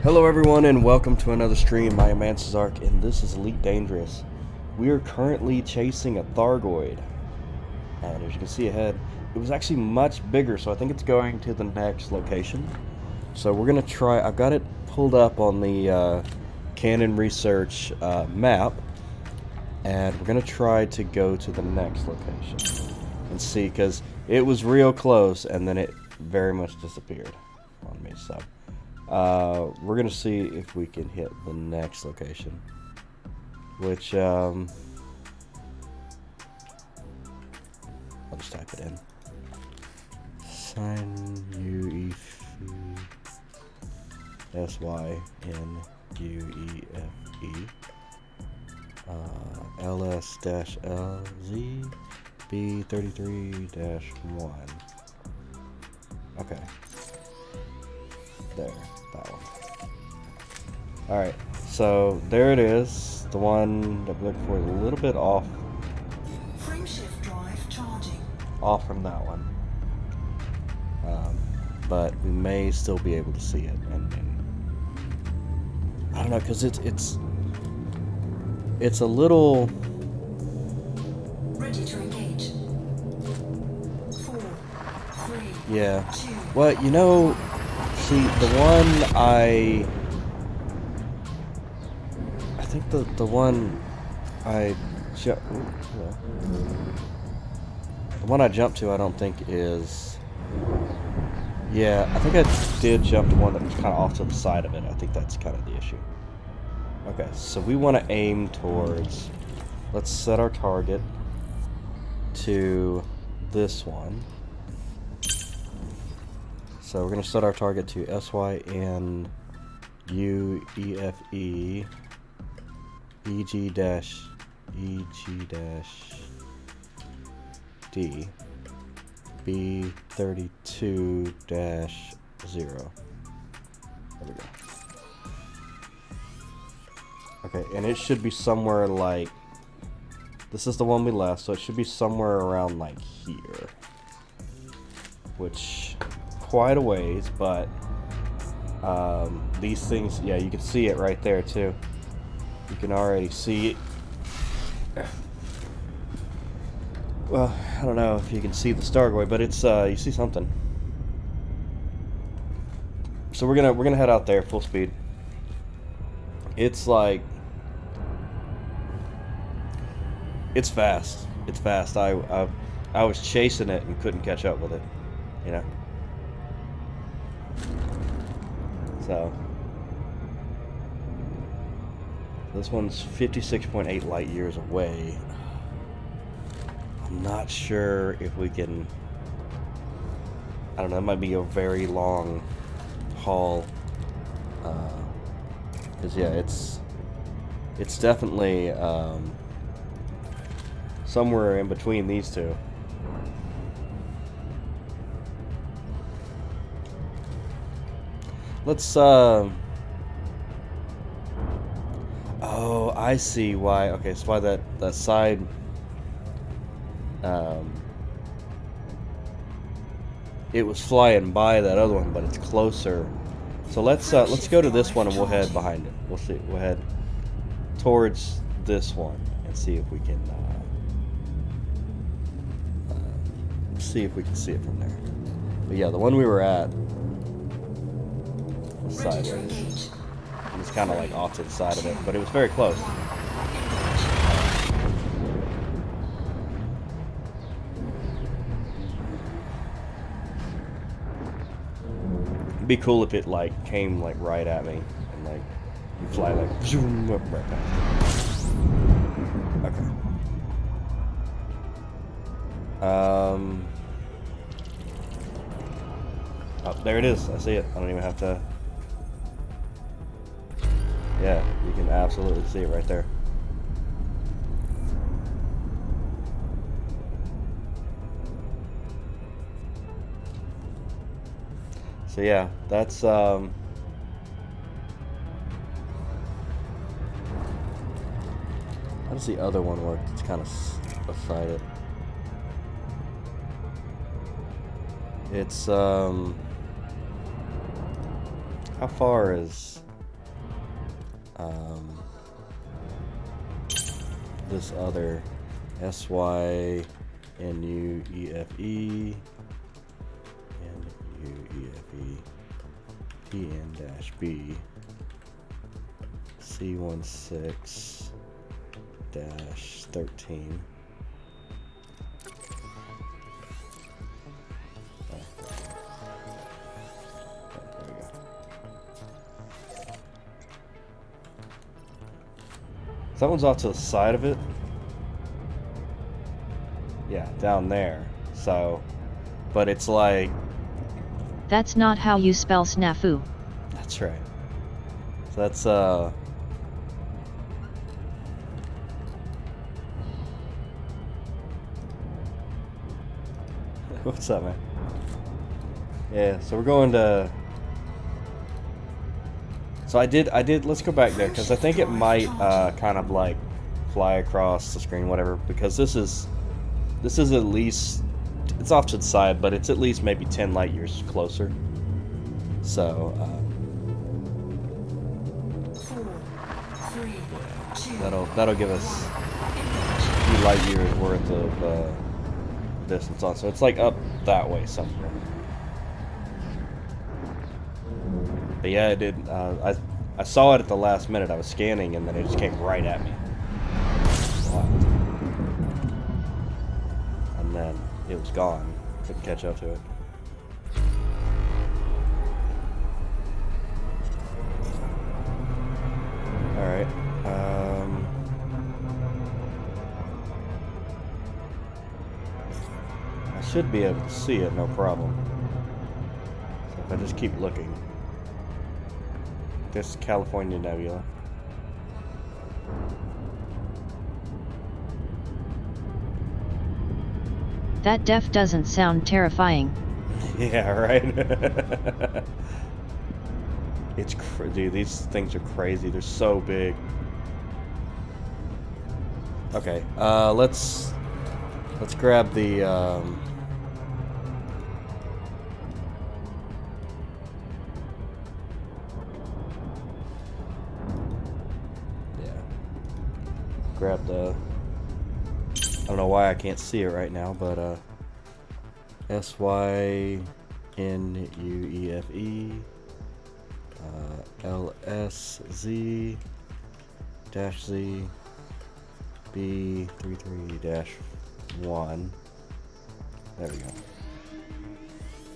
Hello everyone and welcome to another stream. I am Mansazark and this is Elite Dangerous. We are currently chasing a Stargoid. And as you can see ahead, it was actually much bigger, so I think it's going to the next location. So we're going to try, I've got it pulled up on the Canon Research map. And we're going to try to go to the next location. And see, because it was real close and then it very much disappeared on me, so. We're gonna see if we can hit the next location, which I'll just type it in. Sign U E S Y N U E F E LS-LZ B33-1. Okay. There, that one. Alright, so there it is. The one that we're looking for is a little bit off. Frameshift drive charging. Off from that one. But we may still be able to see it. And I don't know, because it's a little... Ready to engage. 4, 3, Yeah. 2. Well, you know... See, the one I think the one I the one I jumped to I don't think is, yeah, I think I did jump to one that was kind of off to the side of it. I think that's kind of the issue. Okay, so we want to aim towards, let's set our target to this one. So we're going to set our target to SYNUEFE EG-D B32-0. There we go. Okay, and it should be somewhere like, this is the one we left, so it should be somewhere around like here. Which... quite a ways, but these things, yeah, you can see it right there too. You can already see it. Well, I don't know if you can see the Stargoid, but it's you see something. So we're gonna head out there full speed. It's like, it's fast. It's fast. I was chasing it and couldn't catch up with it, you know. So this one's 56.8 light years away. I'm not sure if we can, I don't know, it might be a very long haul. Because yeah, it's definitely somewhere in between these two. Let's, oh, I see why. Okay, so why that side, it was flying by that other one, but it's closer. So let's go to this one and we'll head behind it. We'll see, we'll head towards this one and see if we can, see if we can see it from there. But yeah, the one we were at, sideways. It was kind of like off to the side of it, but it was very close. It'd be cool if it like came like right at me and like you fly like zoom up right past. Okay. Oh, there it is. I see it. I don't even have to. Yeah, you can absolutely see it right there. So yeah, that's how does the other one work? It's kind of beside it. It's how far is this other SYNUEFE NUEFE EN-B C16-13. That one's off to the side of it. Yeah, down there. So, but it's like... That's not how you spell snafu. That's right. So that's, What's up, man? Yeah, so we're going to... So I did, let's go back there, because I think it might, kind of, like, fly across the screen, whatever, because this is at least, it's off to the side, but it's at least maybe 10 light years closer. So, 4, 3, 2, that'll give us a few light years worth of, distance on, so it's, like, up that way somewhere. But yeah, it did. I saw it at the last minute. I was scanning, and then it just came right at me. Wow. And then it was gone. Couldn't catch up to it. All right. I should be able to see it, no problem. So if I just keep looking. This California Nebula. That def doesn't sound terrifying. Yeah, right? It's dude, these things are crazy. They're so big. Okay, let's grab the grab the, I don't know why I can't see it right now, but SYNUEFE LSZ Z B33-1. There we go.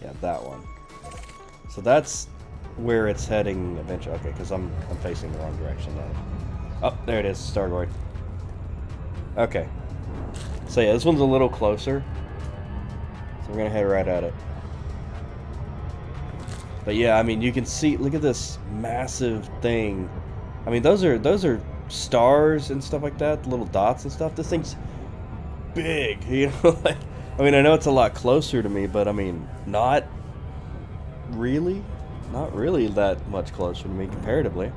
Yeah, that one. So where it's heading eventually. Okay, because I'm facing the wrong direction now. Oh, there it is, Stargoid. Okay. So yeah, this one's a little closer. So we're gonna head right at it. But yeah, I mean, you can see, look at this massive thing. I mean, those are stars and stuff like that, little dots and stuff. This thing's big, you know? Like, I mean, I know it's a lot closer to me, but I mean, not really that much closer to me comparatively.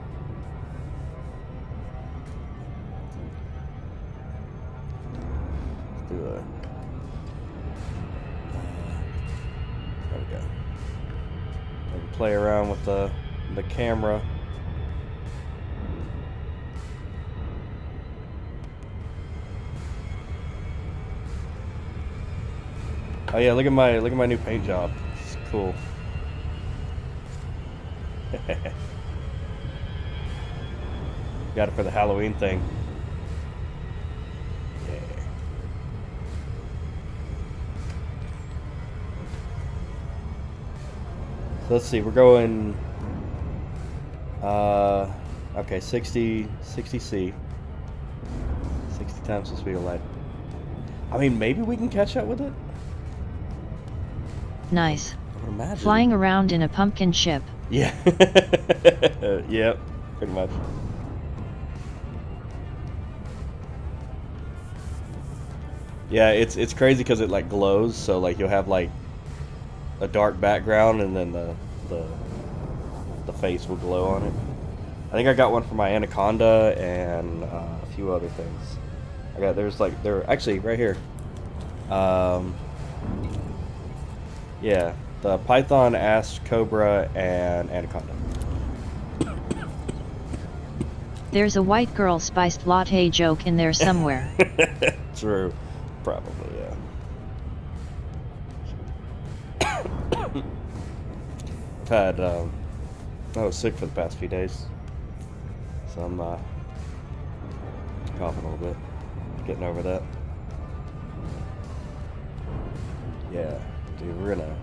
Let's do a, there we go. Maybe play around with the camera. Oh yeah, look at my new paint job. It's cool. Got it for the Halloween thing. Yeah. So let's see, we're going okay, 60 C. 60 times the speed of light. I mean, maybe we can catch up with it? Nice. I would imagine. Flying around in a pumpkin ship. Yeah. Yep, pretty much. Yeah, it's crazy because it like glows, so like you'll have like a dark background and then the face will glow on it. I think I got one for my Anaconda and a few other things. They're actually right here. Yeah, the Python, Ash, Cobra, and Anaconda. There's a white girl spiced latte joke in there somewhere. True. Probably, yeah. I've had, I was sick for the past few days. So I'm, coughing a little bit. Getting over that. Yeah, dude, we're gonna...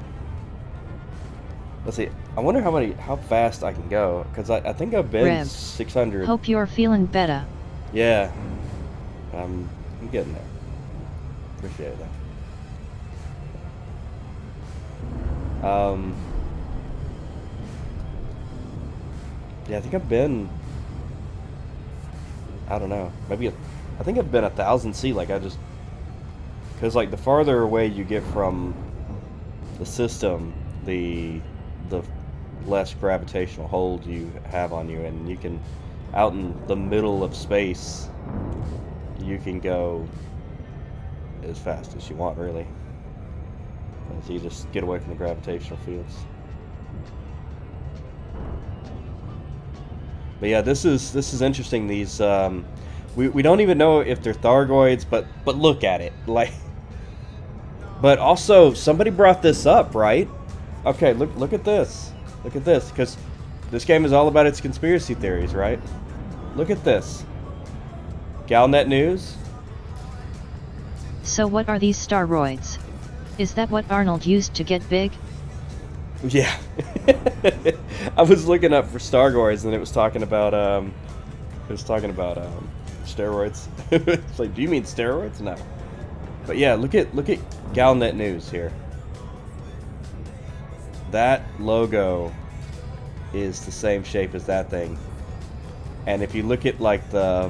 Let's see. I wonder how fast I can go, because I think I've been Rev. 600. Hope you're feeling better. Yeah, I'm getting there. Appreciate that. Yeah, I think I've been. I don't know. Maybe I think I've been 1,000 C. Like I just, because like the farther away you get from the system, the less gravitational hold you have on you, and you can, out in the middle of space, you can go as fast as you want, really. As you just get away from the gravitational fields. But yeah, this is interesting. These we don't even know if they're Stargoids, but look at it, like. But also, somebody brought this up, right? Okay, look at this. Look at this, because this game is all about its conspiracy theories, right? Look at this. Galnet News. So what are these Stargoids? Is that what Arnold used to get big? Yeah. I was looking up for Stargoids, and it was talking about steroids. It's like, do you mean steroids? No. But yeah, look at Galnet News here. That logo is the same shape as that thing. And if you look at like the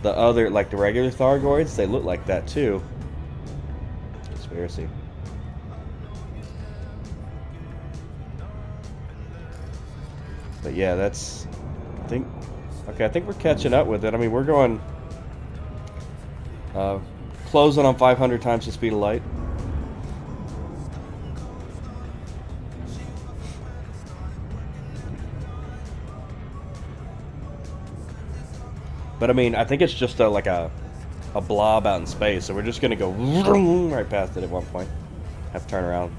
other, like the regular Stargoids, they look like that too. Conspiracy. But yeah, that's, I think we're catching up with it. I mean, we're going closing on 500 times the speed of light. But I mean, I think it's just like a blob out in space, so we're just gonna go right past it at one point. Have to turn around.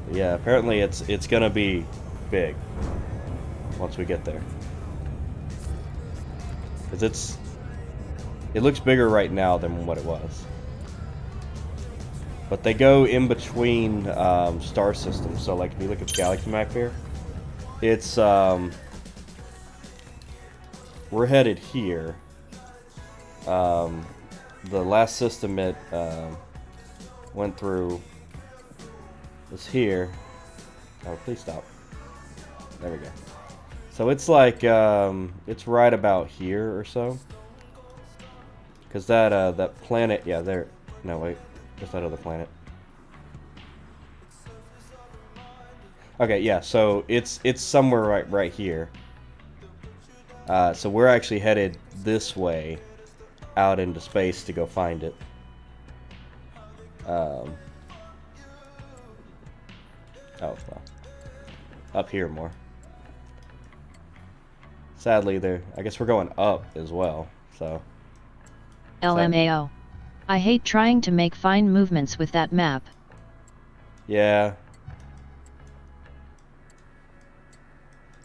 But yeah, apparently it's gonna be big once we get there, because it looks bigger right now than what it was. But they go in between star systems. So like if you look at the galaxy map here. It's, we're headed here. The last system it went through was here. Oh, please stop. There we go. So it's like, it's right about here or so. Because that planet, yeah, there, no, wait, just that other planet. Okay, yeah, so it's somewhere right here. So we're actually headed this way out into space to go find it. Oh, well. Up here more. Sadly, I guess we're going up as well, so. LMAO. I hate trying to make fine movements with that map. Yeah.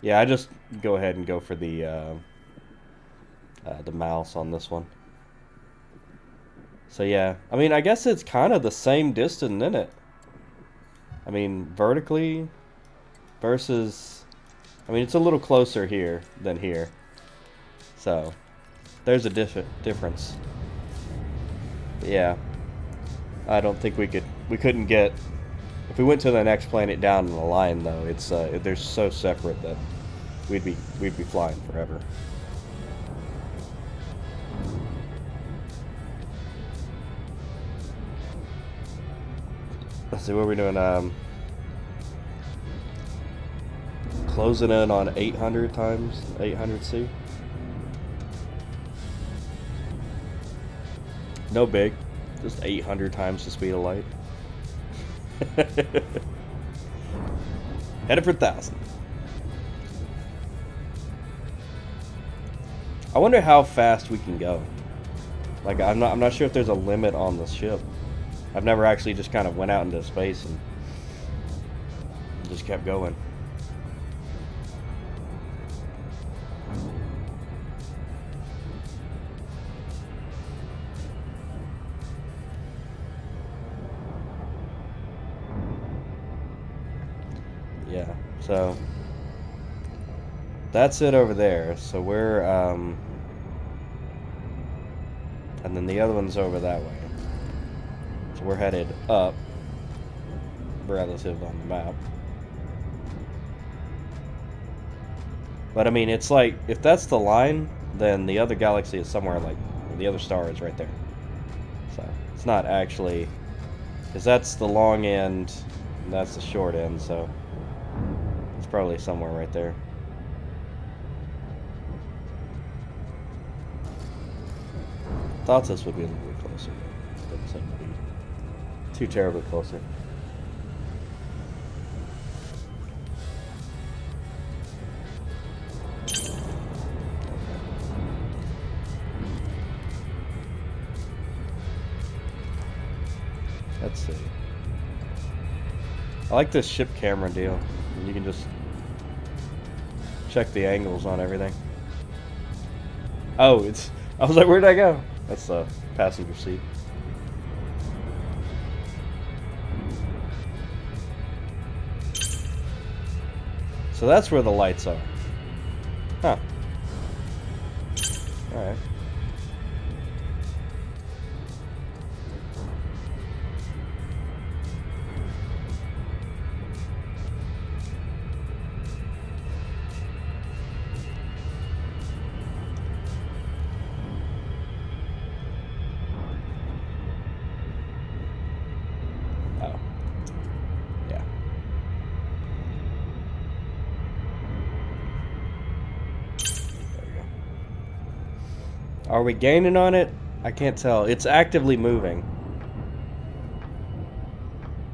Yeah, I just go ahead and go for the mouse on this one. So yeah, I mean, I guess it's kind of the same distance, isn't it? I mean, vertically versus, I mean, it's a little closer here than here. So there's a difference. But yeah, I don't think we couldn't get, if we went to the next planet down in the line though, it's they're so separate that we'd be flying forever. Let's see, what are we doing? Closing in on 800 times 800C. No big, just 800 times the speed of light. Headed for 1,000. I wonder how fast we can go. Like, I'm not sure if there's a limit on the ship. I've never actually just kind of went out into space and just kept going. Yeah, so that's it over there. So we're and then the other one's over that way. So we're headed up relative on the map. But I mean, it's like, if that's the line, then the other galaxy is somewhere like, the other star is right there. So it's not actually, because that's the long end, and that's the short end, so it's probably somewhere right there. Thought this would be a little bit closer, but it doesn't seem to be too terribly closer. Let's see. I like this ship camera deal. You can just check the angles on everything. Oh, it's... I was like, where'd I go? That's the passenger seat. So that's where the lights are. Huh. Alright. Oh. Yeah. There we go. Are we gaining on it? I can't tell. It's actively moving.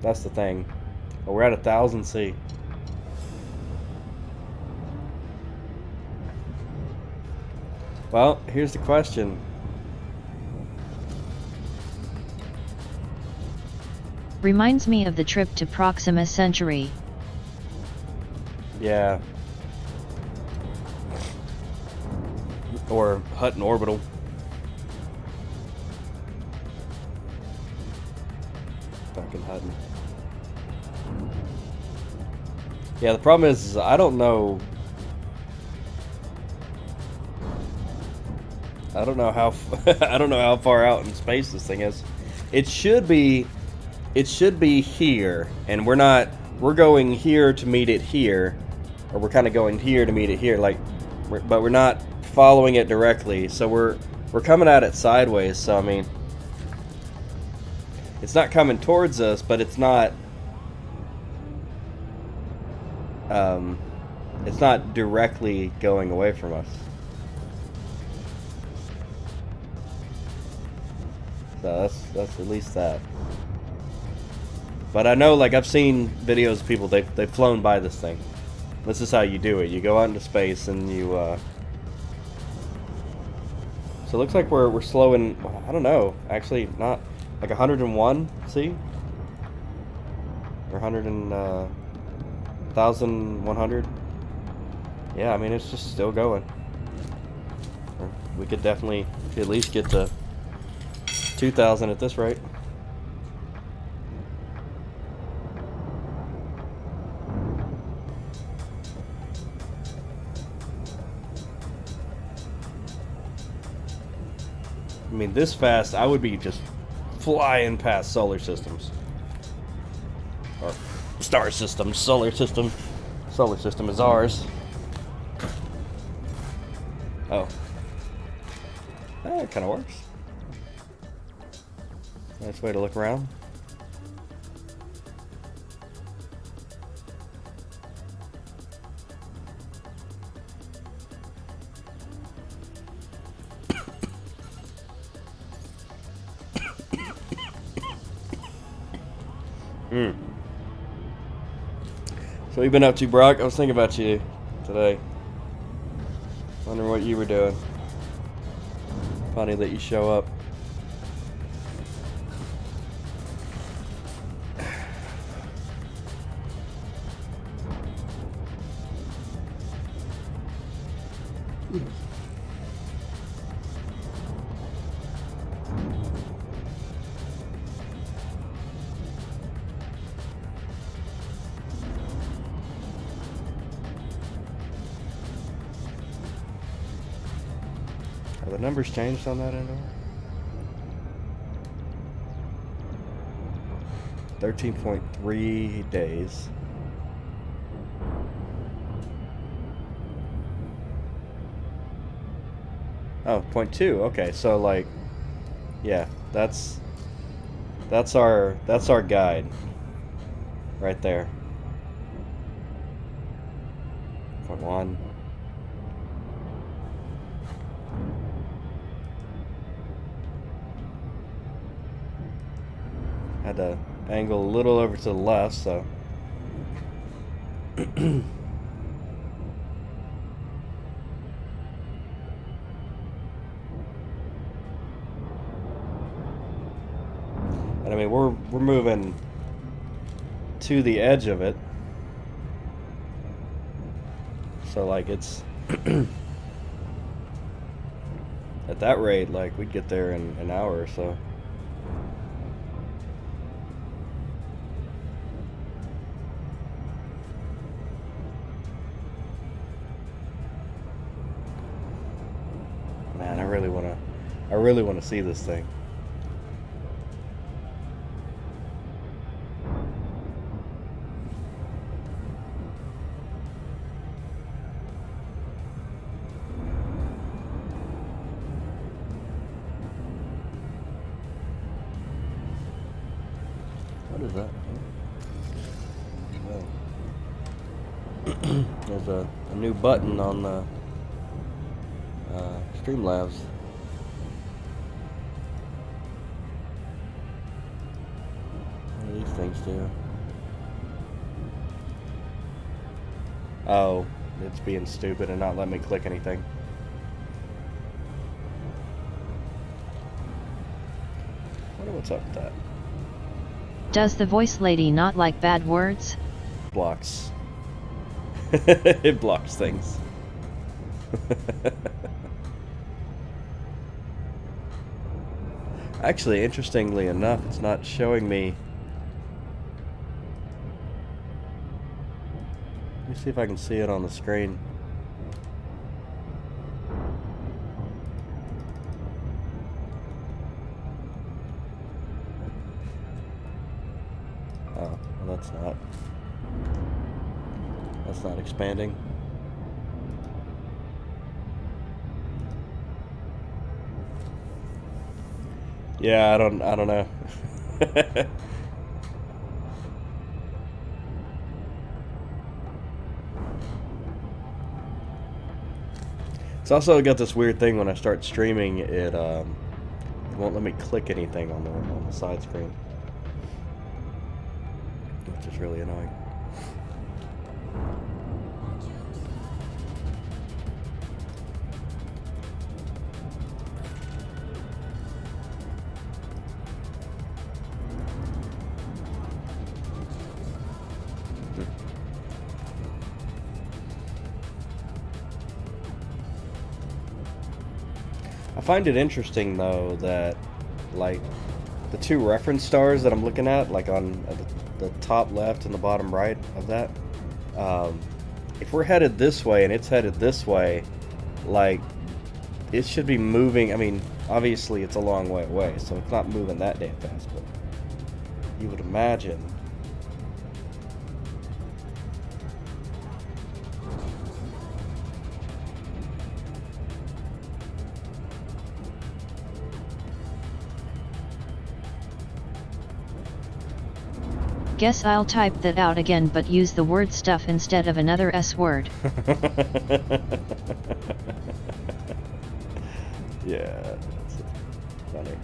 That's the thing. Oh, we're at 1,000 C. Well, here's the question. Reminds me of the trip to Proxima Centauri. Yeah. Or Hutton Orbital. Fucking Hutton. Yeah, the problem is I don't know. I don't know how I don't know how far out in space this thing is. It should be here, and we're going here to meet it here, or we're kind of going here to meet it here, like, but we're not following it directly, so we're coming at it sideways. So I mean, it's not coming towards us, but it's not directly going away from us. So that's at least that. But I know, like, I've seen videos of people, they've flown by this thing. This is how you do it. You go out into space and you so it looks like we're slowing. I don't know, actually not, like 101, see? Or 1,100. Yeah, I mean, it's just still going. We could definitely at least get to 2,000 at this rate. I mean, this fast, I would be just flying past solar systems. Or star systems, solar system. Solar system is ours. Oh. That kind of works. Nice way to look around. So what you been up to, Brock? I was thinking about you today. Wondering what you were doing. Funny that you show up. Have the numbers changed on that anymore? 13.3 days. Oh, 0.2. Okay, so like, yeah, that's our guide right there. 0.1. Had to angle a little over to the left, so. And I mean, we're moving to the edge of it, so like it's at that rate, like we'd get there in an hour or so. Man, I really wanna see this thing. What is that? Oh. There's a new button on the Streamlabs. What do these things do? Oh, it's being stupid and not letting me click anything. I wonder what's up with that. Does the voice lady not like bad words? Blocks. It blocks things. Actually, interestingly enough, it's not showing me. Let me see if I can see it on the screen. Oh, well, that's not expanding. Yeah, I don't know. It's also got this weird thing when I start streaming, it won't let me click anything on the side screen, which is really annoying. I find it interesting though that like the two reference stars that I'm looking at, like on the top left and the bottom right of that, if we're headed this way and it's headed this way, like it should be moving. I mean, obviously it's a long way away, so it's not moving that damn fast, but you would imagine. Guess I'll type that out again but use the word stuff instead of another S word. Yeah, that's funny.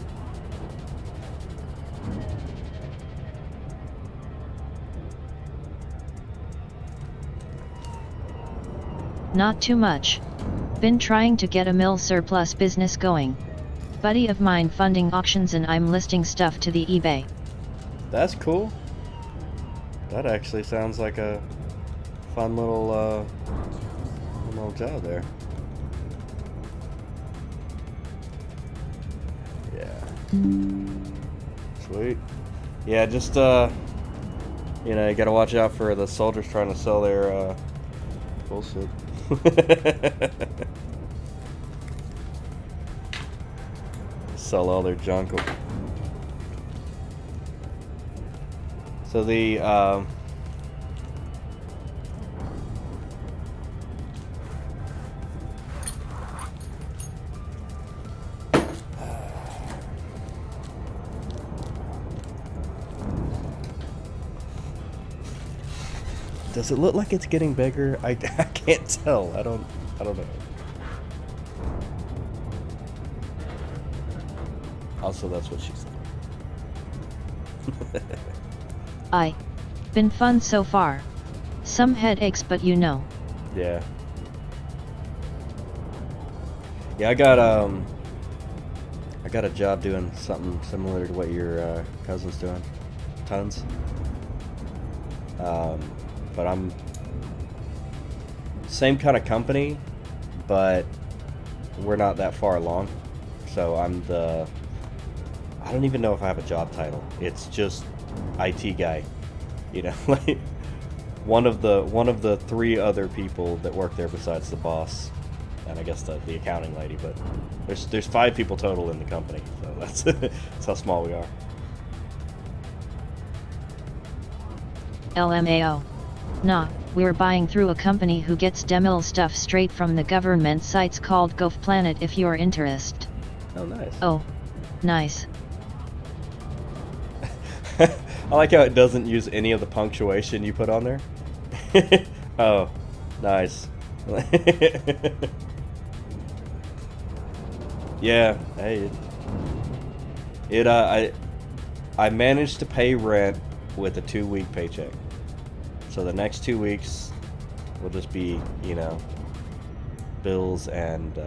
Not too much. Been trying to get a mill surplus business going. Buddy of mine funding auctions and I'm listing stuff to the eBay. That's cool. That actually sounds like a fun little job there. Yeah. Sweet. Yeah, just you know, you gotta watch out for the soldiers trying to sell their bullshit. Sell all their junk. So the does it look like it's getting bigger? I can't tell. I don't know. Also, that's what she said. Been fun so far. Some headaches, but you know. Yeah. Yeah, I got a job doing something similar to what your cousin's doing. Tons. But I'm same kind of company, but we're not that far along. So I'm I don't even know if I have a job title. It's just IT guy. You know, like one of the 3 other people that work there besides the boss and I guess the accounting lady, but there's 5 people total in the company. So that's how small we are. LMAO. Nah, we're buying through a company who gets demil stuff straight from the government sites called GovPlanet if you're interested. Oh, nice. Oh, nice. I like how it doesn't use any of the punctuation you put on there. Oh, nice. Yeah, hey. I managed to pay rent with a 2-week paycheck. So the next 2 weeks will just be, you know, bills and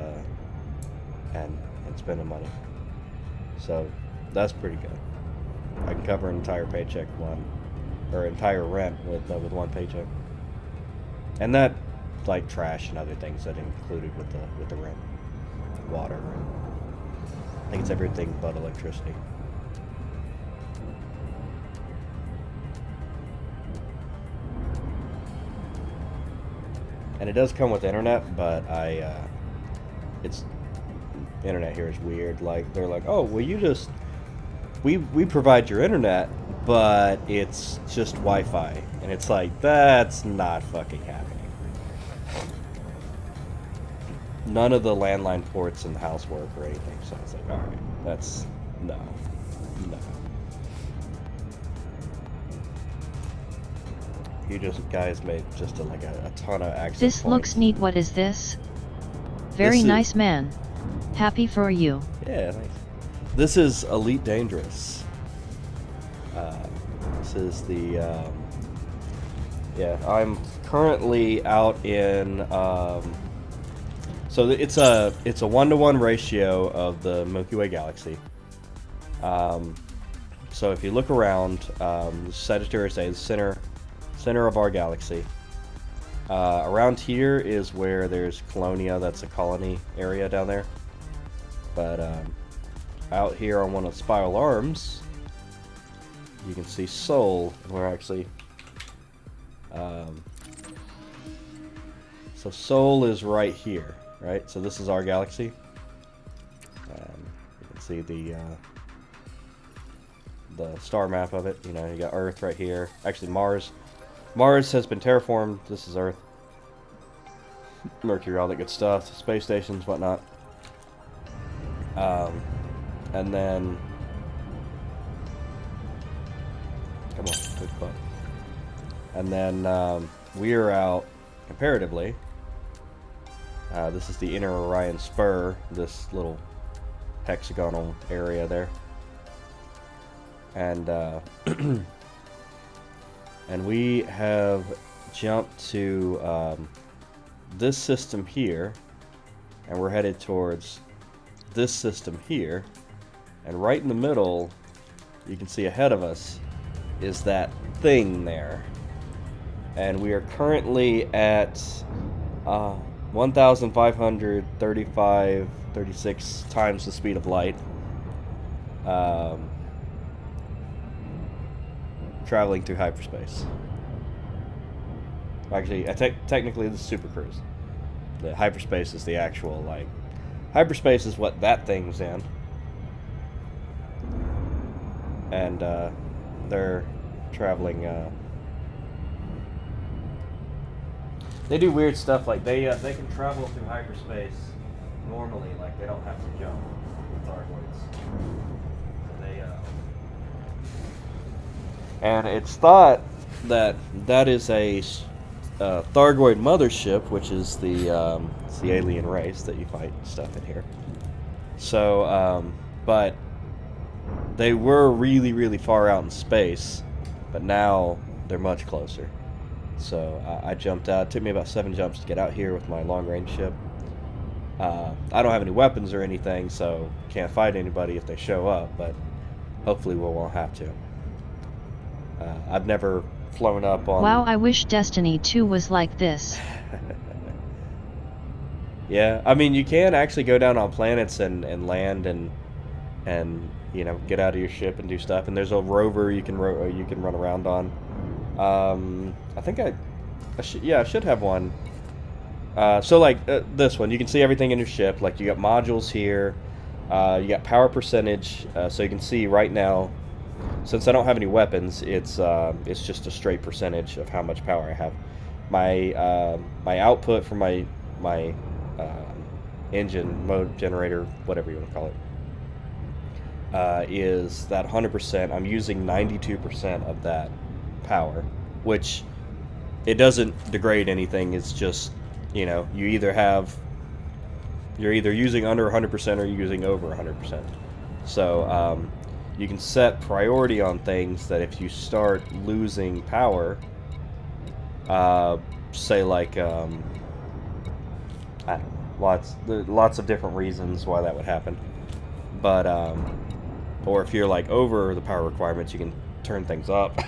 spending money. So that's pretty good. I can cover an entire paycheck entire rent with one paycheck. And that, like trash and other things that included with the rent, water. I think it's everything but electricity. And it does come with internet, but it's internet here is weird. Like they're like, oh, well, we provide your internet, but it's just Wi-Fi, and it's like that's not fucking happening. None of the landline ports in the house work or anything, so it's like, all right, that's no. You guys made just a ton of access This points. looks neat. What is this? Very This is- nice, man. Happy for you. Yeah, thanks. This is Elite Dangerous. This is the yeah. I'm currently out in so it's a 1-to-1 ratio of the Milky Way galaxy. So if you look around, Sagittarius A, the center of our galaxy. Around here is where there's Colonia. That's a colony area down there. But out here on one of the spiral arms, you can see Sol. We're actually so Sol is right here, right? So this is our galaxy. You can see the star map of it. You know, you got Earth right here. Actually, Mars. Mars has been terraformed. This is Earth. Mercury, all that good stuff. Space stations, whatnot. And then... Come on, big butt. And then we are out, comparatively. This is the Inner Orion Spur, this little hexagonal area there. And and we have jumped to this system here, and we're headed towards this system here, and right in the middle, you can see ahead of us, is that thing there. And we are currently at 1,536 times the speed of light. Traveling through hyperspace. Actually, technically this is super cruise. The hyperspace is the actual, like, hyperspace is what that thing's in. And they're traveling. They do weird stuff, like they can travel through hyperspace normally, like they don't have to jump with Stargoids. So and it's thought that that is a Stargoid mothership, which is the it's the alien race that you fight stuff in here. So, but they were really, really far out in space, but now they're much closer. So I jumped out. It took me about 7 jumps to get out here with my long-range ship. I don't have any weapons or anything, so can't fight anybody if they show up, but hopefully we won't have to. I've never flown up on... Wow, I wish Destiny 2 was like this. Yeah, I mean, you can actually go down on planets and land and you know, get out of your ship and do stuff. And there's a rover you can run around on. I think I should have one. So like this one, you can see everything in your ship. Like you got modules here, you got power percentage. So you can see right now, since I don't have any weapons, it's just a straight percentage of how much power I have. My output from my engine mode generator, whatever you want to call it, is that 100%. I'm using 92% of that power, which it doesn't degrade anything. It's just, you know, you're either using under 100% or you're using over 100%. So you can set priority on things that if you start losing power, say like I don't know, lots of different reasons why that would happen, but or if you're like over the power requirements, you can turn things up.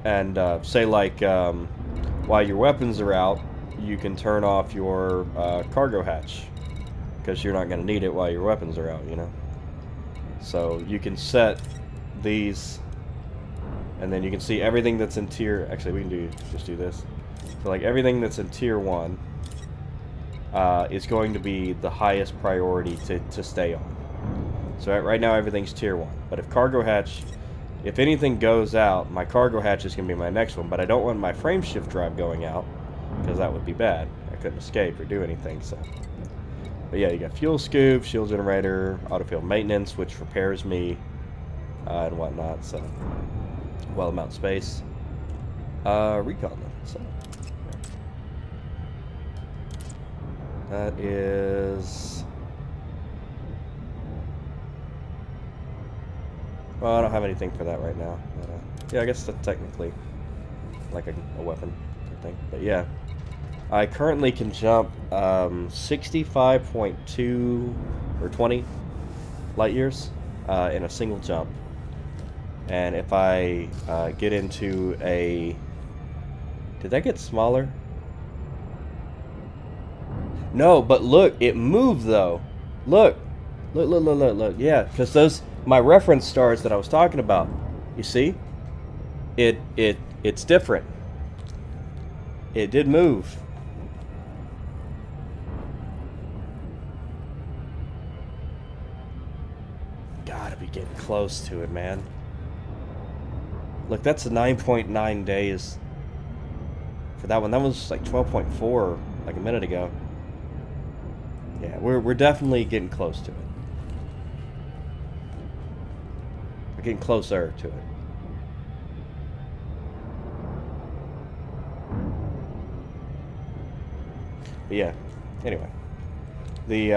And say like while your weapons are out, you can turn off your cargo hatch, because you're not going to need it while your weapons are out, you know. So you can set these, and then you can see everything that's in tier. Actually, we can just do this. So like everything that's in tier 1 is going to be the highest priority to stay on. So right now everything's tier 1, but if cargo hatch, if anything goes out, my cargo hatch is going to be my next one, but I don't want my frame shift drive going out, because that would be bad. I couldn't escape or do anything, so. But yeah, you got fuel scoop, shield generator, autofield maintenance, which repairs me, and whatnot, so. Well, I'm out in space. Recon then, so. That is... Well, I don't have anything for that right now. But, yeah, I guess that's technically like a weapon, I think. But yeah, I currently can jump 65.2 or 20 light years in a single jump. And if I get into a... Did that get smaller? No, but look, it moved though. Look. Look. Yeah, because those... My reference stars that I was talking about, you see? It's different. It did move. Gotta be getting close to it, man. Look, that's a 9.9 days for that one. That was like 12.4 like a minute ago. Yeah, we're definitely getting close to it. We're getting closer to it. But yeah, anyway. The,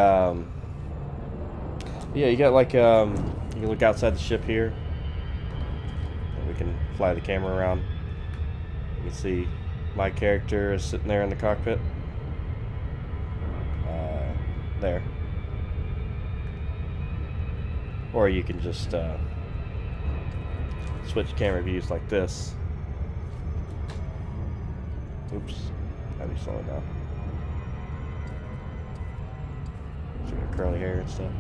yeah, you got like, you can look outside the ship here. And we can fly the camera around. You can see my character is sitting there in the cockpit. There. Or you can just switch camera views like this. Oops, gotta be slowing down. So you got curly hair and stuff.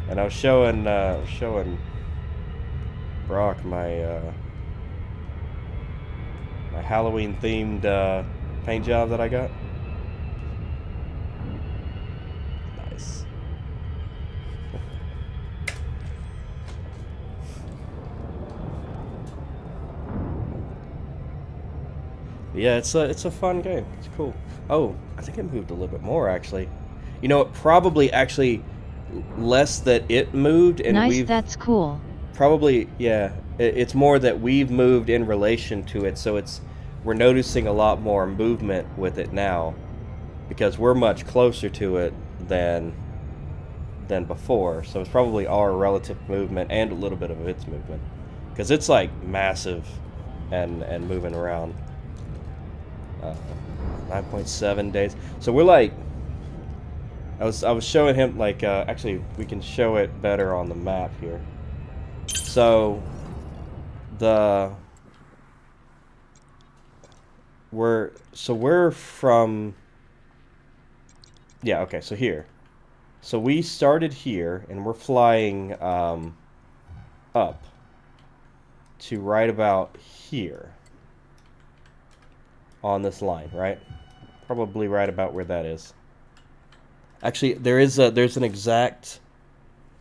And I was showing Brock my my Halloween themed paint job that I got. Nice. Yeah, it's a fun game. It's cool. Oh, I think it moved a little bit more actually. You know, it probably actually less that it moved and Nice, we've that's cool. probably, yeah. It's more that we've moved in relation to it, so we're noticing a lot more movement with it now because we're much closer to it than before. So it's probably our relative movement and a little bit of its movement because it's like massive and moving around. 9.7 days. So we're like, I was showing him like actually we can show it better on the map here. So we're from, yeah, okay, so here. So we started here and we're flying up to right about here on this line, right? Probably right about where that is. Actually, there's an exact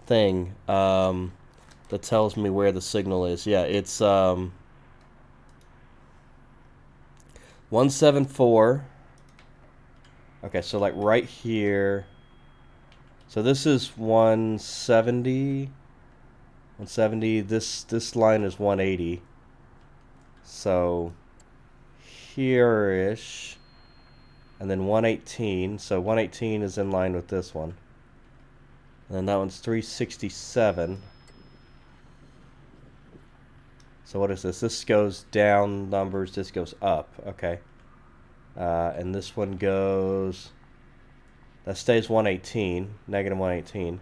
thing that tells me where the signal is. Yeah, it's 174. Okay, so like right here. So this is 170. 170. This line is 180. So here-ish. And then 118. So 118 is in line with this one. And then that one's 367. So what is this? This goes down numbers. This goes up. Okay. And this one goes... That stays 118. Negative 118.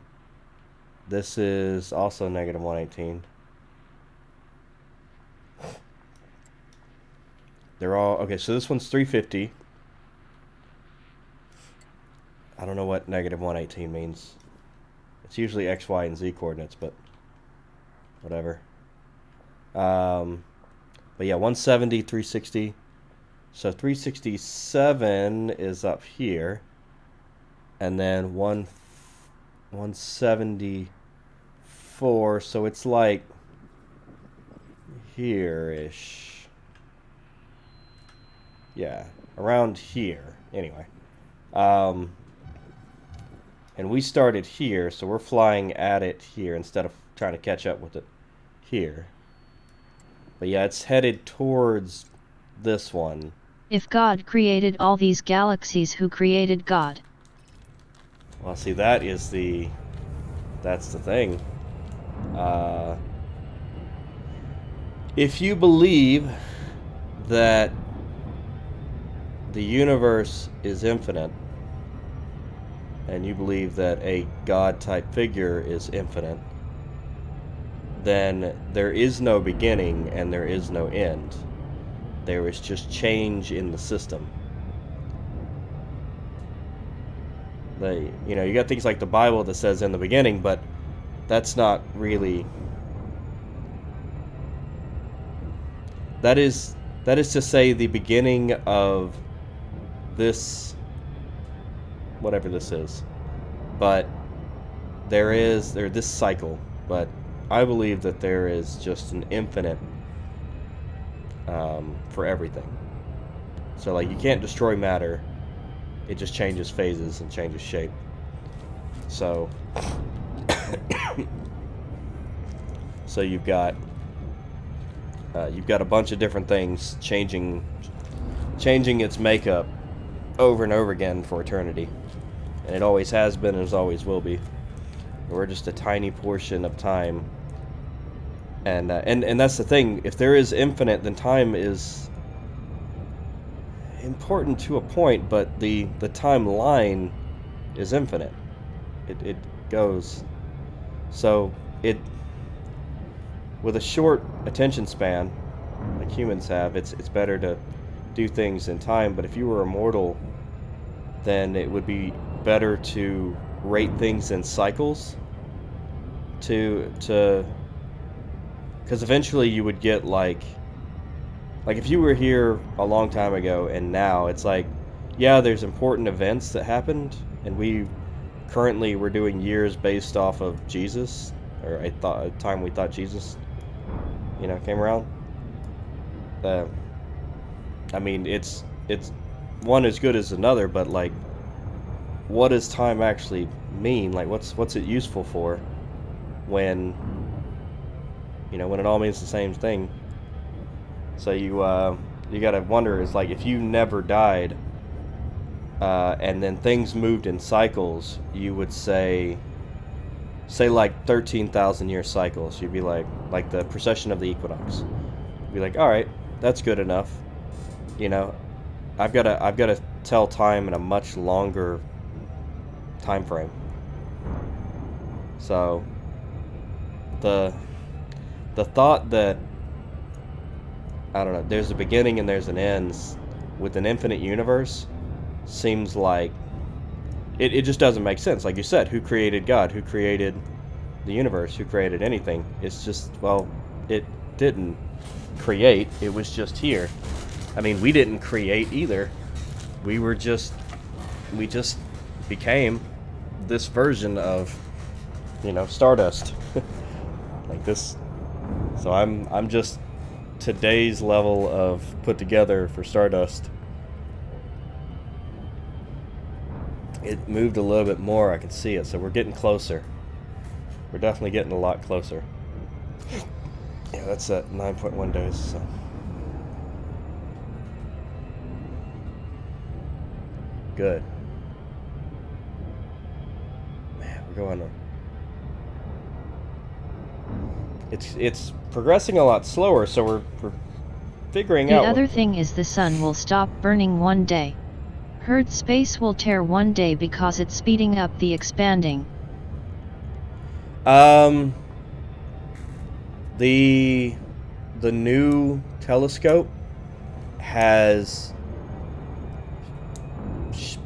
This is also negative 118. They're all... Okay, so this one's 350. I don't know what negative 118 means. It's usually X, Y, and Z coordinates, but whatever. But yeah, 170, 360. So 367 is up here. And then 174. So it's like here-ish. Yeah, around here. Anyway. And we started here, so we're flying at it here instead of trying to catch up with it here. But yeah, it's headed towards this one. If God created all these galaxies, who created God? Well, see, that's the thing. If you believe that the universe is infinite, and you believe that a God-type figure is infinite, then there is no beginning and there is no end. There is just change in the system. You got things like the Bible that says in the beginning, but that's not really... That is to say the beginning of this, whatever this is. But there's this cycle, but I believe that there is just an infinite for everything. So like you can't destroy matter. It just changes phases and changes shape. So so you've got a bunch of different things changing its makeup over and over again for eternity. And it always has been and always will be. We're just a tiny portion of time. And that's the thing. If there is infinite, then time is important to a point, but the timeline is infinite. it goes. So it, with a short attention span, like humans have, it's better to do things in time. But if you were immortal, then it would be better to rate things in cycles. To because eventually you would get like if you were here a long time ago and now it's like, yeah, there's important events that happened, and we're doing years based off of Jesus, or a time we thought Jesus, came around. Uh, I mean, it's one as good as another, but like, what does time actually mean? Like, what's it useful for when when it all means the same thing? So you gotta wonder, is like, if you never died, and then things moved in cycles, you would say like 13,000 year cycles. You'd be like the precession of the equinox. You'd be like, all right, that's good enough. I've gotta tell time in a much longer time frame. So the thought that, I don't know, there's a beginning and there's an end with an infinite universe seems like it just doesn't make sense. Like you said, who created God? Who created the universe? Who created anything? It's just, well, it didn't create. It was just here. I mean, we didn't create either. We just became this version of, Stardust. Like this. So I'm just today's level of put together for Stardust. It moved a little bit more, I can see it, so we're getting closer. We're definitely getting a lot closer. Yeah, that's at 9.1 days, so. Good. Man, we're going on. It's progressing a lot slower, so we're figuring out. The other thing is the sun will stop burning one day. Heard space will tear one day because it's speeding up the expanding. The new telescope has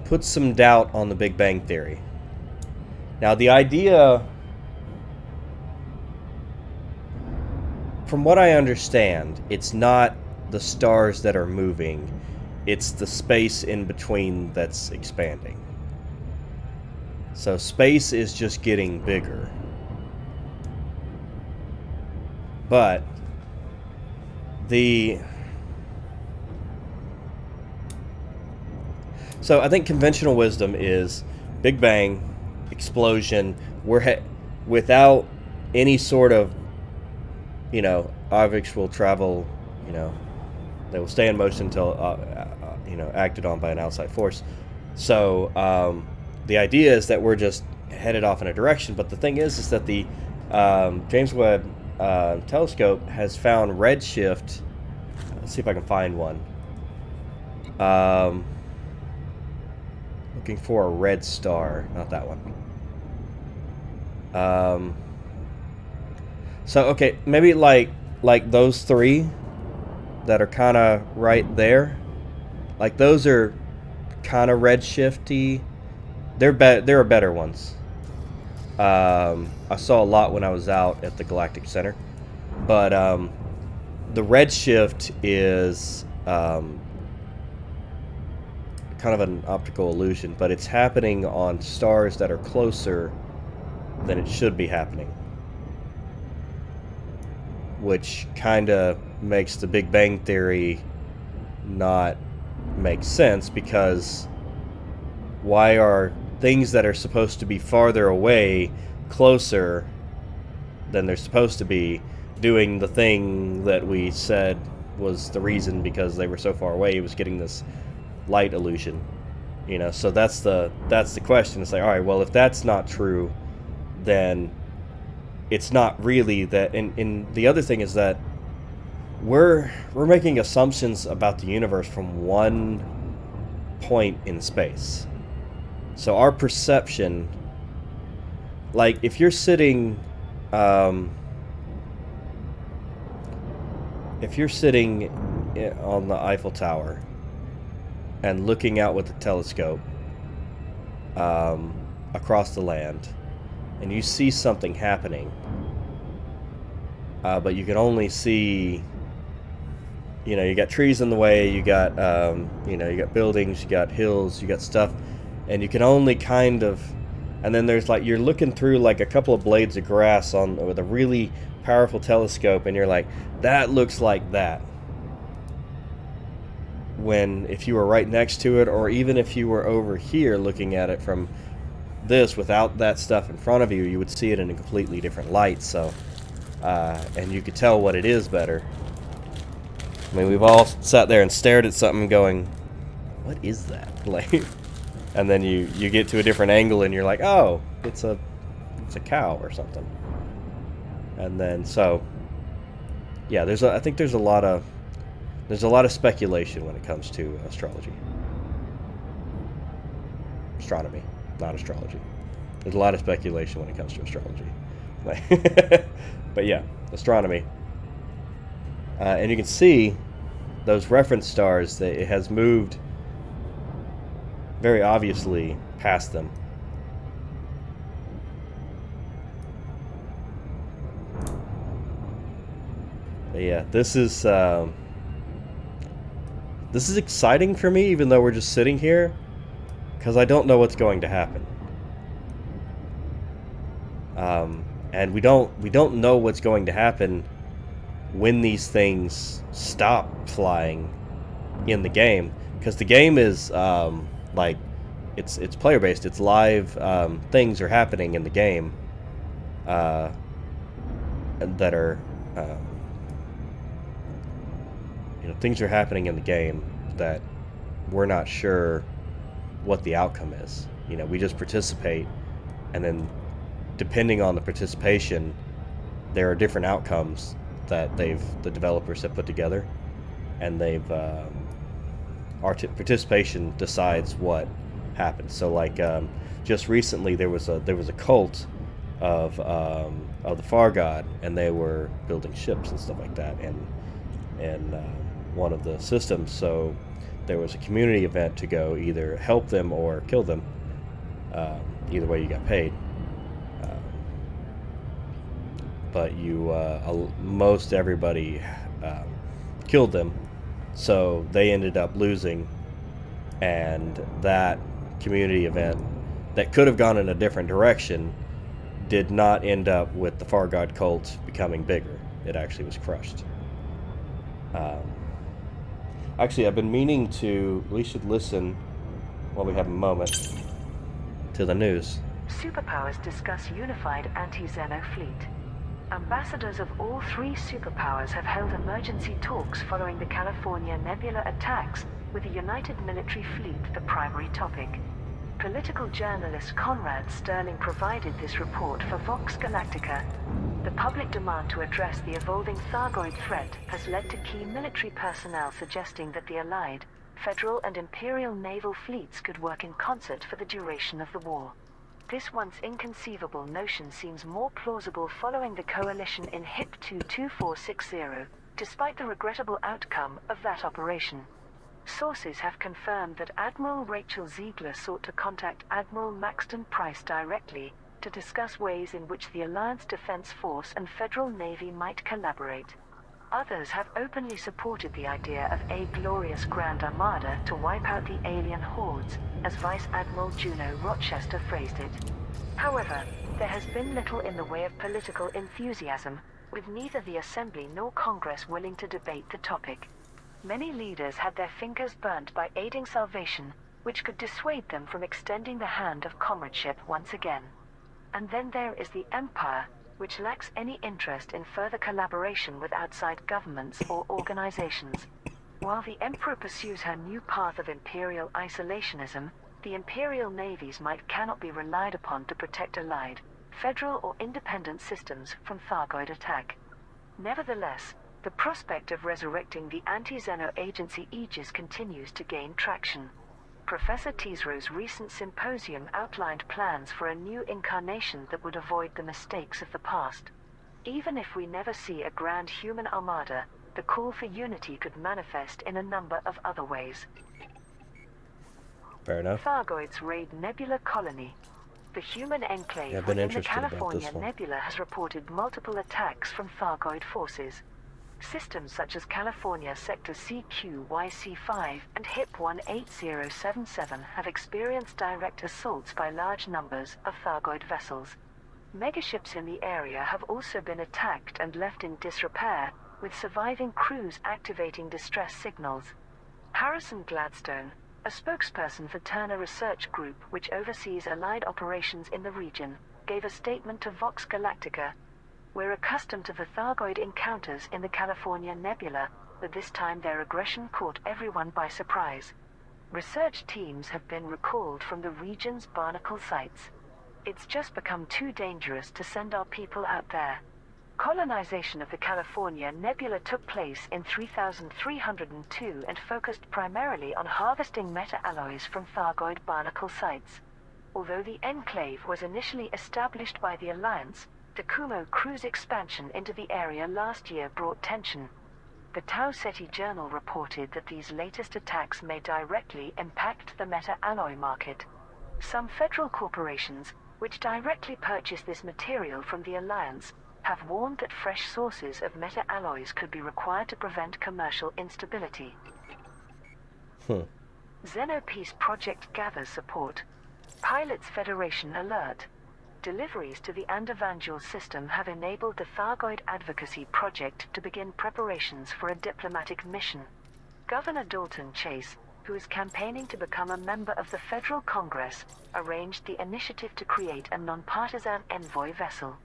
put some doubt on the Big Bang Theory. Now, the idea, from what I understand, it's not the stars that are moving, it's the space in between that's expanding. So space is just getting bigger. But so I think conventional wisdom is Big Bang, explosion, without any sort of, objects will travel, they will stay in motion until, acted on by an outside force. So the idea is that we're just headed off in a direction, but the thing is that the James Webb telescope has found redshift. Let's see if I can find one. Looking for a red star, not that one. So okay, maybe like those three that are kind of right there, like those are kind of redshifty. There are better ones. I saw a lot when I was out at the Galactic Center, but the redshift is kind of an optical illusion, but it's happening on stars that are closer than it should be happening, which kind of makes the Big Bang Theory not make sense, because why are things that are supposed to be farther away closer than they're supposed to be doing the thing that we said was the reason, because they were so far away, it was getting this light illusion, so that's the question. It's like, all right, well, if that's not true, then it's not really that. And the other thing is that we're making assumptions about the universe from one point in space. So our perception like um, if you're sitting on the Eiffel Tower and looking out with a telescope across the land, and you see something happening, but you can only see, you got trees in the way, you got, you got buildings, you got hills, you got stuff, and you can only kind of, and then there's like, you're looking through like a couple of blades of grass with a really powerful telescope, and you're like, that looks like that. When if you were right next to it, or even if you were over here looking at it from this without that stuff in front of you, you would see it in a completely different light. So, and you could tell what it is better. I mean, we've all sat there and stared at something going, what is that? Like, and then you get to a different angle and you're like, oh, it's a cow or something. And then, so, yeah, I think there's a lot of speculation when it comes to astronomy, not astrology. There's a lot of speculation when it comes to astrology. But yeah, astronomy. And you can see those reference stars, that it has moved very obviously past them. But yeah, this is exciting for me, even though we're just sitting here, because I don't know what's going to happen. And we don't know what's going to happen when these things stop flying in the game, because the game is like it's player based. It's live. Things are happening in the game that are things are happening in the game that we're not sure what the outcome is. We just participate, and then depending on the participation, there are different outcomes that the developers have put together, and our participation decides what happens. So, like, just recently there was a cult of the Far God, and they were building ships and stuff like that, and one of the systems. So there was a community event to go either help them or kill them. Either way, you got paid. But most everybody killed them, so they ended up losing, and that community event that could have gone in a different direction did not end up with the Far God cult becoming bigger. It actually was crushed. Actually, I've been meaning to, we should listen while we have a moment to the news. Superpowers discuss unified anti-Xeno fleet. Ambassadors of all three superpowers have held emergency talks following the California Nebula attacks, with the United Military Fleet the primary topic. Political journalist Conrad Sterling provided this report for Vox Galactica. The public demand to address the evolving Stargoid threat has led to key military personnel suggesting that the Allied, Federal and Imperial naval fleets could work in concert for the duration of the war. This once inconceivable notion seems more plausible following the coalition in HIP 22460, despite the regrettable outcome of that operation. Sources have confirmed that Admiral Rachel Ziegler sought to contact Admiral Maxton Price directly to discuss ways in which the Alliance Defense Force and Federal Navy might collaborate. Others have openly supported the idea of a glorious Grand Armada to wipe out the alien hordes, as Vice Admiral Juno Rochester phrased it. However, there has been little in the way of political enthusiasm, with neither the Assembly nor Congress willing to debate the topic. Many leaders had their fingers burnt by aiding salvation, which could dissuade them from extending the hand of comradeship once again. And then there is the Empire, which lacks any interest in further collaboration with outside governments or organizations. While the Emperor pursues her new path of imperial isolationism, the imperial navies cannot be relied upon to protect Allied, federal or independent systems from Stargoid attack. Nevertheless, the prospect of resurrecting the anti-Xeno agency Aegis continues to gain traction. Professor Teesro's recent symposium outlined plans for a new incarnation that would avoid the mistakes of the past. Even if we never see a grand human armada, the call for unity could manifest in a number of other ways. Fair enough. Stargoid's raid Nebula colony. The human enclave Yeah, I've been within the interested about California this one. Nebula has reported multiple attacks from Stargoid forces. Systems such as California Sector CQ-YC5 and HIP 18077 have experienced direct assaults by large numbers of Stargoid vessels. Megaships in the area have also been attacked and left in disrepair, with surviving crews activating distress signals. Harrison Gladstone, a spokesperson for Turner Research Group, which oversees allied operations in the region, gave a statement to Vox Galactica. We're accustomed to the Stargoid encounters in the California Nebula, but this time their aggression caught everyone by surprise. Research teams have been recalled from the region's barnacle sites. It's just become too dangerous to send our people out there. Colonization of the California Nebula took place in 3302 and focused primarily on harvesting meta-alloys from Stargoid barnacle sites. Although the enclave was initially established by the Alliance, the Kumo cruise expansion into the area last year brought tension. The Tau Ceti Journal reported that these latest attacks may directly impact the meta-alloy market. Some federal corporations, which directly purchase this material from the Alliance, have warned that fresh sources of meta-alloys could be required to prevent commercial instability. Xenopeace Project gathers support. Pilots Federation alert. Deliveries to the Andavangel system have enabled the Stargoid Advocacy Project to begin preparations for a diplomatic mission. Governor Dalton Chase, who is campaigning to become a member of the Federal Congress, arranged the initiative to create a nonpartisan envoy vessel.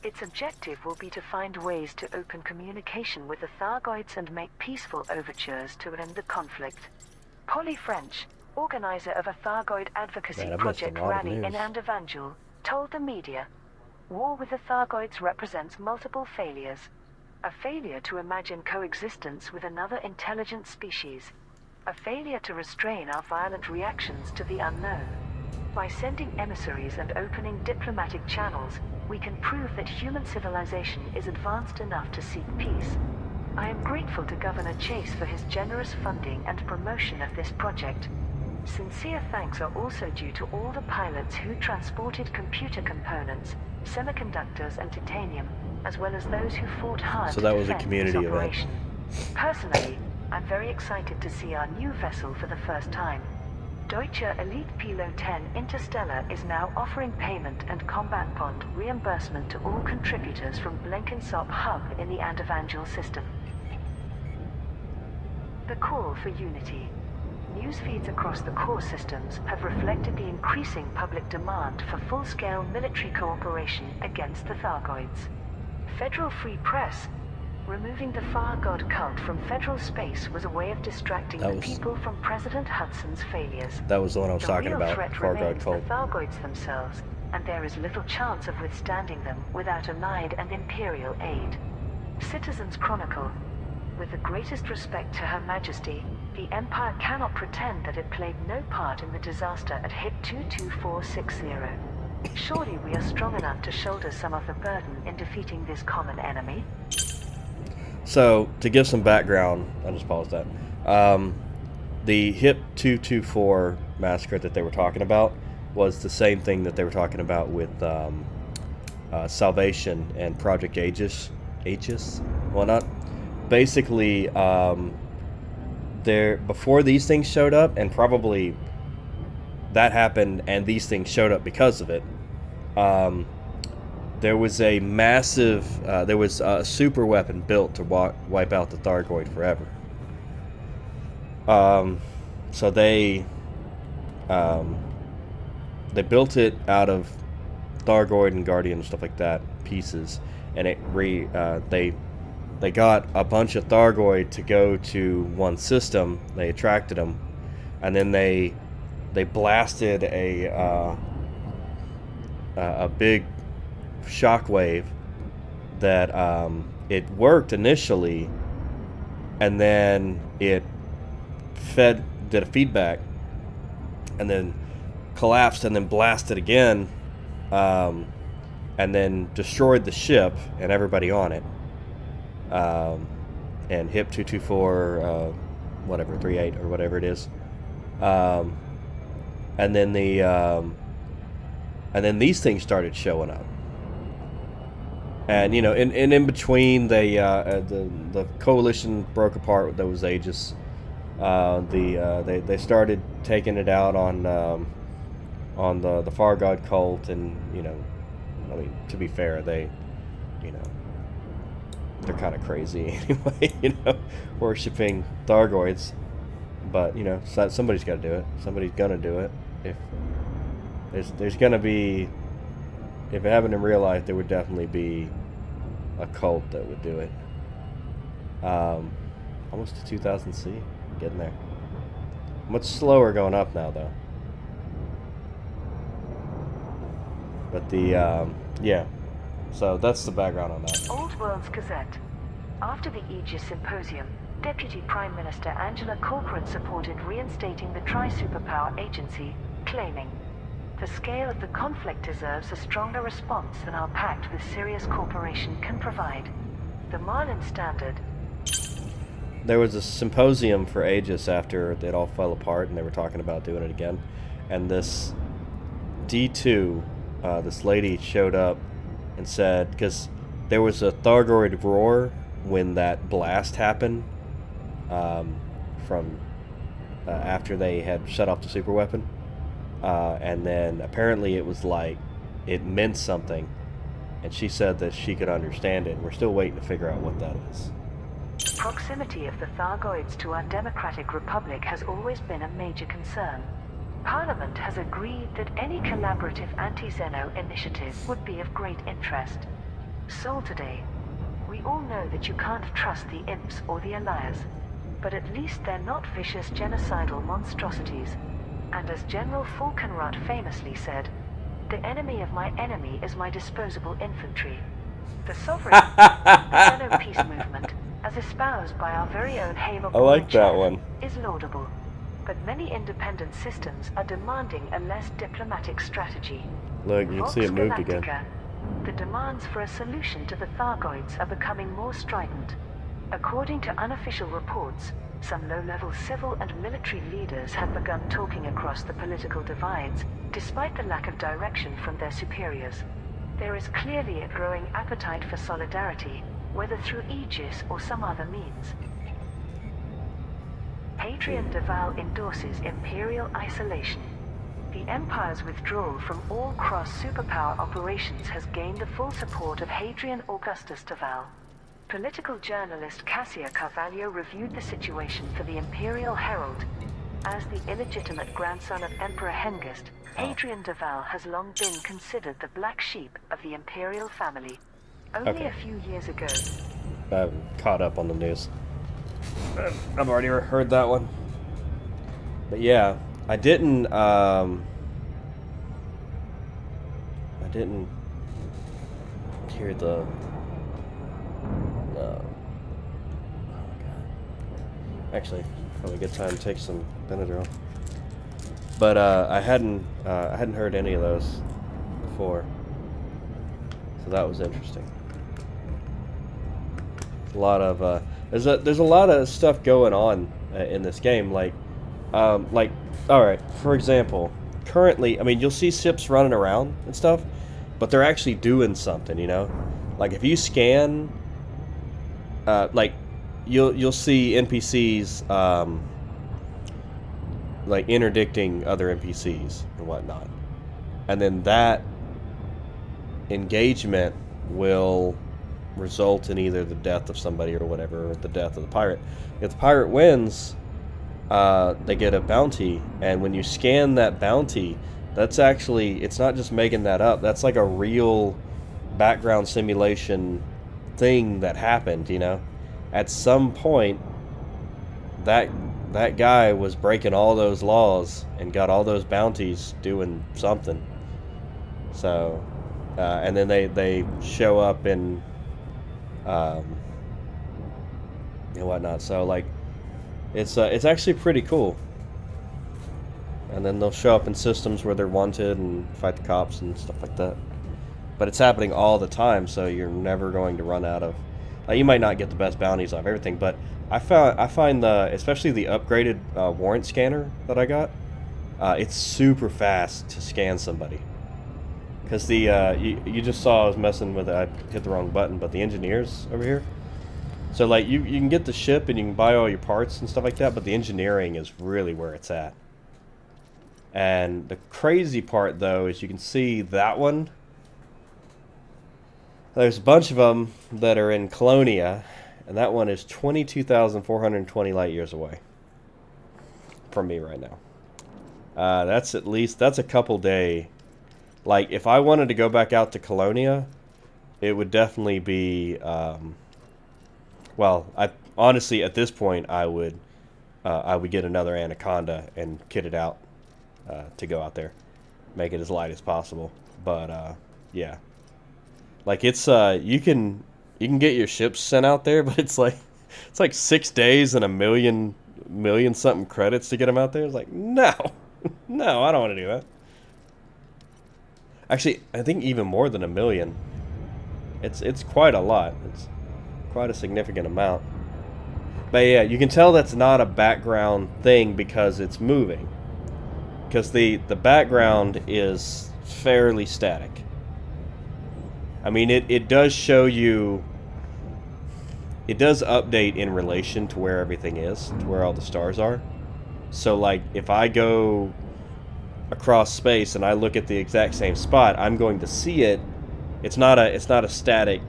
Its objective will be to find ways to open communication with the Stargoids and make peaceful overtures to end the conflict. Polly French, organizer of a Stargoid Advocacy Project rally in Andavangel, told the media, "War with the Stargoids represents multiple failures. A failure to imagine coexistence with another intelligent species. A failure to restrain our violent reactions to the unknown. By sending emissaries and opening diplomatic channels, we can prove that human civilization is advanced enough to seek peace. I am grateful to Governor Chase for his generous funding and promotion of this project. Sincere thanks are also due to all the pilots who transported computer components, semiconductors and titanium, as well as those who fought hard So that to was a defend community this event. operation. Personally, I'm very excited to see our new vessel for the first time. Deutsche Elite Pilo 10 Interstellar is now offering payment and combat bond reimbursement to all contributors from Blenkinsop Hub in the Andavangel system. The call for unity. News feeds across the core systems have reflected the increasing public demand for full-scale military cooperation against the Stargoids. Federal Free Press. Removing the Far God cult from federal space was a way of distracting the people from President Hudson's failures. That was the one I was talking about, The real threat Far God remains the cult. Stargoids themselves, and there is little chance of withstanding them without Allied and Imperial aid. Citizens Chronicle. With the greatest respect to Her Majesty, the Empire cannot pretend that it played no part in the disaster at HIP 22460. Surely we are strong enough to shoulder some of the burden in defeating this common enemy? So, to give some background, I just paused that. The HIP 224 massacre that they were talking about was the same thing that they were talking about with Salvation and Project Aegis. Well, not basically. Before these things showed up, and probably that happened, and these things showed up because of it. There was a massive, there was a super weapon built to wipe out the Stargoid forever. So they built it out of Stargoid and Guardian and stuff like that pieces, and they got a bunch of Stargoid to go to one system. They attracted them, and then they blasted a big shockwave that it worked initially, and then it did a feedback, and then collapsed and then blasted again, and then destroyed the ship and everybody on it. And HIP 224, whatever, 38 or whatever it is. And then these things started showing up. And in between, the coalition broke apart with those Aegis. They started taking it out on the Stargoid cult, and I mean, to be fair, they're kind of crazy anyway, worshiping Stargoids. But somebody's got to do it. Somebody's gonna do it. If there's gonna be, if it happened in real life, there would definitely be a cult that would do it. Almost to 2000C, getting there. Much slower going up now, though. But yeah. So that's the background on that. Old Worlds Gazette. After the Aegis Symposium, Deputy Prime Minister Angela Corcoran supported reinstating the Tri-Superpower Agency, claiming, "The scale of the conflict deserves a stronger response than our pact with Sirius Corporation can provide. The Marlin Standard." There was a symposium for Aegis after it all fell apart, and they were talking about doing it again. And this D2, this lady showed up and said, because there was a Stargoid roar when that blast happened, from after they had shut off the super weapon, and then apparently it was like it meant something, and she said that she could understand it. We're still waiting to figure out what that is. Proximity of the Stargoids to our democratic republic has always been a major concern. Parliament has agreed that any collaborative anti-Xeno initiative would be of great interest. Sol today, we all know that you can't trust the imps or the Elias, but at least they're not vicious genocidal monstrosities. And as General Falkenrath famously said, "The enemy of my enemy is my disposable infantry." The sovereign, the Xeno peace movement, as espoused by our very own Havel, I like that one, is laudable. But many independent systems are demanding a less diplomatic strategy. Look, you can see it moved again. The demands for a solution to the Stargoids are becoming more strident. According to unofficial reports, some low-level civil and military leaders have begun talking across the political divides, despite the lack of direction from their superiors. There is clearly a growing appetite for solidarity, whether through Aegis or some other means. Hadrian Duval endorses imperial isolation. The Empire's withdrawal from all cross-superpower operations has gained the full support of Hadrian Augustus Duval. Political journalist Cassia Carvalho reviewed the situation for the Imperial Herald. As the illegitimate grandson of Emperor Hengist, Hadrian Duval has long been considered the black sheep of the Imperial family. Only a few years ago. I've caught up on the news. I've already heard that one. But yeah, I didn't hear the oh god. Actually, probably a good time to take some Benadryl. But I hadn't heard any of those before. So that was interesting. A lot of there's a lot of stuff going on in this game, like all right, for example, currently, I mean, you'll see ships running around and stuff, but they're actually doing something, like if you scan, like you'll see NPCs like interdicting other NPCs and whatnot, and then that engagement will result in either the death of somebody or whatever, or the death of the pirate. If the pirate wins, they get a bounty, and when you scan that bounty, that's actually, it's not just making that up, that's like a real background simulation thing that happened, At some point, that guy was breaking all those laws and got all those bounties doing something. So, and then they show up in and whatnot. So like, it's actually pretty cool. and then they'll show up in systems where they're wanted and fight the cops and stuff like that. But it's happening all the time, so you're never going to run out of. You might not get the best bounties off everything, but I find especially the upgraded warrant scanner that I got, it's super fast to scan somebody. Because you just saw I was messing with it. I hit the wrong button, but the engineers over here. So like you can get the ship and you can buy all your parts and stuff like that, but the engineering is really where it's at. And the crazy part though is you can see that one. There's a bunch of them that are in Colonia, and that one is 22,420 light years away from me right now. That's a couple day. Like, if I wanted to go back out to Colonia, it would definitely be, well, honestly, at this point, I would get another Anaconda and kit it out to go out there. Make it as light as possible. But, yeah. Like, it's, you can get your ships sent out there, but it's like 6 days and a million something credits to get them out there. It's like, no. No, I don't want to do that. Actually, I think even more than a million. It's quite a lot. It's quite a significant amount. But yeah, you can tell that's not a background thing because it's moving. Because the background is fairly static. I mean, it does show you... It does update in relation to where everything is, to where all the stars are. So, like, if I go across space and I look at the exact same spot, I'm going to see it. It's not a static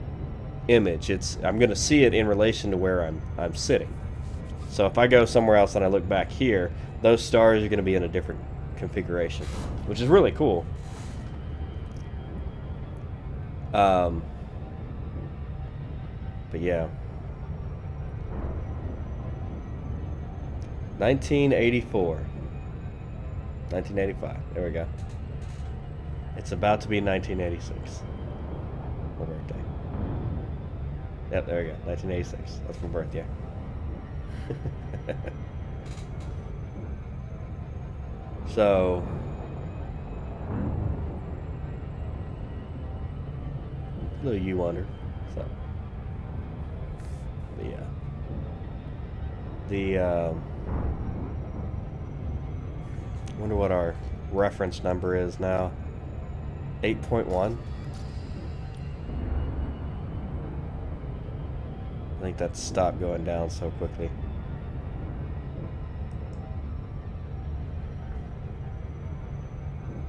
image. I'm going to see it in relation to where I'm sitting. So if I go somewhere else and I look back here, those stars are going to be in a different configuration, which is really cool. But yeah. 1984. 1985. There we go. It's about to be 1986. My birthday. Yep, there we go. 1986. That's my birthday. So... little U under. So... But yeah. Wonder what our reference number is now. 8.1. I think that's stopped going down so quickly.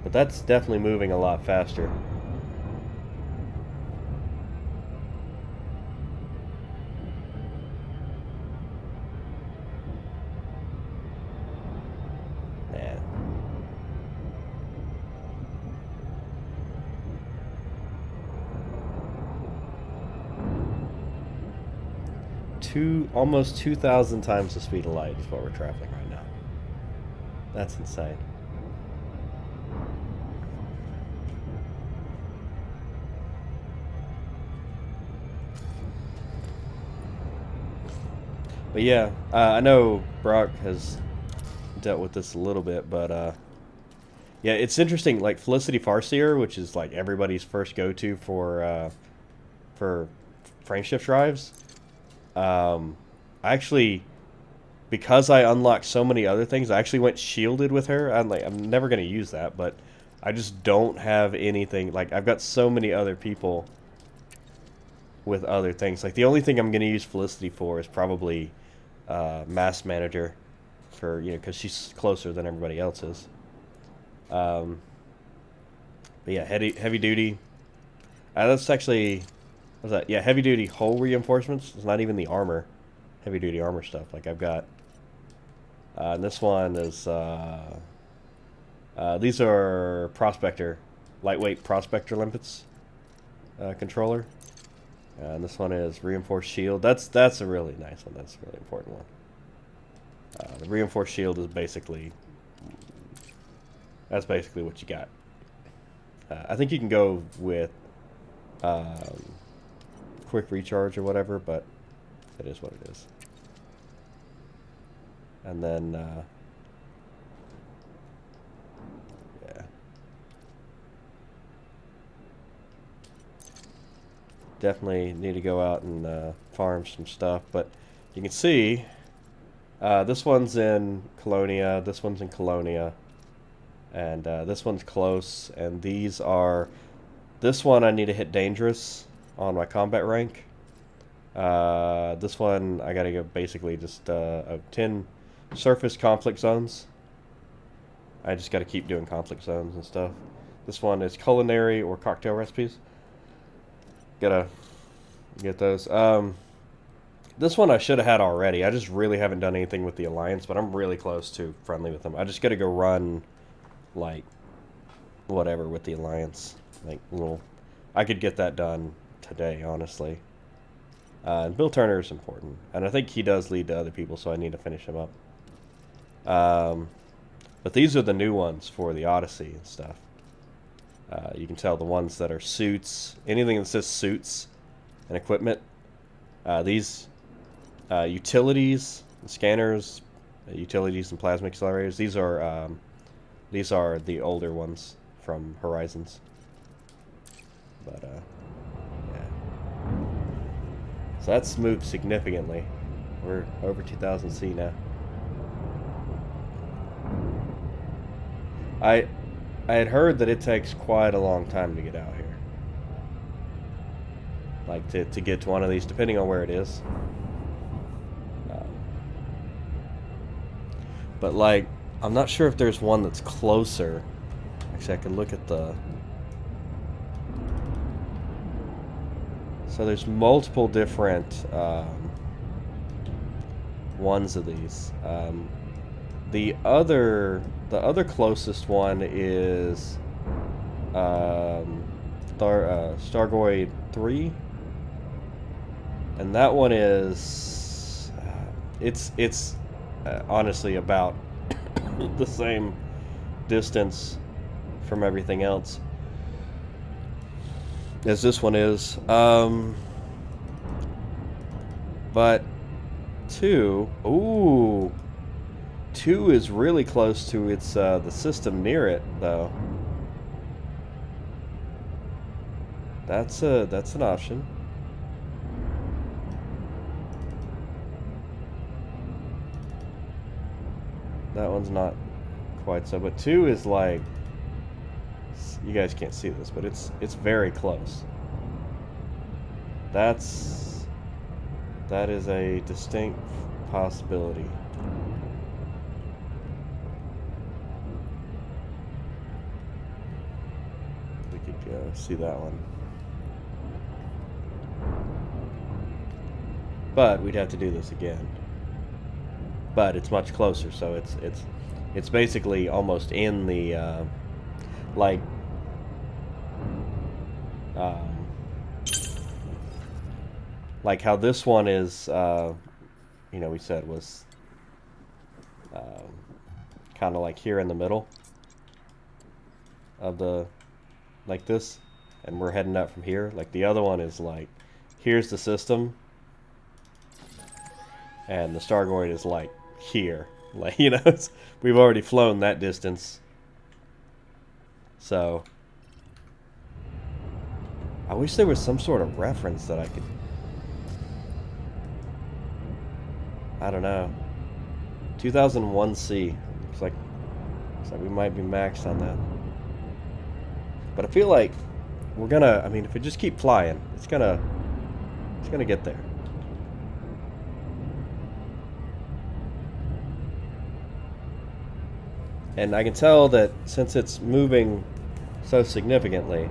But that's definitely moving a lot faster. Almost 2,000 times the speed of light is what we're traveling right now. That's insane. But yeah, I know Brock has dealt with this a little bit, but yeah, it's interesting. Like Felicity Farseer, which is like everybody's first go-to for frameshift drives. I actually, because I unlocked so many other things, I actually went shielded with her. I'm never going to use that, but I just don't have anything. Like, I've got so many other people with other things. Like, the only thing I'm going to use Felicity for is probably Mass Manager, for, you know, because she's closer than everybody else is. But yeah, heavy duty. That's actually, what's that? Yeah, heavy duty hull reinforcements. It's not even the armor. Heavy duty armor stuff. Like I've got, and this one is, these are Prospector, lightweight Prospector limpets controller. And this one is reinforced shield. That's a really nice one. That's a really important one. The reinforced shield is basically, that's basically what you got. I think you can go with quick recharge or whatever, but it is what it is. And then definitely need to go out and farm some stuff. But you can see this one's in Colonia, this one's in Colonia, and this one's close. And these are, this one I need to hit dangerous on my combat rank. This one I gotta go basically just 10 surface conflict zones. I just gotta keep doing conflict zones and stuff. This one is culinary or cocktail recipes. Gotta get those. This one I should have had already. I just really haven't done anything with the Alliance, but I'm really close to friendly with them. I just gotta go run, like, whatever with the Alliance. Like, little... I could get that done today, honestly. And Bill Turner is important. And I think he does lead to other people, so I need to finish him up. But these are the new ones for the Odyssey and stuff. You can tell the ones that are suits, anything that says suits and equipment. These utilities, scanners, utilities and plasma accelerators. These are the older ones from Horizons. But yeah. So that's moved significantly. We're over 2000 C now. I had heard that it takes quite a long time to get out here. Like, to get to one of these, depending on where it is. But, like, I'm not sure if there's one that's closer. Actually, I can look at the... So there's multiple different ones of these. The other closest one is Stargoid 3, and that one is it's honestly about the same distance from everything else as this one is. But 2, ooh. 2 is really close to its the system near it, though. That's an option. That one's not quite so, but 2 is like, you guys can't see this, but it's very close. That is a distinct possibility. See that one, but we'd have to do this again. But it's much closer, so it's basically almost in the like how this one is. You know, we said was kind of like here in the middle of the. Like this, and we're heading out from here. Like the other one is like, here's the system, and the Stargoid is like here. Like, you know, we've already flown that distance. So I wish there was some sort of reference that I could. I don't know. 2001 C. Looks like we might be maxed on that. But I feel like we're gonna, I mean, if we just keep flying, it's gonna get there. And I can tell that since it's moving so significantly,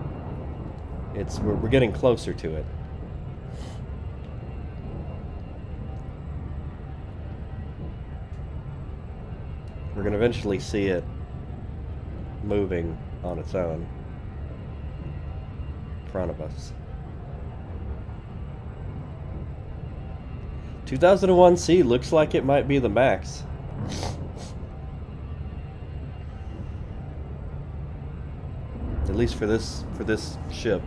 we're getting closer to it. We're gonna eventually see it moving on its own. Front of us. 2001 C looks like it might be the max. At least for this ship.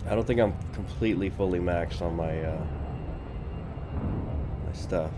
I don't think I'm completely fully maxed on my my stuff.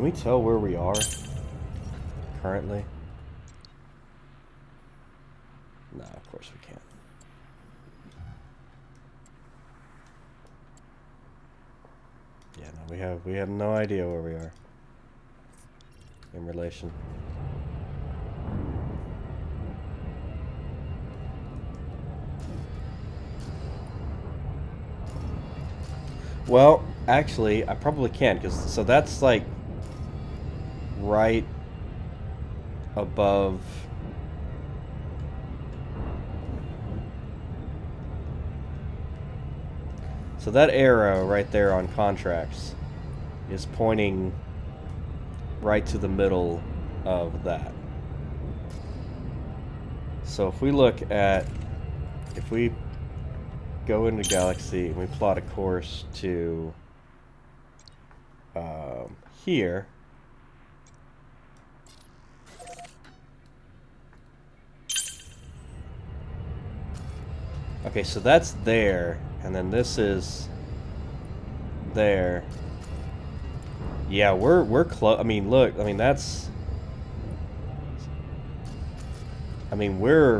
we tell where we are currently? No, of course we can't. Yeah, no, we have no idea where we are in relation. Well, actually, I probably can, because so that's like right above. So that arrow right there on contracts is pointing right to the middle of that. So if we look at, if we go into Galaxy and we plot a course to here, okay, so that's there, and then this is there. Yeah, we're close. I mean, look, I mean that's. I mean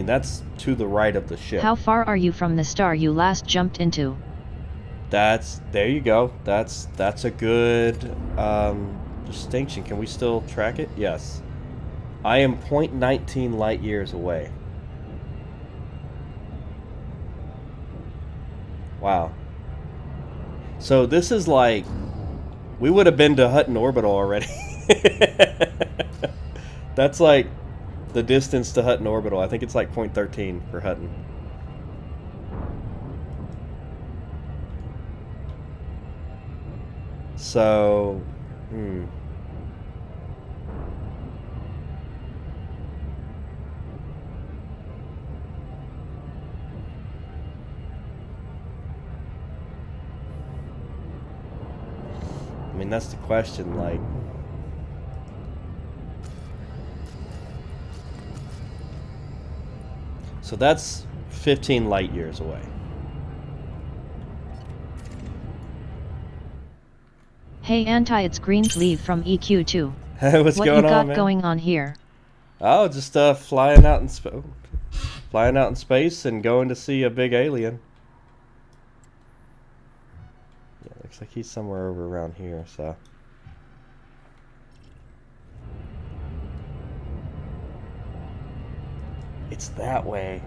that's to the right of the ship. How far are you from the star you last jumped into? There you go. That's a good distinction. Can we still track it? Yes. I am 0.19 light years away. Wow. So this is like, we would have been to Hutton Orbital already. That's like the distance to Hutton Orbital. I think it's like 0.13 for Hutton. So, I mean, that's the question, like. So that's 15 light years away. Hey Anti, it's Greensleeve from EQ2. What's what going you got on, man? going on here? Oh, just flying out in space and going to see a big alien. Yeah, looks like he's somewhere over around here, so. It's that way.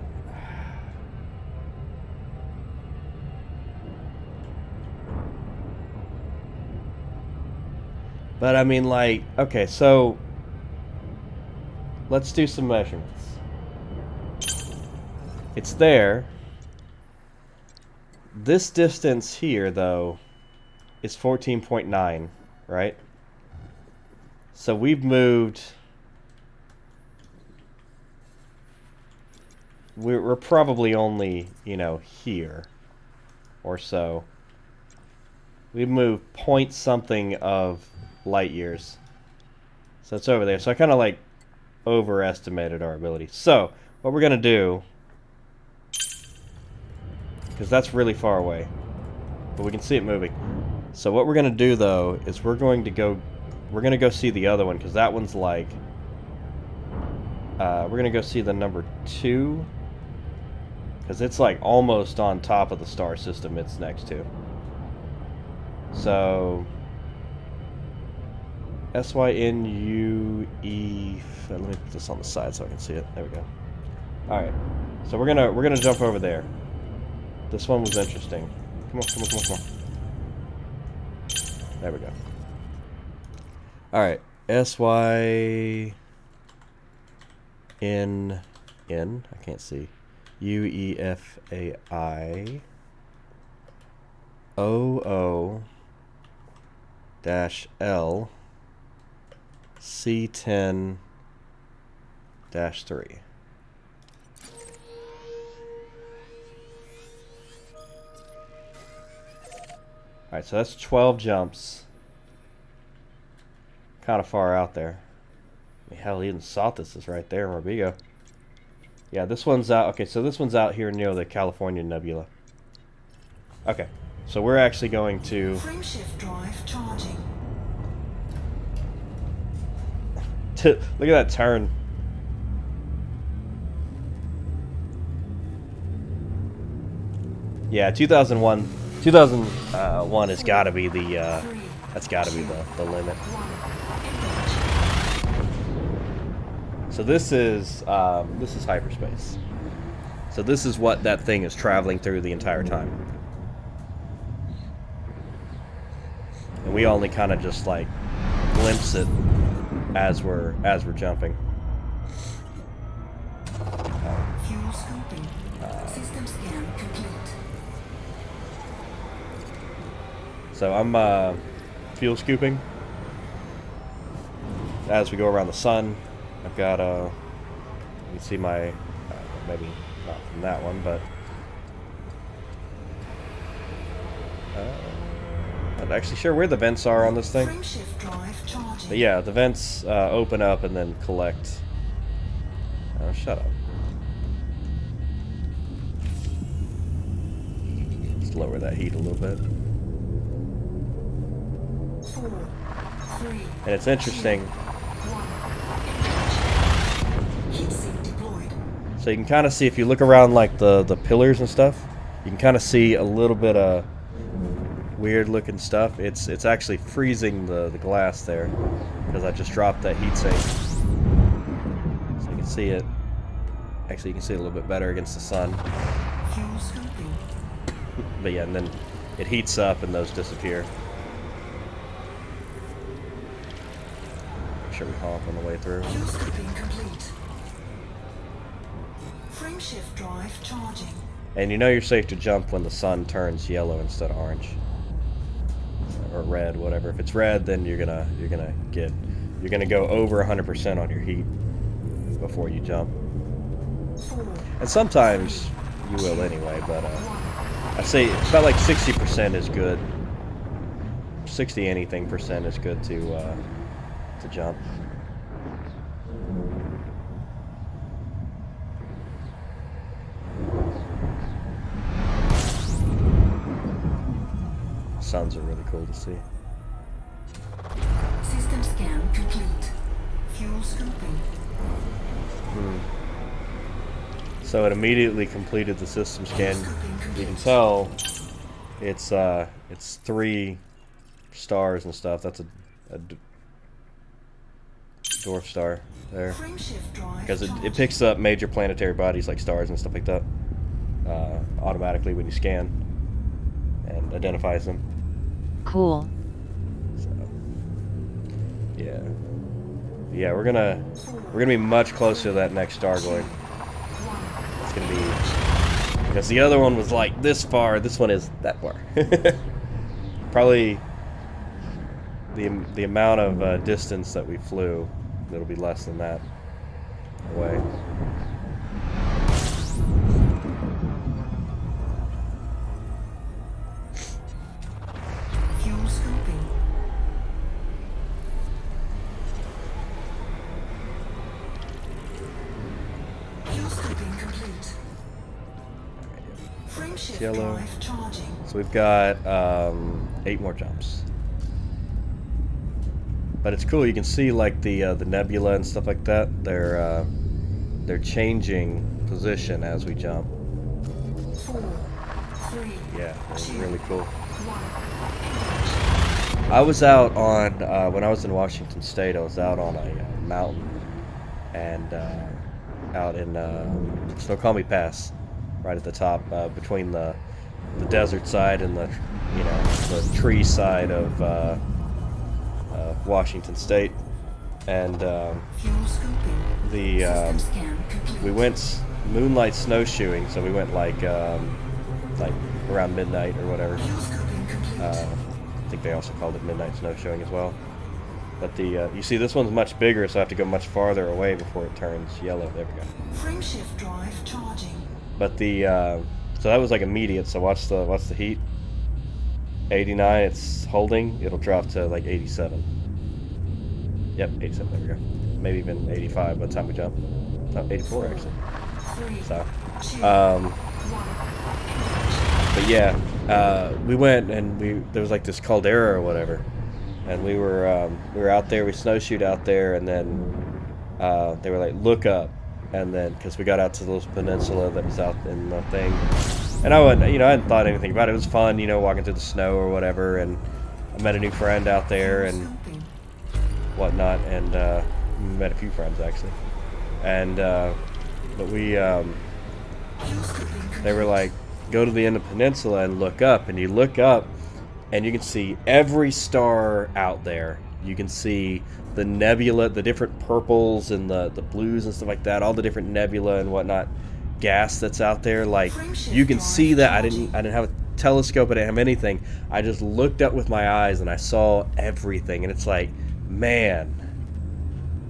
But I mean, like, okay, so let's do some measurements. It's there. This distance here, though, is 14.9, right? So we've moved. We're probably only, you know, here or so. We've moved point something of light years. So it's over there. So I kind of like overestimated our ability. So what we're going to do, because that's really far away, but we can see it moving. So what we're going to do, though, is we're going to go see the other one, because that one's like, we're going to go see the number 2. Because it's like almost on top of the star system it's next to. So SYNUE. Let me put this on the side so I can see it. There we go. Alright. So we're gonna jump over there. This one was interesting. Come on, come on, come on, come on. There we go. Alright. SYN. I can't see. UEFAI OO -L C10 -3. Alright, so that's 12 jumps. Kind of far out there. I mean, hell, even Sothis is right there in Robigo. Yeah, this one's out. Okay, so this one's out here near the California Nebula. Okay, So we're actually going to Frameshift drive charging. look at that turn. Yeah, 2001 has got to be the that's got to be the limit. So this is hyperspace. So this is what that thing is traveling through the entire time. And we only kind of just like glimpse it as we're jumping. Fuel scoping. System scan complete. So I'm fuel scooping as we go around the sun. I've got you can see my maybe not from that one, but I'm not actually sure where the vents are on this thing. Frameshift drive charging. But yeah, the vents open up and then collect. Oh, shut up. Let's lower that heat a little bit. 4, 3, And it's interesting. 1. Heat sink deployed. So you can kind of see, if you look around like the pillars and stuff, you can kind of see a little bit of weird looking stuff. It's actually freezing the glass there because I just dropped that heat sink. So you can see it. Actually, you can see it a little bit better against the sun. Fuel scoping. But yeah, and then it heats up and those disappear. Make sure we honk on the way through. Fuel scoping complete. Frameshift drive charging. And you know you're safe to jump when the sun turns yellow instead of orange. Or red, whatever. If it's red, then you're gonna go over 100% on your heat before you jump. 4, And sometimes you will anyway, but I say about like 60% is good. 60 anything percent is good to jump. Suns are really cool to see. system scan complete. Fuel scoping. So it immediately completed the system scan. You can tell it's 3 stars and stuff. That's a dwarf star there. Frameshift drive Because it charging. picks up major planetary bodies like stars and stuff like that automatically when you scan and identifies them. Cool. So, yeah, we're gonna be much closer to that next Stargoid. It's gonna be, because the other one was like this far. This one is that far. Probably the amount of distance that we flew, it'll be less than that away. Fuel scoping. Fuel scoping complete. Frameshift Yellow. drive charging. So we've got 8 more jumps. But it's cool. You can see like the nebula and stuff like that. They're changing position as we jump. 4, 3, Yeah, it's really cool. 1. I was out on when I was in Washington State. I was out on a mountain and out in Snoqualmie Pass, right at the top, between the desert side and the the tree side of Washington State, and Fuel scoping. the System scan complete. we went moonlight snowshoeing. So we went like around midnight or whatever. Fuel scoping complete. I think they also called it midnight snowshoeing as well. But you see this one's much bigger, so I have to go much farther away before it turns yellow. There we go. Frameshift drive charging. But so that was like immediate. So watch the heat. 89. It's holding. It'll drop to like 87. Yep, 87. There we go. Maybe even 85 by the time we jump. No, 84 actually. 3, So, 2, 1. but yeah, we went and there was like this caldera or whatever, and we were out there. We snowshoed out there, and then they were like, look up, and then because we got out to this peninsula that was out in the thing, and I hadn't thought anything about it. It was fun, walking through the snow or whatever, and I met a new friend out there and whatnot, and met a few friends actually, and but we they were like, go to the end of the peninsula and look up, and you look up and you can see every star out there. You can see the nebula, the different purples and the blues and stuff like that, all the different nebula and whatnot gas that's out there. Like, you can see that. I didn't have a telescope, I didn't have anything. I just looked up with my eyes and I saw everything, and it's like, man,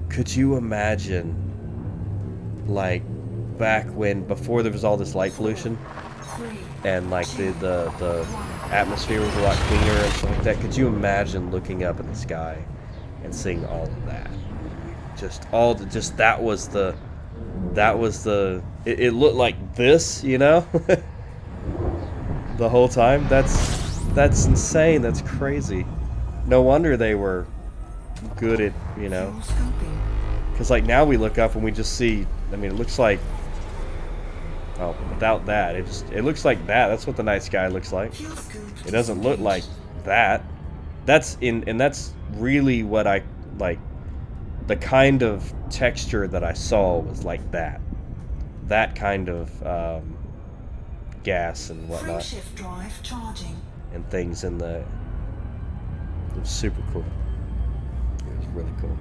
could you imagine, like, back when, before there was all this light pollution and like the atmosphere was a lot cleaner and stuff like that, could you imagine looking up in the sky and seeing all of that? It looked like this, the whole time. That's insane. That's crazy. No wonder they were good at, because like now we look up and we just see, I mean, it looks like, oh, without that, it looks like that. That's what the night sky looks like. It doesn't look like that. And that's really what I like. The kind of texture that I saw was like that. That kind of gas and whatnot. And things in the. It was super cool. It was really cool.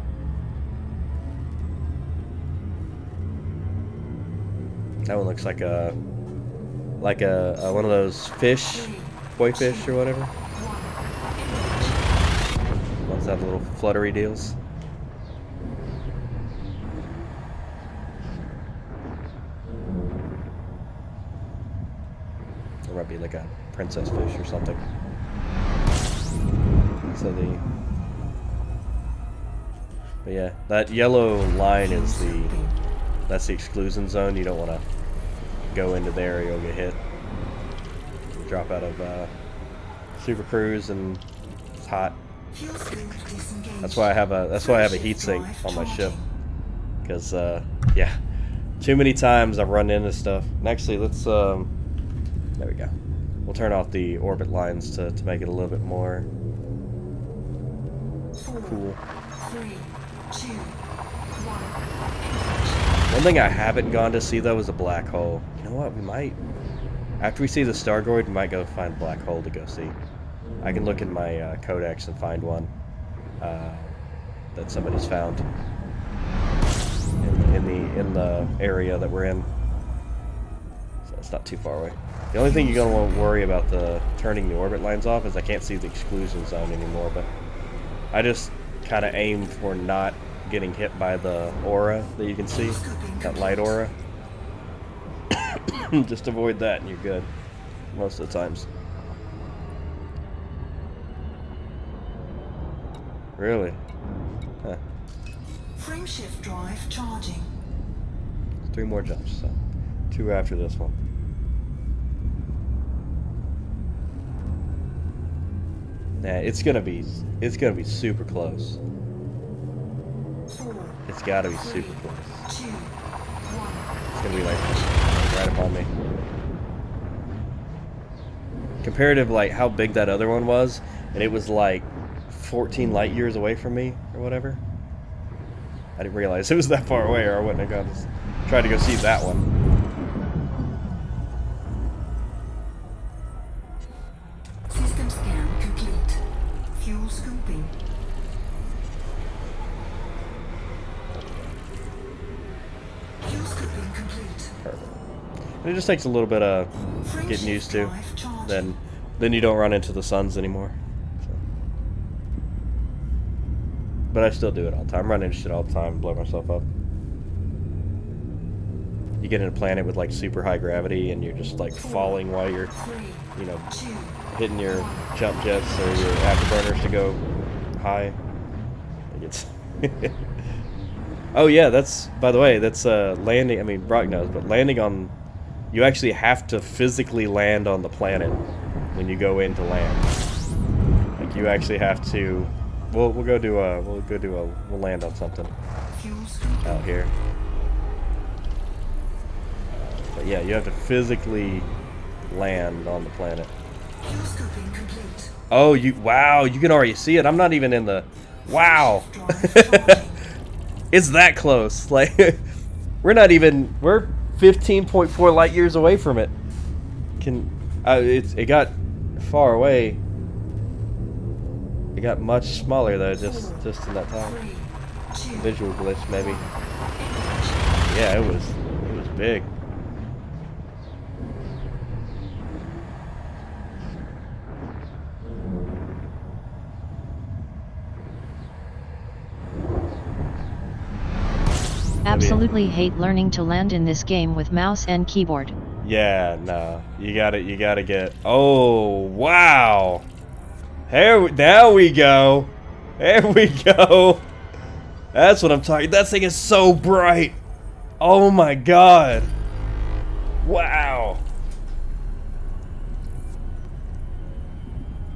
That one looks like a one of those fish, koi fish or whatever. Ones that have little fluttery deals. Or might be like a princess fish or something. So but yeah, that yellow line is that's the exclusion zone. You don't want to go into there or you'll get hit. You drop out of Super Cruise and it's hot. That's why I have a heat sink on my ship. Because yeah, too many times I've run into stuff. And actually, let's there we go. We'll turn off the orbit lines to make it a little bit more cool. 3, 2, 1. One thing I haven't gone to see though is a black hole. You know what? We might, after we see the Stargoid, we might go find a black hole to go see. I can look in my codex and find one that somebody's found in the area that we're in. So it's not too far away. The only thing you're gonna want to worry about turning the orbit lines off is I can't see the exclusion zone anymore. But I just kind of aim for not getting hit by the aura that you can see, that light aura. Just avoid that and you're good most of the times. Really? Huh. Frameshift drive charging. 3 more jumps, so 2 after this one. Nah, it's gonna be super close. 4, It's gotta be super close. 2, 1. It's gonna be like right upon me. Comparative, like how big that other one was, and it was like 14 light years away from me or whatever. I didn't realize it was that far away, or I wouldn't have tried to go see that one. System scan complete. Fuel scooping. Fuel scooping complete. Perfect. And it just takes a little bit of getting used to. Then you don't run into the suns anymore. So. But I still do it all the time. I run into shit all the time, blow myself up. You get in a planet with like super high gravity and you're just like falling while you're, hitting your jump jets or your afterburners to go high. Like it's oh yeah, that's, by the way, that's landing. I mean, Brock knows, but landing on, you actually have to physically land on the planet when you go into land. Like you actually have to. We'll land on something out here. But yeah, you have to physically land on the planet. Oh, wow, you can already see it. I'm not even in the. Wow. It's that close. Like we're 15.4 light years away from it. It got far away. It got much smaller though, just in that time. Visual glitch maybe. Yeah, it was big. Absolutely hate learning to land in this game with mouse and keyboard. Yeah, no. You gotta get. Oh, wow. There we go. There we go. That's what I'm talking. That thing is so bright. Oh my god. Wow.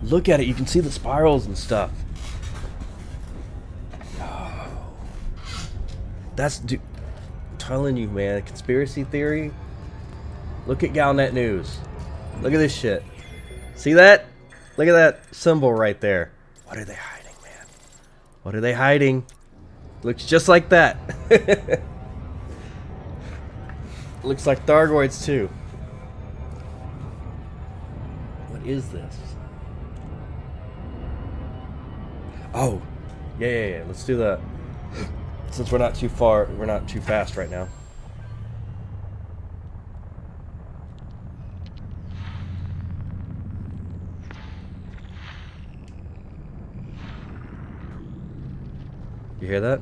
Look at it. You can see the spirals and stuff. That's, dude, I'm telling you, man, conspiracy theory. Look at Galnet News. Look at this shit. See that? Look at that symbol right there. What are they hiding, man? What are they hiding? Looks just like that. Looks like Stargoids too. What is this? Oh, yeah. Let's do that. Since we're not too fast right now. You hear that?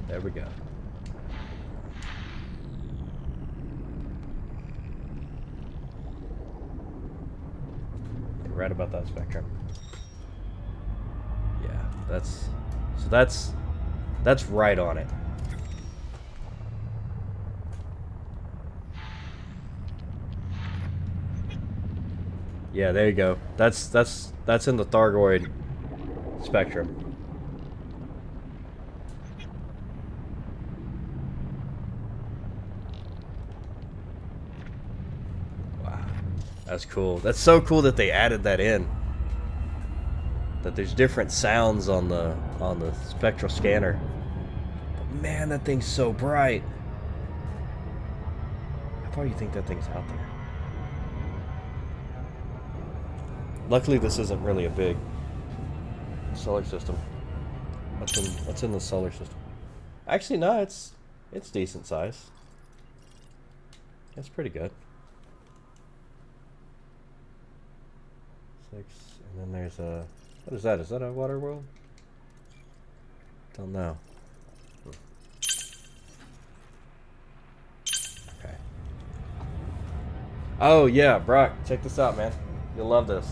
There we go. Right about that spectrum. Yeah, that's right on it. Yeah, there you go. That's in the Stargoid spectrum. That's cool. That's so cool that they added that in. That there's different sounds on the spectral scanner. But man, that thing's so bright. How far do you think that thing's out there? Luckily, this isn't really a big solar system. What's in the solar system? Actually, no, it's decent size. It's pretty good. 6, and then there's a. What is that? Is that a water world? Don't know. Okay. Oh yeah, Brock, check this out, man. You'll love this.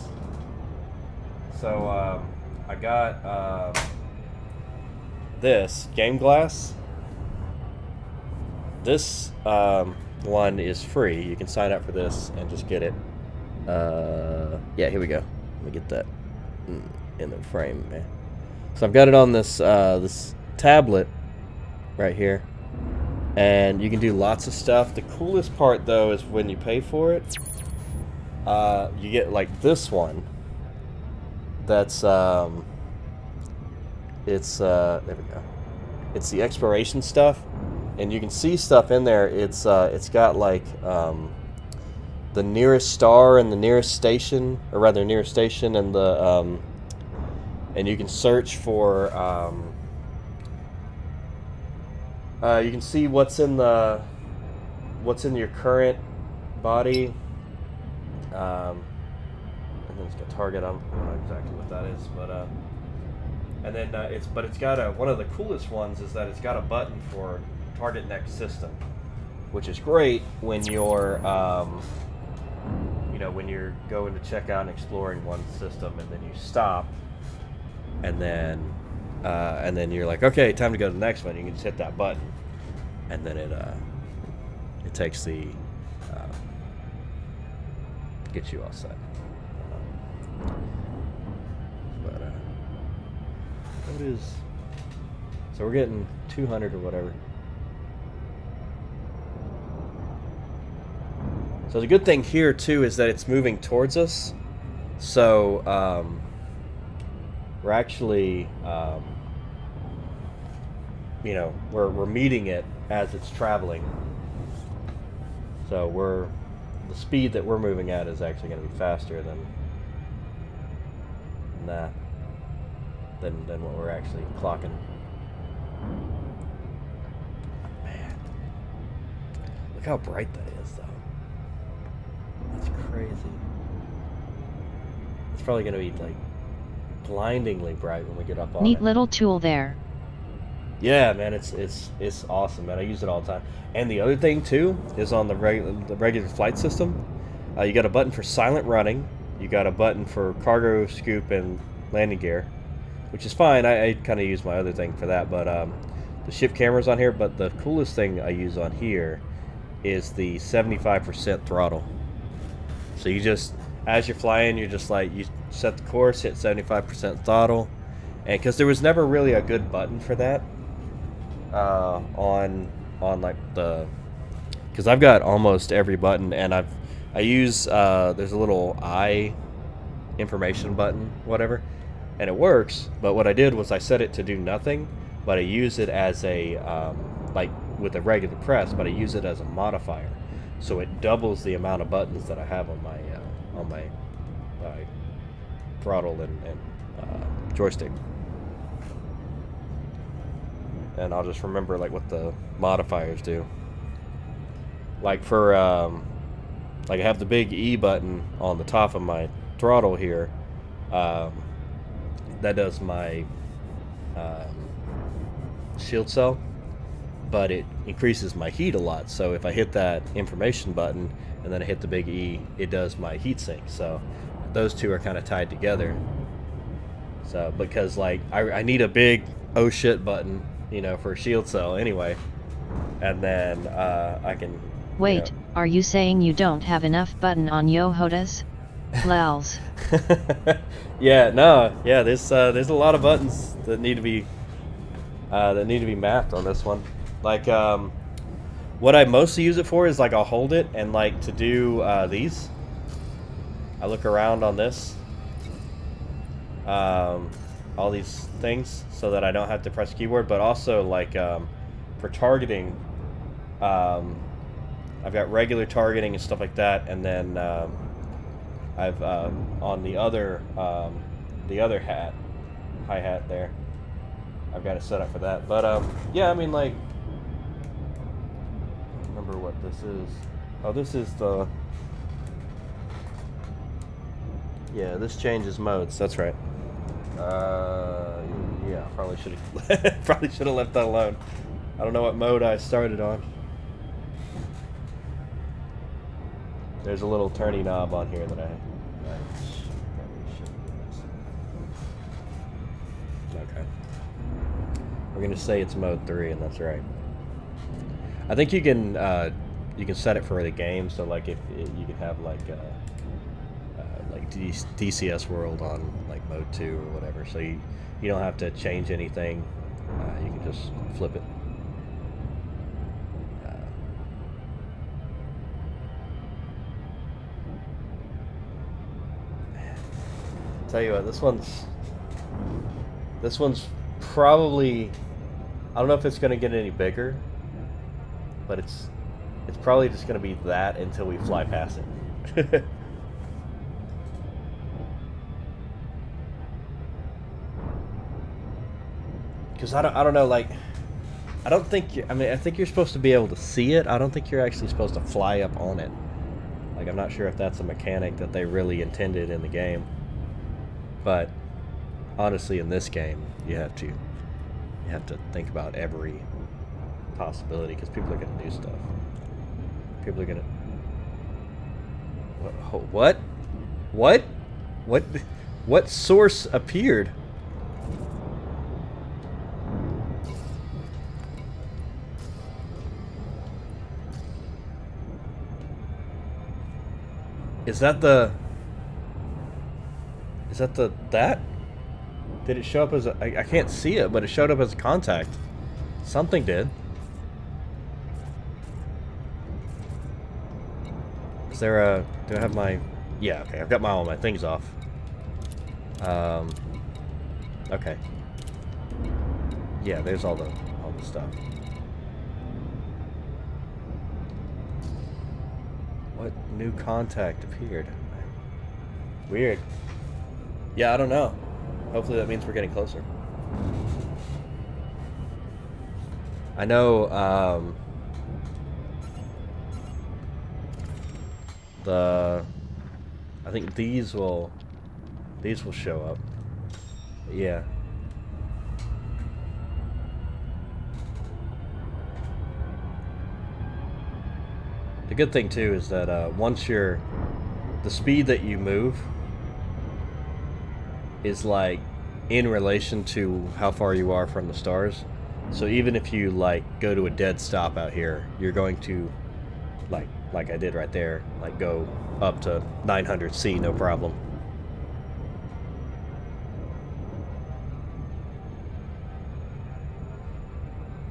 So I got this game glass. This one is free. You can sign up for this and just get it. Yeah, here we go. Let me get that in the frame, man. So I've got it on this this tablet right here, and you can do lots of stuff. The coolest part though is when you pay for it, you get like this one. That's it's there we go. It's the exploration stuff, and you can see stuff in there. It's got like the nearest star and the nearest station, or rather nearest station, and the and you can search for you can see what's in your current body, and then it's got target. I don't know exactly what that is, but and then it's got one of the coolest ones is that it's got a button for target next system, which is great when you're when you're going to check out and exploring one system, and then you stop, and then you're like, okay, time to go to the next one. You can just hit that button, and then it takes the gets you all set. But what is? So we're getting 200 or whatever. So the good thing here too is that it's moving towards us. So we're actually, we're meeting it as it's traveling. So the speed that we're moving at is actually going to be faster than what we're actually clocking. Man, look how bright that is, though. That's crazy. It's probably going to be like blindingly bright when we get up on it. Neat little tool there. Yeah, man, it's awesome, man. I use it all the time. And the other thing too is on the regular flight system, you got a button for silent running. You got a button for cargo scoop and landing gear, which is fine. I kind of use my other thing for that, but the ship camera's on here. But the coolest thing I use on here is the 75% throttle. So you just, as you're flying, you're just like, you set the course, hit 75% throttle, and because there was never really a good button for that on like because I've got almost every button, and I use there's a little eye information button, whatever, and it works. But what I did was I set it to do nothing, but I use it as a like with a regular press, but I use it as a modifier, so it doubles the amount of buttons that I have on my throttle and joystick. And I'll just remember like what the modifiers do. Like for like I have the big E button on the top of my throttle here. That does my shield cell, but it increases my heat a lot. So if I hit that information button and then I hit the big E, it does my heat sink. So those two are kind of tied together. So because like I need a big oh shit button, for a shield cell anyway, and then I can. Wait, are you saying you don't have enough button on Yohodas? Lals. Yeah, no, yeah. There's a lot of buttons that need to be mapped on this one. Like what I mostly use it for is like I'll hold it and like to do these. I look around on this. All these things so that I don't have to press the keyboard, but also like for targeting, I've got regular targeting and stuff like that, and then I've on the other hi-hat there, I've got it set up for that. But yeah, I mean, like, I don't remember what this is. Oh, this is the, yeah, this changes modes. That's right. Yeah, probably should have left that alone. I don't know what mode I started on. There's a little turny knob on here that I okay. We're gonna say it's mode 3, and that's right. I think you can set it for the game, so like if you can have like DCS World on like mode 2 or whatever, so you don't have to change anything. You can just flip it. Tell you what, this one's probably, I don't know if it's going to get any bigger, but it's probably just going to be that until we fly past it. Because I don't know, like, I don't think I think you're supposed to be able to see it. I don't think you're actually supposed to fly up on it. Like, I'm not sure if that's a mechanic that they really intended in the game. But honestly, in this game, you have to think about every possibility, because people are going to do stuff. People are going to. What? What? What? What source appeared? Is that the... Is that the... that? Did it show up as a... I can't see it, but it showed up as a contact. Something did. Is there a... Do I have my... Yeah, okay. I've got all my things off. Okay. Yeah, there's all the stuff. What new contact appeared? Weird. Yeah, I don't know. Hopefully that means we're getting closer. I know, I think these will show up. Yeah. The good thing too is that once the speed that you move is like in relation to how far you are from the stars. So even if you like go to a dead stop out here, you're going to like I did right there, like go up to 900 C, no problem.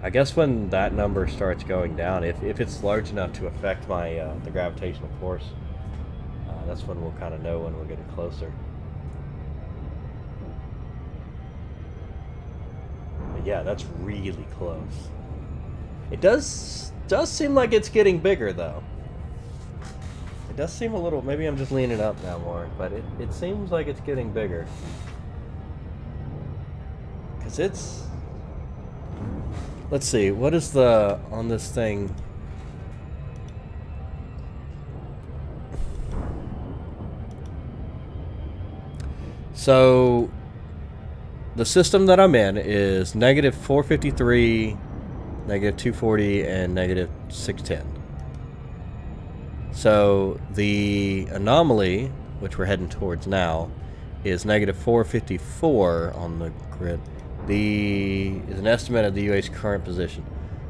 I guess when that number starts going down, if it's large enough to affect my the gravitational force, that's when we'll kind of know when we're getting closer. But yeah, that's really close. It does seem like it's getting bigger though. It does seem a little, maybe I'm just leaning up now more, but it seems like it's getting bigger. Because it's... Let's see, what is the... on this thing... So... the system that I'm in is negative 453, negative 240, and negative 610. So the anomaly, which we're heading towards now, is negative 454 on the grid. Is an estimate of the UA's current position.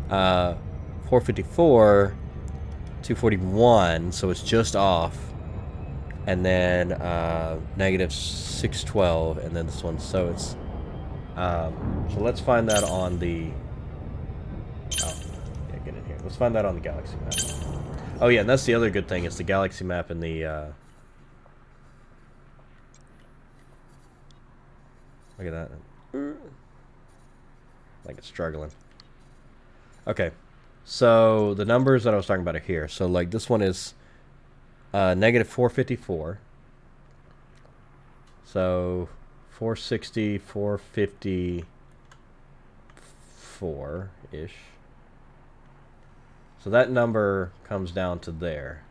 454, 241, so it's just off. And then negative 612, and then this one. So it's... so let's find that on the... Oh, yeah, get in here. Let's find that on the galaxy map. Oh yeah, and that's the other good thing, is the galaxy map and the... Look at that. Like it's struggling. Okay. So the numbers that I was talking about are here. So like this one is negative 454. So 460, 454-ish. So that number comes down to there.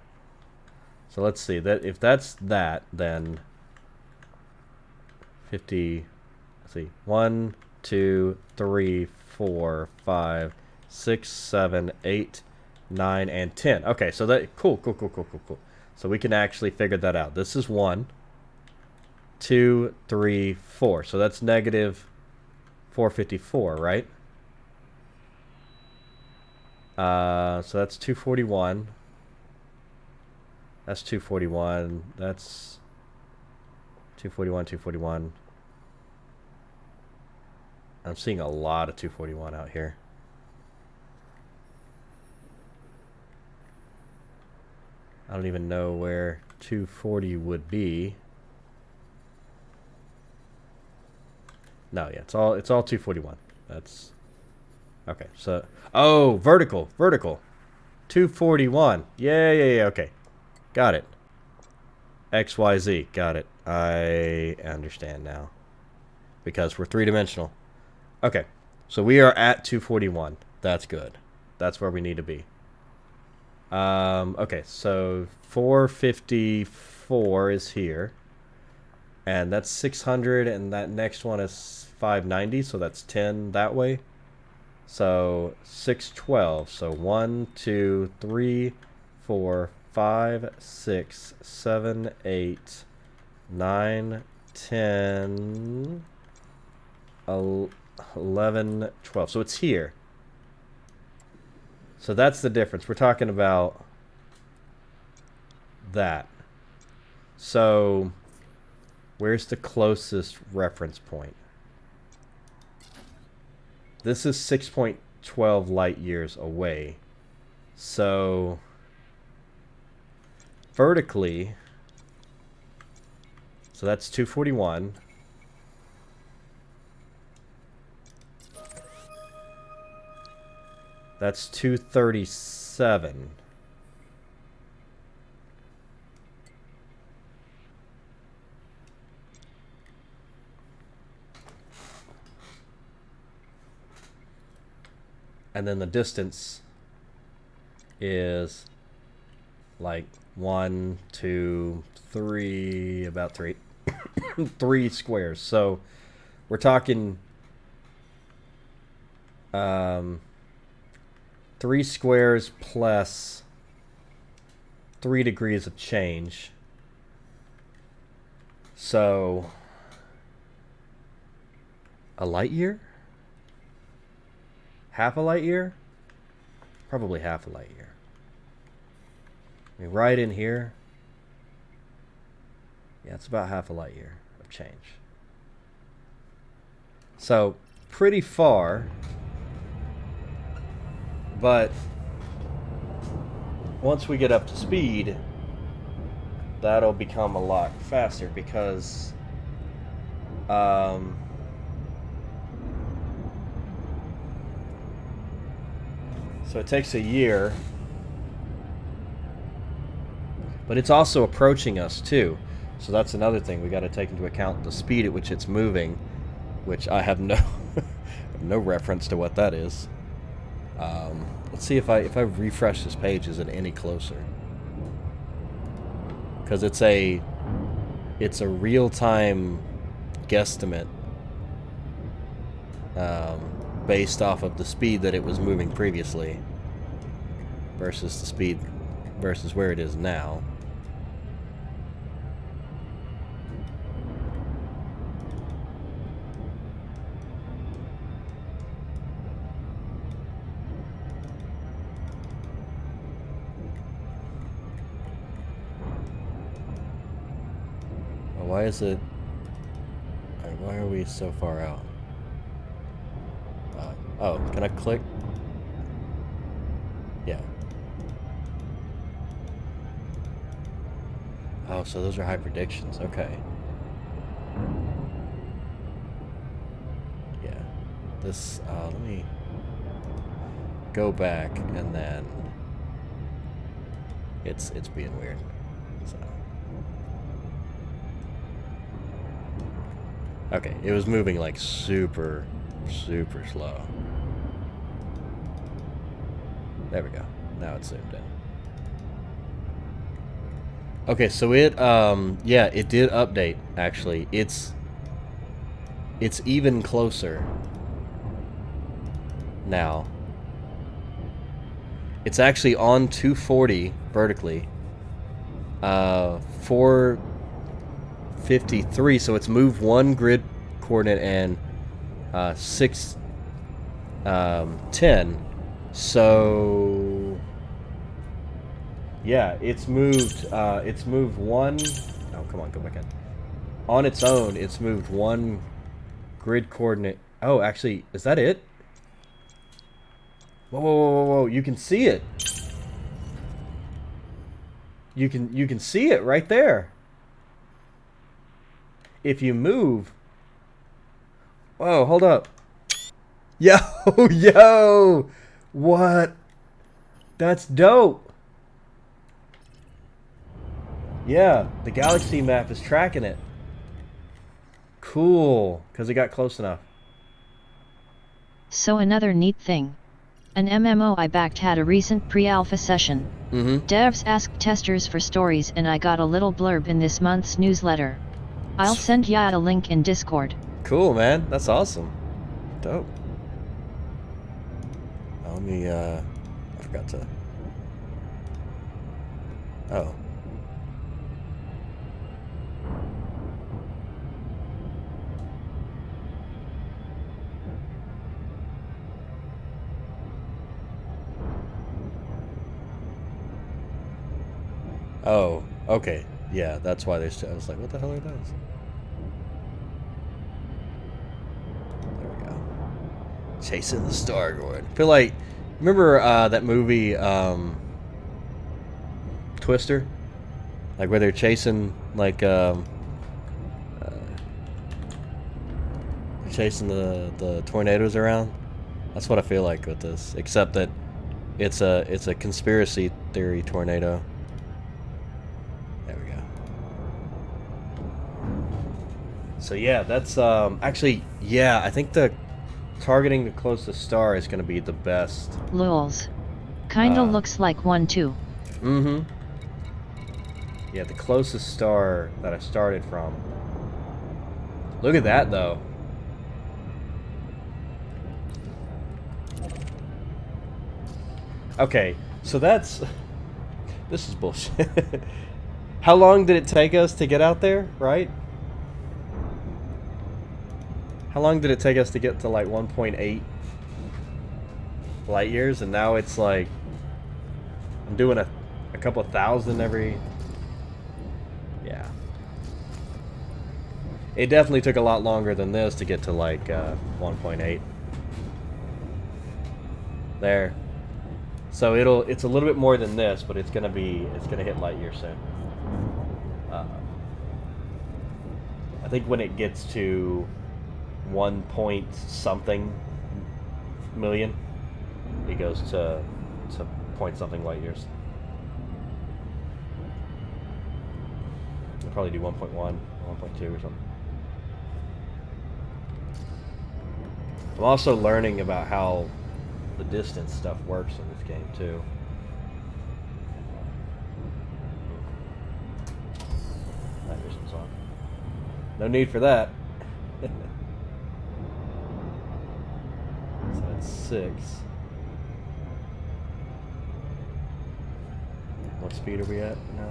So let's see, that if that's that, then 50, let's see, 1, 2, 3, 4, 5, 6, 7, 8, 9, and 10. Okay, so that, cool. So we can actually figure that out. This is 1, 2, 3, 4. So that's negative 454, right? So that's 241. That's 241. That's 241, 241. I'm seeing a lot of 241 out here. I don't even know where 240 would be. No, yeah, it's all 241. That's okay. So, oh, vertical. 241. Yeah, okay. Got it. XYZ. Got it. I understand now. Because we're three-dimensional. Okay. So we are at 241. That's good. That's where we need to be. Okay, so 454 is here. And that's 600, and that next one is 590, so that's 10 that way. So 612. So 1, 2, 3, 4, 5, 6, 7, 8, 9, 10, 11, 12. So it's here. So that's the difference. We're talking about that. So where's the closest reference point? This is 6.12 light years away. So vertically, so that's 241. That's 237. And then the distance is like 1, 2, 3, about 3, 3 squares. So we're talking 3 squares plus 3 degrees of change. So a light year? Half a light year? Probably half a light year. I mean, right in here. Yeah, it's about half a light year of change. So, pretty far. But once we get up to speed, that'll become a lot faster because so it takes a year, but it's also approaching us too. So that's another thing we got to take into account, the speed at which it's moving, which I have no no reference to what that is. Let's see if I refresh this page, is it any closer? Because it's a real-time guesstimate based off of the speed that it was moving previously versus the speed versus where it is now. Why is it... Why are we so far out? Oh, can I click? Yeah. Oh, so those are high predictions. Okay. Yeah. This, let me go back and then... It's being weird. So... Okay, it was moving like super slow. There we go. Now it's zoomed in. Okay, so it yeah, it did update actually. It's even closer now. It's actually on 240 vertically. 453, so it's moved 1 grid coordinate and 610. So yeah, it's moved 1. Oh, come on, go back in. On its own, it's moved 1 grid coordinate. Oh, actually, is that it? Whoa, you can see it. You can see it right there. If you move... Whoa, hold up. Yo! What? That's dope. Yeah, the galaxy map is tracking it. Cool, because it got close enough. So another neat thing. An MMO I backed had a recent pre-alpha session. Devs asked testers for stories and I got a little blurb in this month's newsletter. I'll send ya a link in Discord. Cool, man. That's awesome. Dope. Let me, I forgot to... Oh. Oh, okay. Yeah, that's why they. I was like, what the hell are those? There we go. Chasing the Stargoid. I feel like, remember that movie Twister? Like where they're chasing chasing the tornadoes around. That's what I feel like with this, except that it's a conspiracy theory tornado. There we go. So yeah, that's actually, yeah, I think the targeting the closest star is going to be the best. Lols. Kinda looks like one too. Mm-hmm. Yeah, the closest star that I started from. Look at that though. Okay, so that's... This is bullshit. How long did it take us to get out there, right? How long did it take us to get to like 1.8 light years? And now it's like... I'm doing a couple thousand every... Yeah. It definitely took a lot longer than this to get to like 1.8. There. So it's a little bit more than this, but it's gonna hit light year soon. I think when it gets to 1 point something million, it goes to point something light years. We'll probably do 1.1, 1.2 or something. I'm also learning about how the distance stuff works in this game too. Night vision's on. No need for that. So that's 6. What speed are we at now?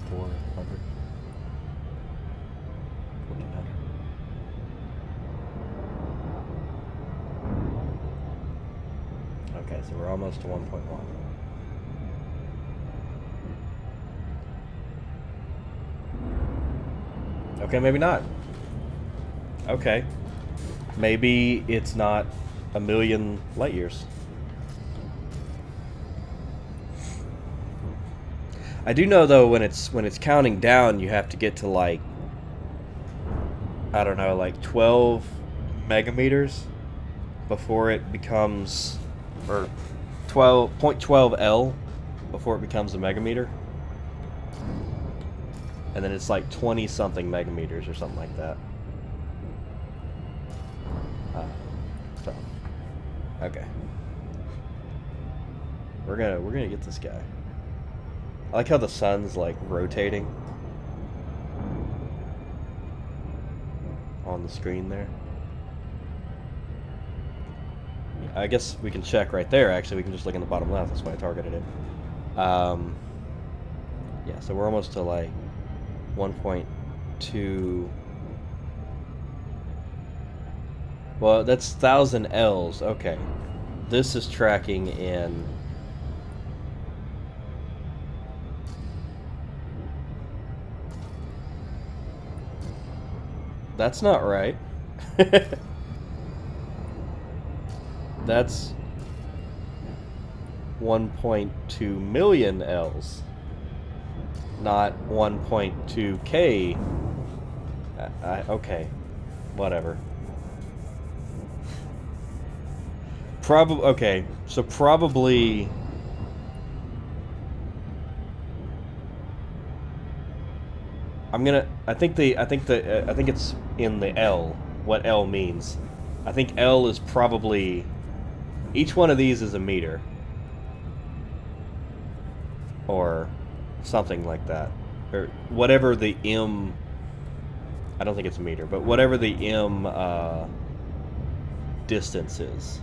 400. 1400. Okay, so we're almost to 1.1. Okay, maybe not. Okay. Maybe it's not a million light years. I do know though when it's counting down, you have to get to like, I don't know, like 12 megameters before it becomes, or 0.12 L before it becomes a megameter. And then it's like 20 something megameters or something like that. So okay, we're gonna get this guy. I like how the sun's like rotating on the screen there. I guess we can check right there. Actually, we can just look in the bottom left. That's why I targeted it. Yeah, so we're almost to like 1.2. Well, that's 1,000 L's. Okay, this is tracking in. That's not right. That's 1.2 million L's, not 1.2 K. Okay, whatever. Okay, so probably. I think it's in the L. What L means? I think L is probably. Each one of these is a meter. Or something like that. Or whatever the M... I don't think it's a meter, but whatever the M distance is.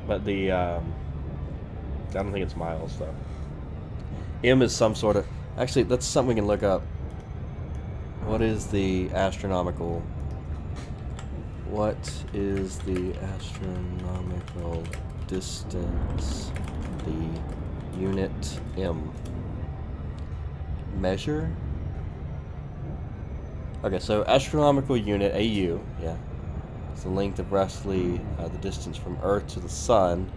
But the I don't think it's miles though. M is some sort of. Actually, that's something we can look up. What is the astronomical? What is the astronomical distance? The unit M. Measure? Okay, so astronomical unit, AU, yeah. It's the length of roughly the distance from Earth to the Sun,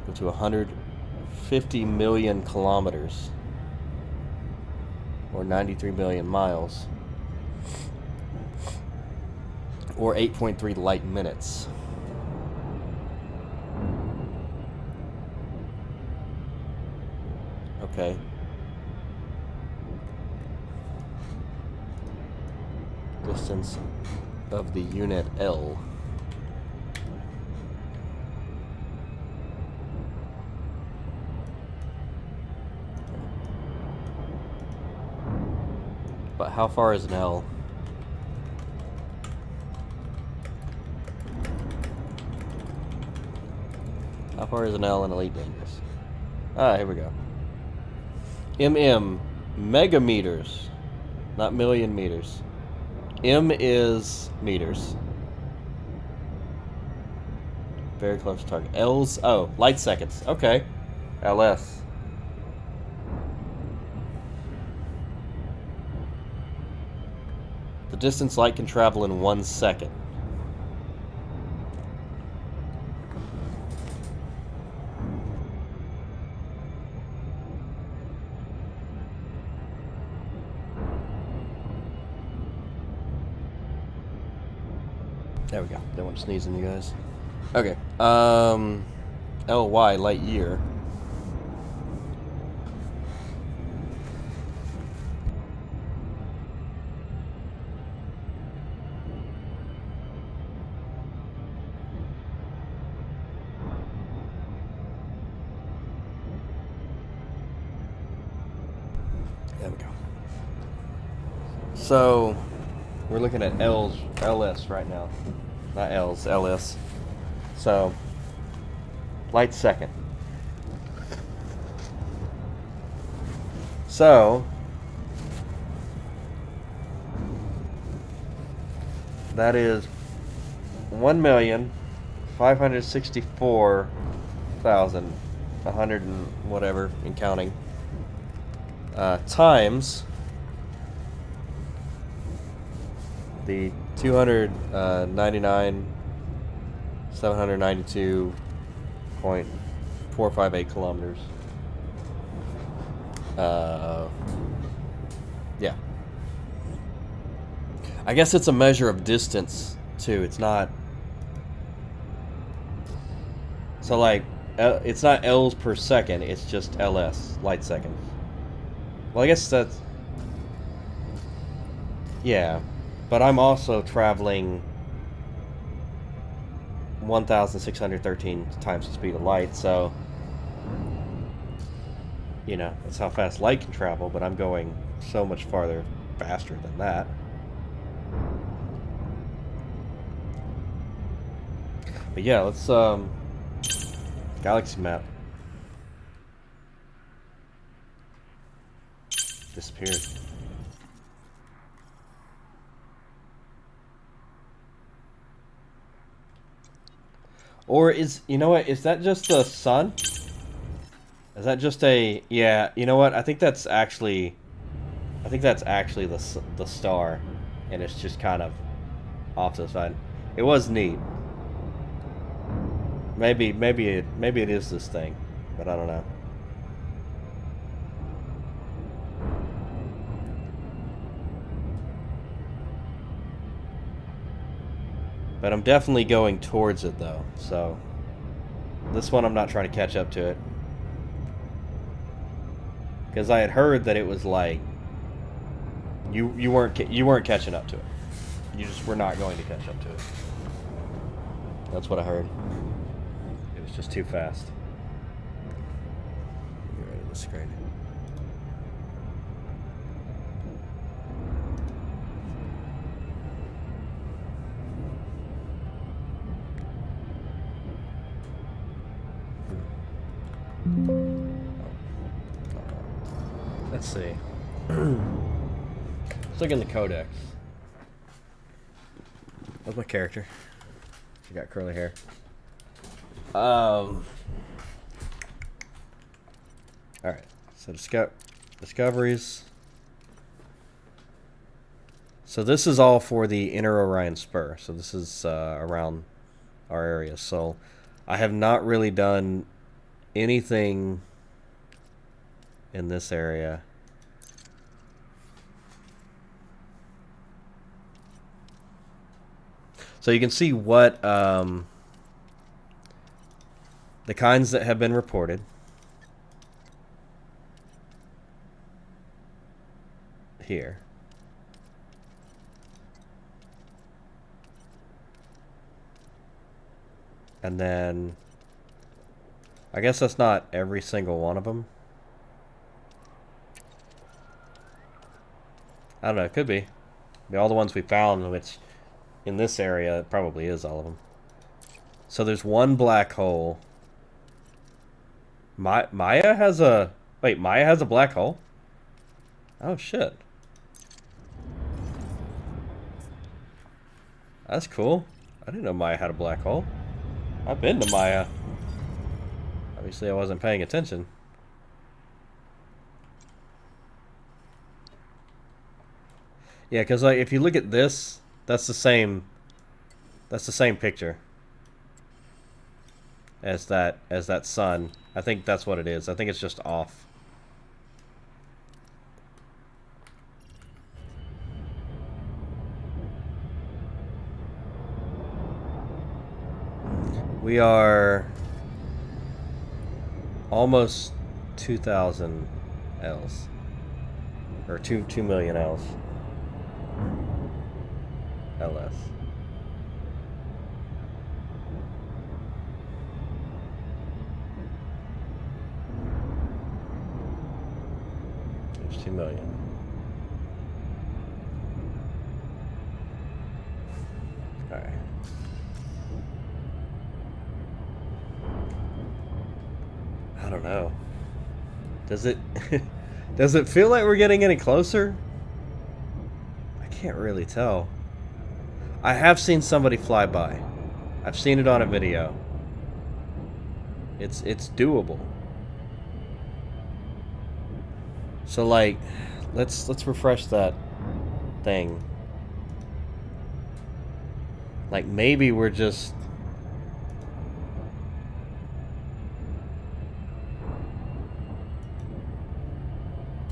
equal to 150 million kilometers, or 93 million miles, or 8.3 light minutes. Okay. Distance of the unit L. But how far is an L? How far is an L in Elite Dangerous? Ah, here we go. Megameters, not million meters. M is meters. Very close to target. L's, oh, light seconds. Okay. LS. The distance light can travel in 1 second. There we go. Don't want to sneeze on you guys. Okay. LY, light year. There we go. So, we're looking at LS right now. Not L's, LS. So, light second. So, that is 1,564,100 and whatever, and counting, times the 792.458 kilometers. Yeah. I guess it's a measure of distance too. It's not. So like, it's not L's per second. It's just LS, light seconds. Well, I guess that's. Yeah. But I'm also traveling 1,613 times the speed of light, so, you know, that's how fast light can travel, but I'm going so much farther, faster than that. But yeah, let's, galaxy map. Disappeared. Or is, you know what, is that just the sun? Is that just a, yeah, you know what, I think that's actually the star, and it's just kind of off to the side. It was neat. Maybe it is this thing, but I don't know. But I'm definitely going towards it, though. So this one, I'm not trying to catch up to it, because I had heard that it was like you weren't catching up to it. You just were not going to catch up to it. That's what I heard. It was just too fast. Get rid of the screen. let's see. Let's look in the codex. That's my character. She got curly hair. Alright. So discoveries. So this is all for the Inner Orion Spur. So this is around our area. So I have not really done anything in this area. So you can see what the kinds that have been reported here. And then I guess that's not every single one of them. I don't know, it could be. All the ones we found, which in this area, it probably is all of them. So there's one black hole. Maya has a... Wait, Maya has a black hole? Oh, shit. That's cool. I didn't know Maya had a black hole. I've been to Maya. Obviously, I wasn't paying attention. Yeah, because like if you look at this, that's the same picture as that sun. I think that's what it is. I think it's just off. We are almost 2,000 Ls. Or 2 million Ls. LS. There's 2 million. Alright. I don't know. Does it does it feel like we're getting any closer? I can't really tell. I have seen somebody fly by. I've seen it on a video. It's doable. So like let's refresh that thing. Like maybe we're just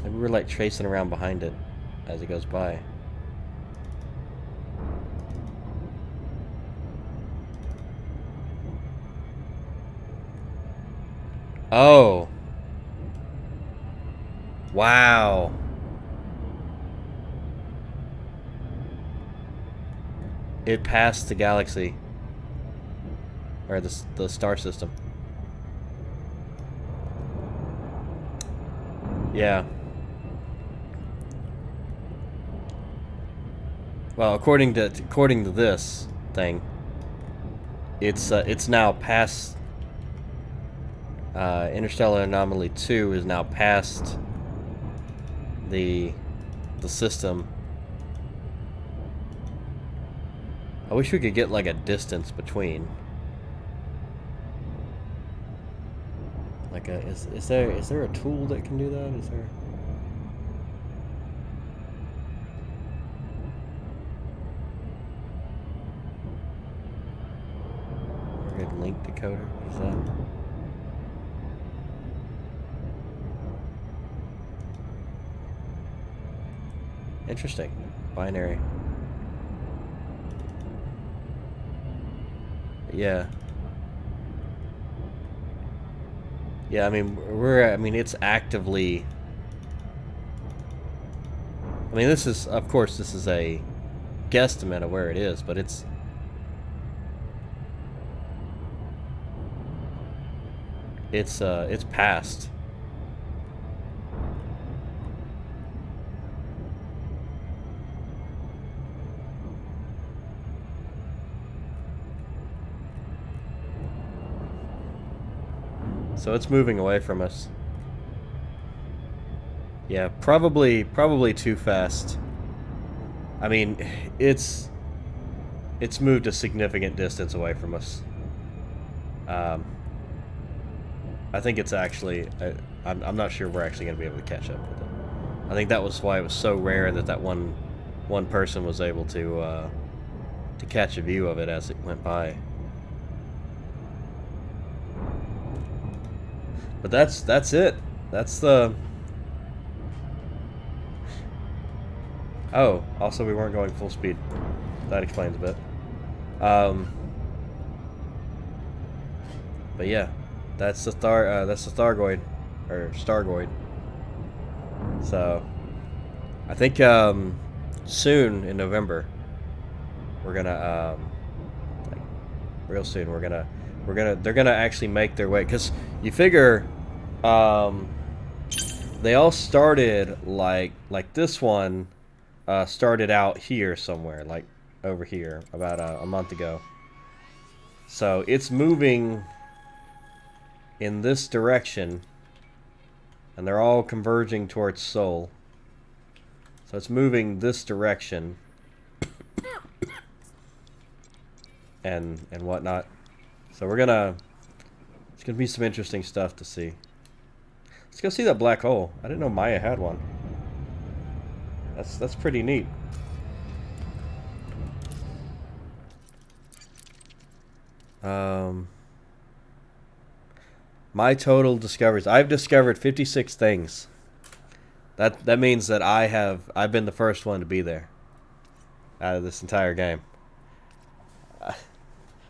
maybe we're like tracing around behind it as it goes by. Oh. Wow. It passed the galaxy. Or the star system. Yeah. Well, according to this thing, it's now past Interstellar Anomaly 2 is now past the system. I wish we could get like a distance between. Like is there a tool that can do that? Is there? Overhead link decoder. What is that? Interesting. Binary. Yeah. Yeah, I mean, it's actively... I mean, this is, of course, this is a guesstimate of where it is, but it's... It's past. So it's moving away from us. Yeah, probably too fast. I mean, it's moved a significant distance away from us. I think it's actually... I'm not sure we're actually going to be able to catch up with it. I think that was why it was so rare that one person was able to catch a view of it as it went by. But that's it. That's the... Oh, also we weren't going full speed. That explains a bit. But yeah, that's the Stargoid, or Stargoid. So, I think soon in November, we're gonna like real soon they're gonna actually make their way, because you figure they all started like this one started out here somewhere, like over here about a month ago. So it's moving in this direction, and they're all converging towards Seoul. So it's moving this direction and whatnot. So it's gonna be some interesting stuff to see. Let's go see that black hole. I didn't know Maya had one. That's pretty neat. My total discoveries. I've discovered 56 things. That means that I've been the first one to be there out of this entire game.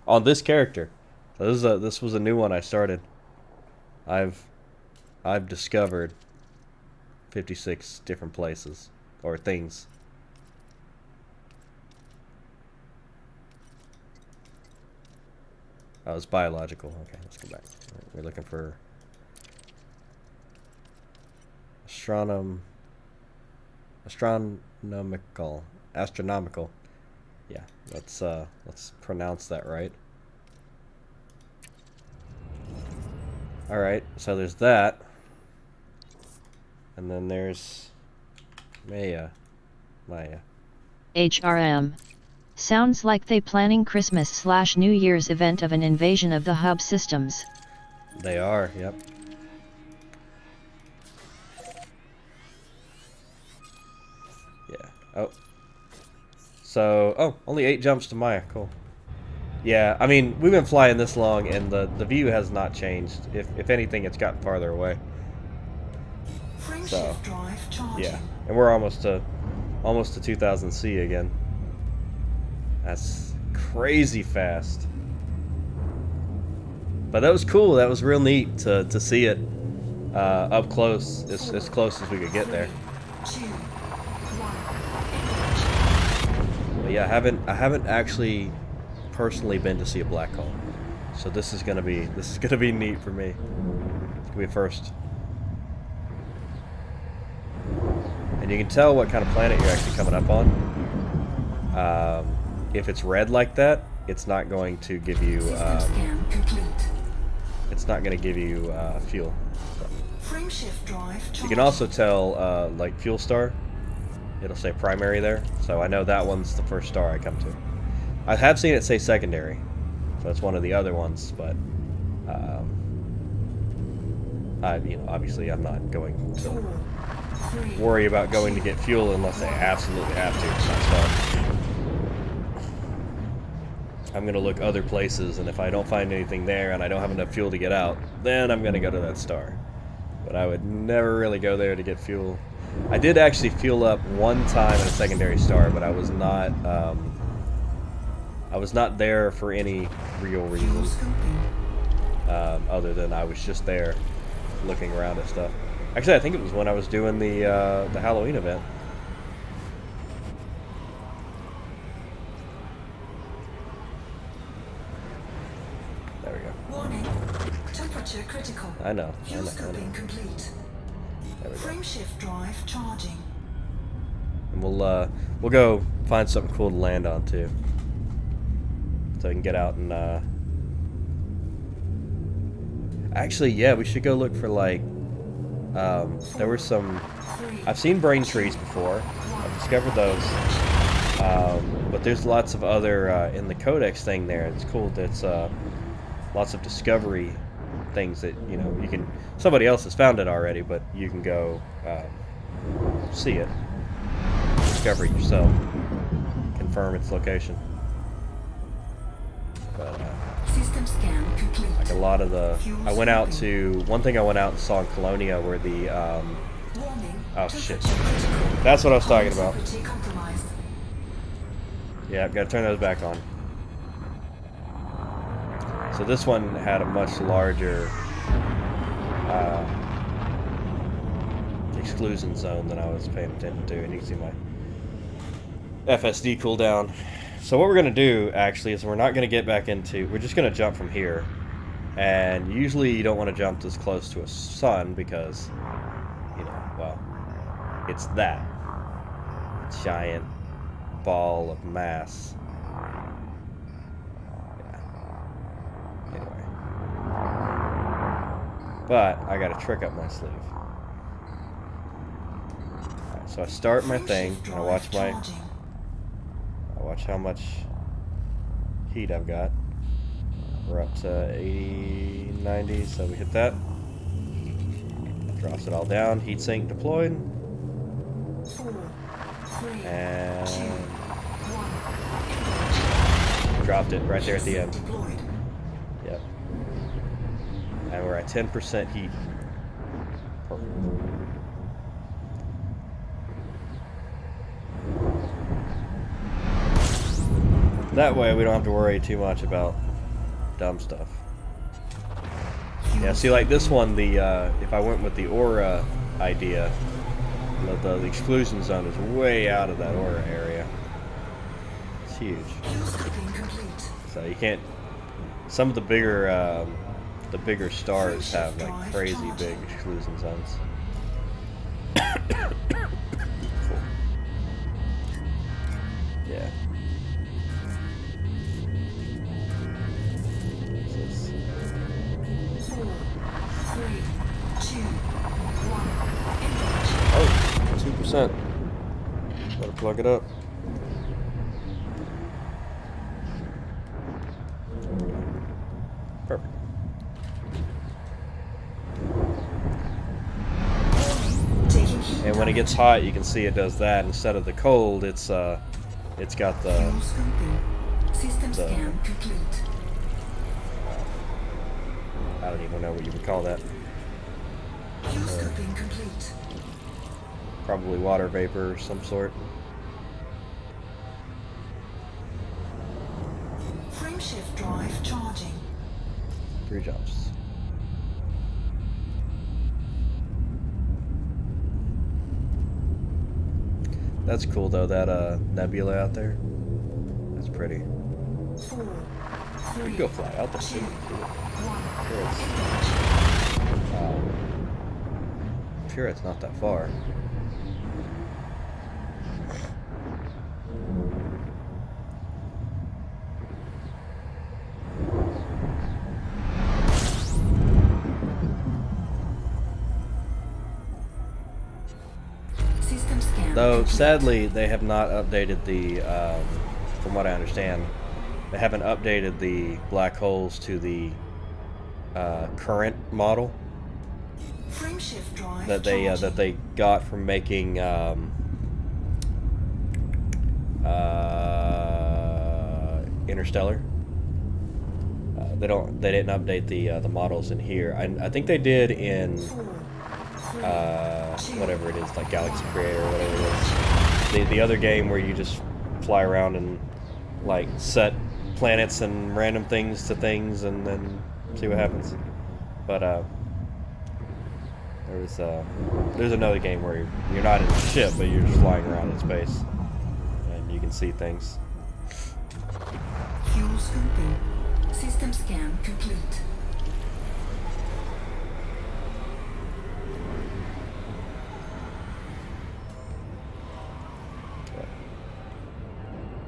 On this character. So this was a new one I started. I've discovered 56 different places or things. Oh, it's biological. Okay, let's go back. We're looking for astronomical. Yeah, let's pronounce that right. All right, so there's that, and then there's Maya. HRM. Sounds like they planning Christmas/New Year's event of an invasion of the hub systems. They are, yep. Yeah. Oh. So, only 8 jumps to Maya. Cool. Yeah, I mean, we've been flying this long, and the view has not changed. If anything, it's gotten farther away. So, yeah, and we're almost to 2000 C again. That's crazy fast. But that was cool. That was real neat to see it up close, as close as we could get there. But yeah, I haven't actually personally been to see a black hole, so this is gonna be neat for me. It's gonna be a first. And you can tell what kind of planet you're actually coming up on. If it's red like that, it's not going to give you fuel. You can also tell like fuel star. It'll say primary there, so I know that one's the first star I come to. I have seen it say secondary, so it's one of the other ones, but obviously I'm not going to worry about going to get fuel unless I absolutely have to. It's not fun. I'm going to look other places, and if I don't find anything there and I don't have enough fuel to get out, then I'm going to go to that star. But I would never really go there to get fuel. I did actually fuel up one time at a secondary star, but I was not there for any real reason, other than I was just there looking around at stuff. Actually, I think it was when I was doing the Halloween event. There we go. Warning. Temperature critical. I know. Fuel scooping complete. There we go. Frameshift drive charging. And we'll go find something cool to land on too, so we can get out and actually, yeah, we should go look for like There were some... I've seen brain trees before. I've discovered those. But there's lots of other, in the codex thing there, it's cool. That's lots of discovery things that, you know, you can... Somebody else has found it already, but you can go see it. Discover it yourself. Confirm its location. But, System scan complete. like a lot of the... I went out to... One thing I went out and saw in Colonia were the... Warning. oh, shit. That's what I was talking about. Compromised. Yeah, gotta turn those back on. So this one had a much larger exclusion zone than I was paying attention to, and you can see my FSD cooldown. So what we're gonna do actually is we're not gonna get back into. We're just gonna jump from here, and usually you don't want to jump this close to a sun because, you know, well, it's that giant ball of mass. Yeah. Anyway. But I got a trick up my sleeve. Alright, so I start my thing, and I watch how much heat I've got. We're up to 80, 90, so we hit that. Drops it all down, heatsink deployed. 4, 3, And 2, 1. dropped it right there at the end. Deployed. Yep. And we're at 10% heat. Perfect. That way we don't have to worry too much about dumb stuff. Yeah, see, like this one, the if I went with the aura idea, the exclusion zone is way out of that aura area. It's huge. Fuel scooping complete. So you can't. Some of the bigger stars have like crazy big exclusion zones. Cool. Yeah. This is 4, 3, 2, 1. oh, 2%. Better plug it up. Perfect. Taking heat. And when it gets hot, you can see it does that. Instead of the cold, it's got the Fuel scooping. System scan complete. I don't even know what you would call that. Fuel scooping complete. Probably water vapor of some sort. Frameshift drive charging. 3 jumps. That's cool though, that nebula out there. That's pretty. 4, We 3, can go fly out there 2, too. 1. Sure I'm sure it's not that far. System scan Though, complete. sadly, they have not updated the, from what I understand, they haven't updated the black holes to the current model Frameshift drive that charging. they got from making Interstellar. They didn't update the models in here. I think they did in 4, 3, whatever it is, like Galaxy Creator or whatever it is. The other game where you just fly around and like set planets and random things to things and then see what happens. But there's another game where you're not in a ship, but you're just flying around in space and you can see things. Fuel scooping. System scan complete.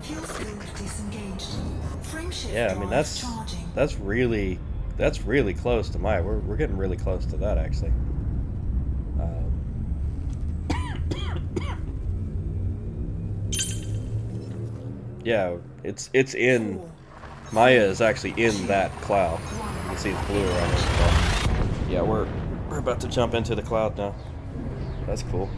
Fuel scoop disengaged. Frameshift Yeah, I mean drive charging. that's really close to my. We're getting really close to that actually. Yeah, it's in... Maya is actually in that cloud. You can see it's blue around it. So, yeah, we're about to jump into the cloud now. That's cool.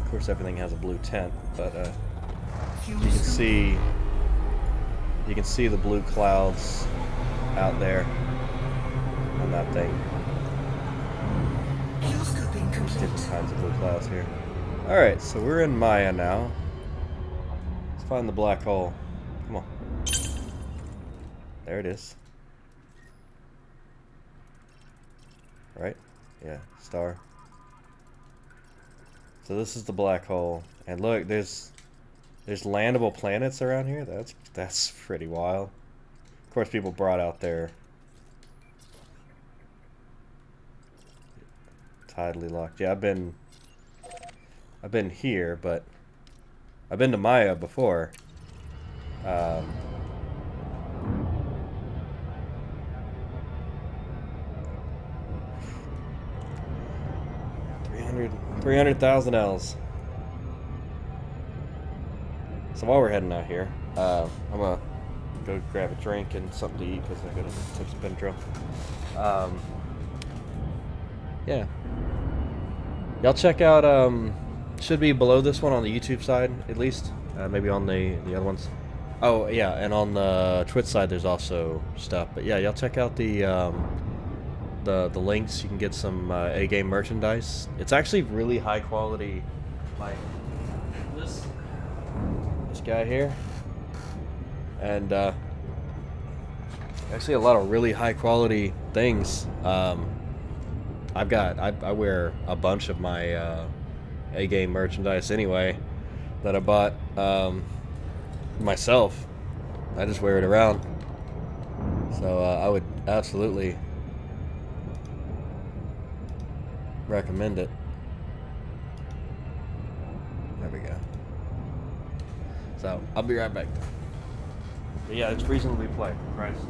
Of course, everything has a blue tint, but you can see the blue clouds out there on that thing. Different kinds of blue clouds here. Alright, so we're in Maya now. Let's find the black hole. Come on. There it is. Right? Yeah, star. So this is the black hole. And look, there's landable planets around here. That's pretty wild. Of course, people brought out their tidally locked. Yeah, I've been here, but I've been to Maya before. 300,000 L's. So while we're heading out here, I'm gonna go grab a drink and something to eat because I gotta take some Benadryl. Yeah. Y'all check out, should be below this one on the YouTube side, at least. Maybe on the other ones. Oh, yeah, and on the Twitch side there's also stuff. But yeah, y'all check out the links. You can get some A-game merchandise. It's actually really high quality, like this guy here. And actually a lot of really high quality things. I wear a bunch of my A-game merchandise anyway that I bought myself. I just wear it around. So I would absolutely recommend it. There we go. So I'll be right back. But yeah, it's reasonably priced.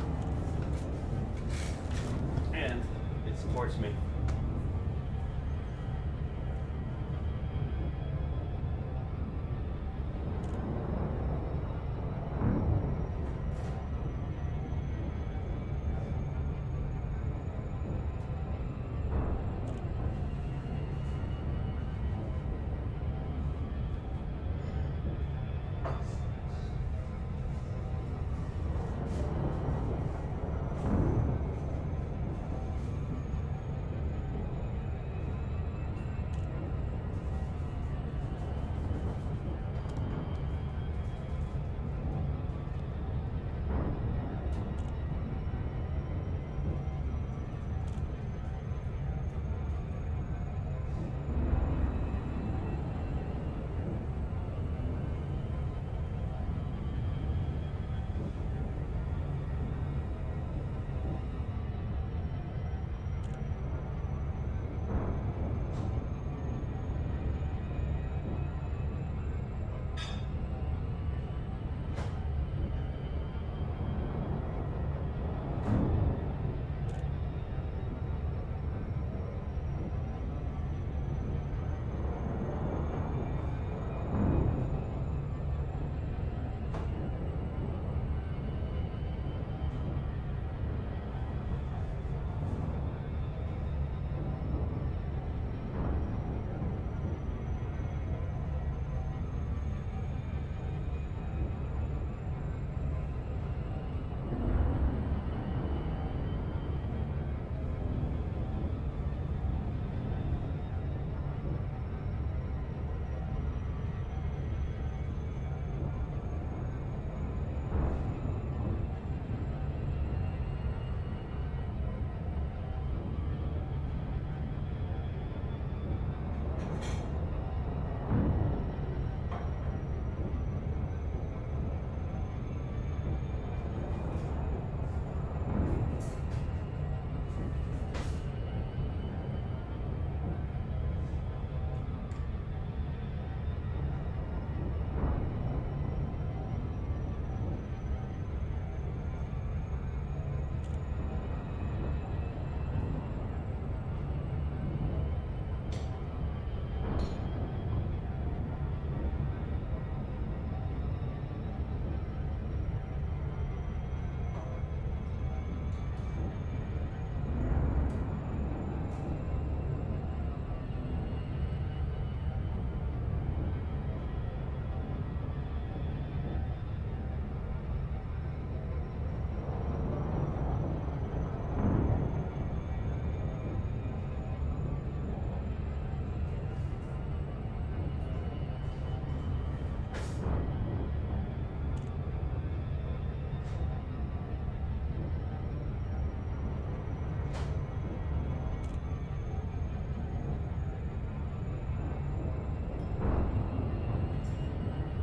And it supports me.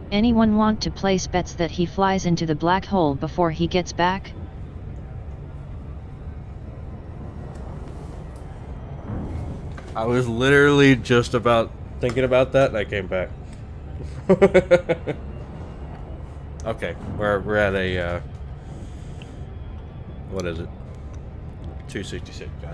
Anyone want to place bets that he flies into the black hole before he gets back? I was literally just about thinking about that and I came back. Okay, we're at a what is it? 266, guys.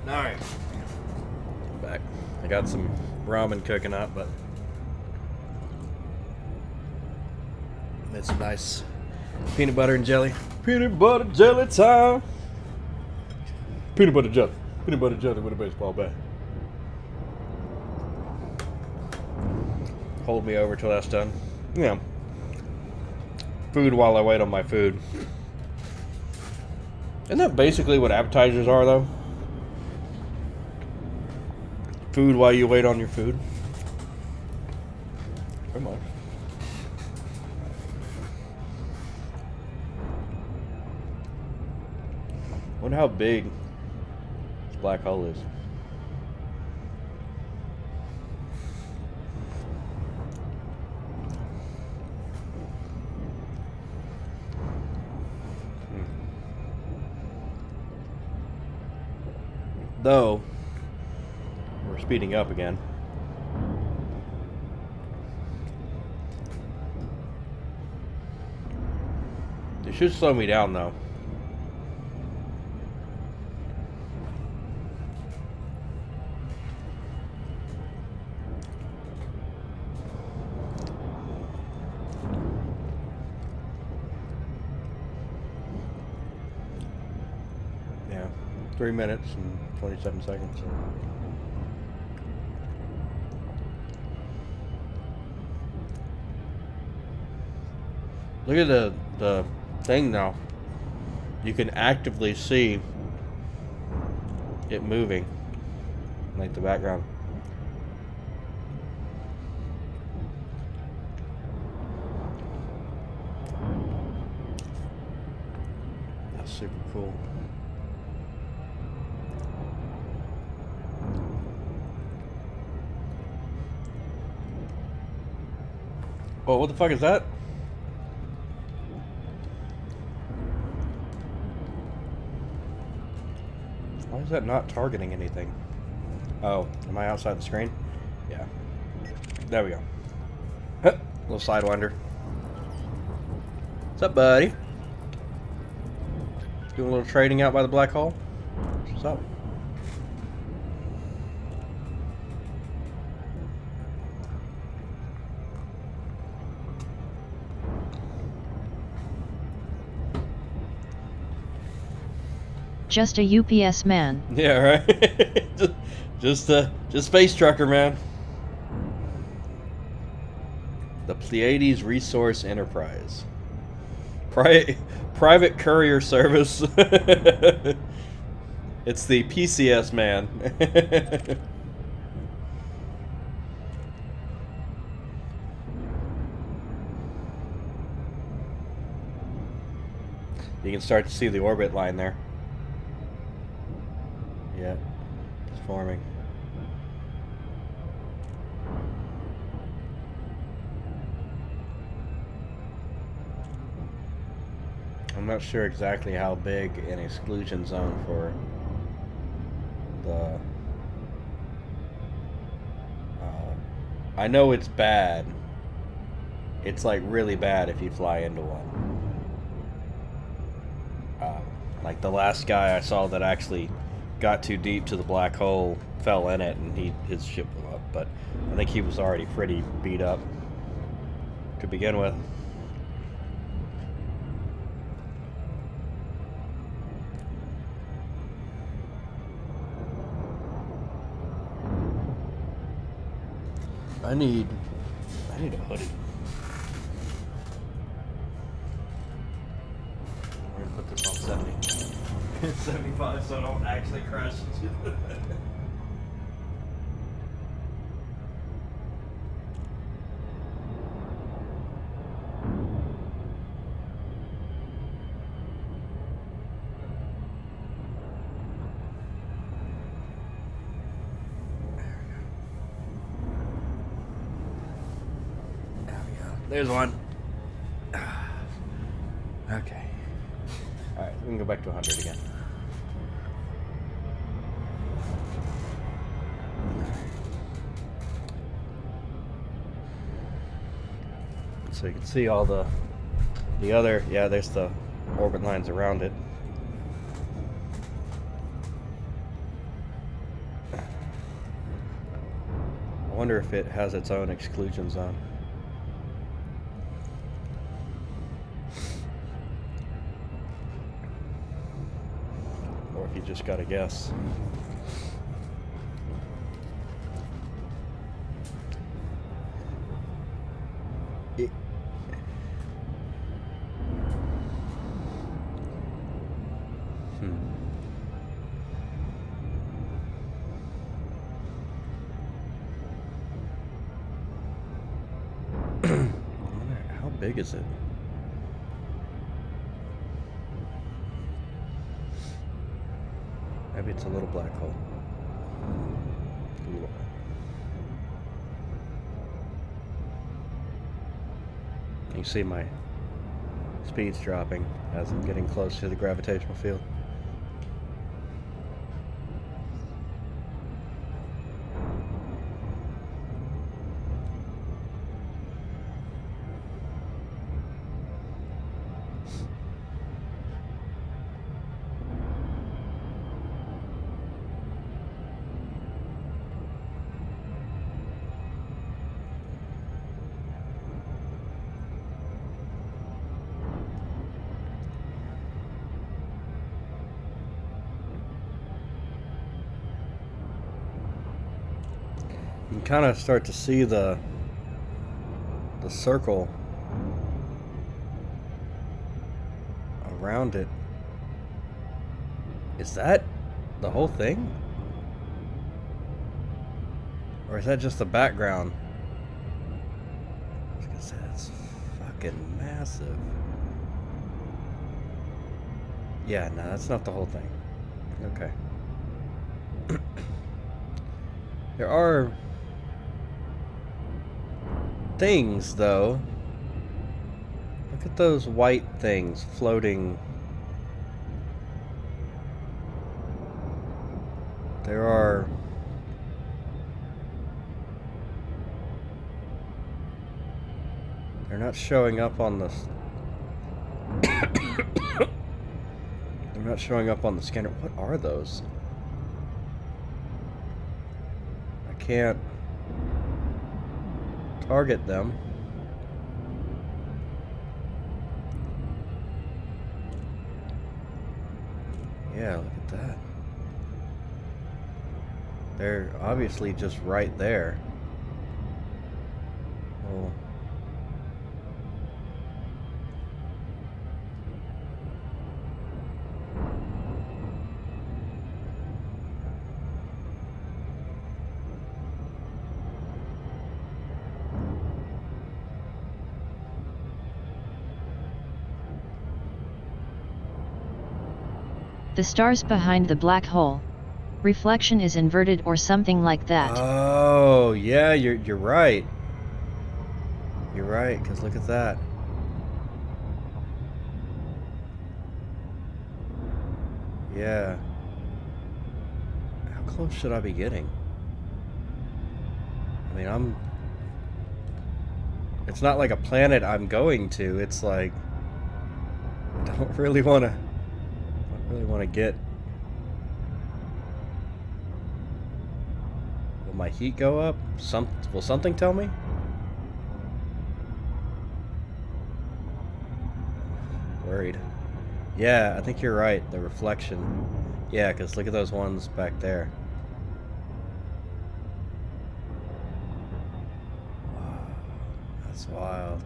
Alright. Back. I got some ramen cooking up, but made some nice peanut butter and jelly. Peanut butter jelly time! Peanut butter jelly. Peanut butter jelly with a baseball bat. Hold me over till that's done. Yeah. Food while I wait on my food. Isn't that basically what appetizers are, though? Food while you wait on your food. Pretty much. Wonder how big this black hole is. Though we're speeding up again. It should slow me down though. Yeah, 3 minutes and 27 seconds. Look at the thing now. You can actively see it moving, like the background. That's super cool. Oh, what the fuck is that? Why is that not targeting anything? Oh, am I outside the screen? Yeah. There we go. Huh, little sidewinder. What's up, buddy? Doing a little trading out by the black hole? What's up? Just a UPS man. Yeah, right. just space trucker, man. The Pleiades Resource Enterprise. Private courier service. It's the PCS man. You can start to see the orbit line there. Yeah, it's forming. I'm not sure exactly how big an exclusion zone for the... I know it's bad. It's like really bad if you fly into one. Like the last guy I saw that actually got too deep to the black hole fell in it and his ship blew up. But I think he was already pretty beat up to begin with. I need a hoodie. We're gonna put this on 70. 75 so I don't actually crash into it. There's one. Okay. Alright, we can go back to 100 again. So you can see all the other, yeah, there's the orbit lines around it. I wonder if it has its own exclusion zone. Or if you just gotta guess. How big is it? Maybe it's a little black hole. Ooh. You see my speed's dropping as I'm getting close to the gravitational field. You can kind of start to see the circle around it. Is that the whole thing? Or is that just the background? I was gonna say, that's fucking massive. Yeah, no, that's not the whole thing. Okay. There are things, though. Look at those white things floating. There are... They're not showing up on the... They're not showing up on the scanner. What are those? I can't target them. Yeah, look at that. They're obviously just right there. Oh. The stars behind the black hole. Reflection is inverted or something like that. Oh, yeah, you're right. You're right, because look at that. Yeah. How close should I be getting? I mean, it's not like a planet I'm going to. It's like I don't really want to get. Will my heat go up? Will something tell me? Worried. Yeah, I think you're right. The reflection. Yeah, because look at those ones back there. That's wild.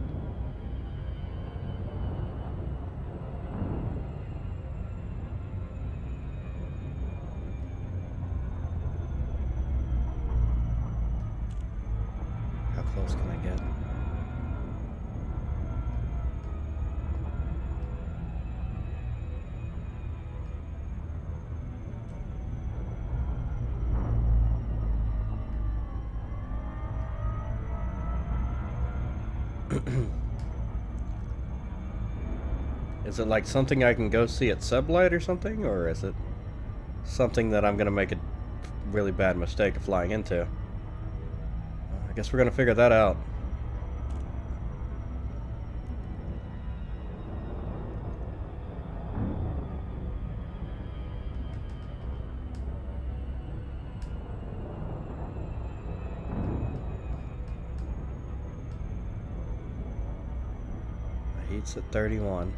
How close can I get? Is it like something I can go see at sublight or something? Or is it something that I'm going to make a really bad mistake of flying into? I guess we're going to figure that out. My heat's at 31.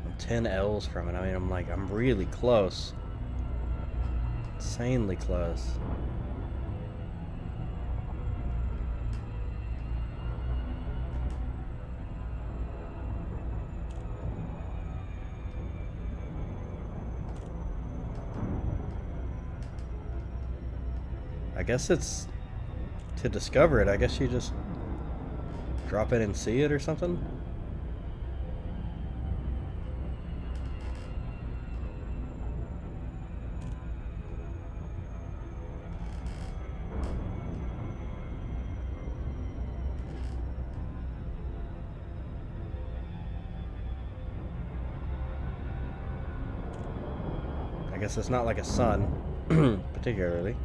I'm 10 L's from it. I mean, I'm really close. Insanely close. I guess it's to discover it. I guess you just drop in and see it or something. I guess it's not like a sun, particularly.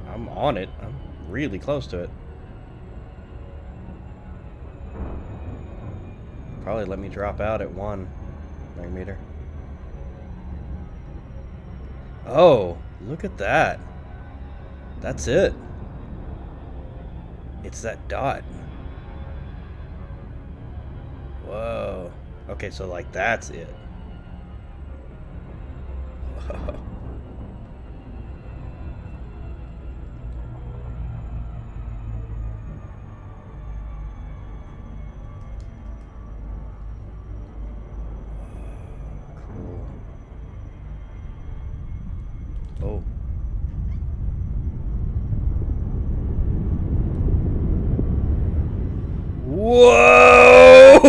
I'm on it. I'm really close to it. Probably let me drop out at 1 megmeter. Oh, look at that. That's it. It's that dot. Whoa. Okay, so like that's it. Whoa. Oh. Whoa!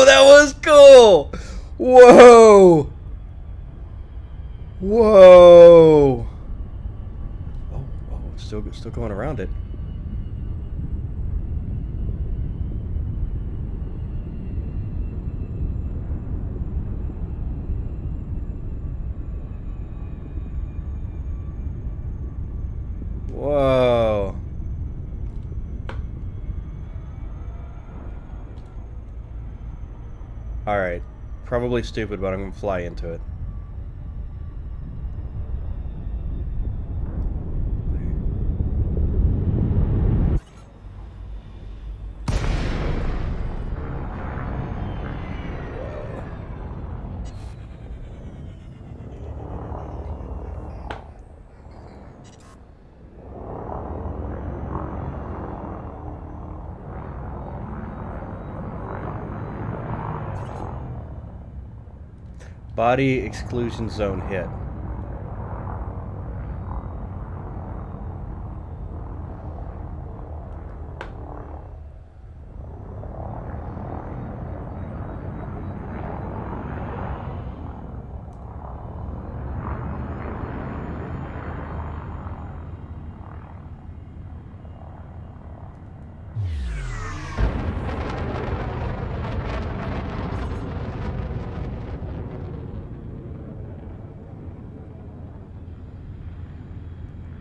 That was cool! Whoa! Whoa! Oh, still going around it. Whoa. Alright. Probably stupid, but I'm gonna fly into it. Body exclusion zone hit.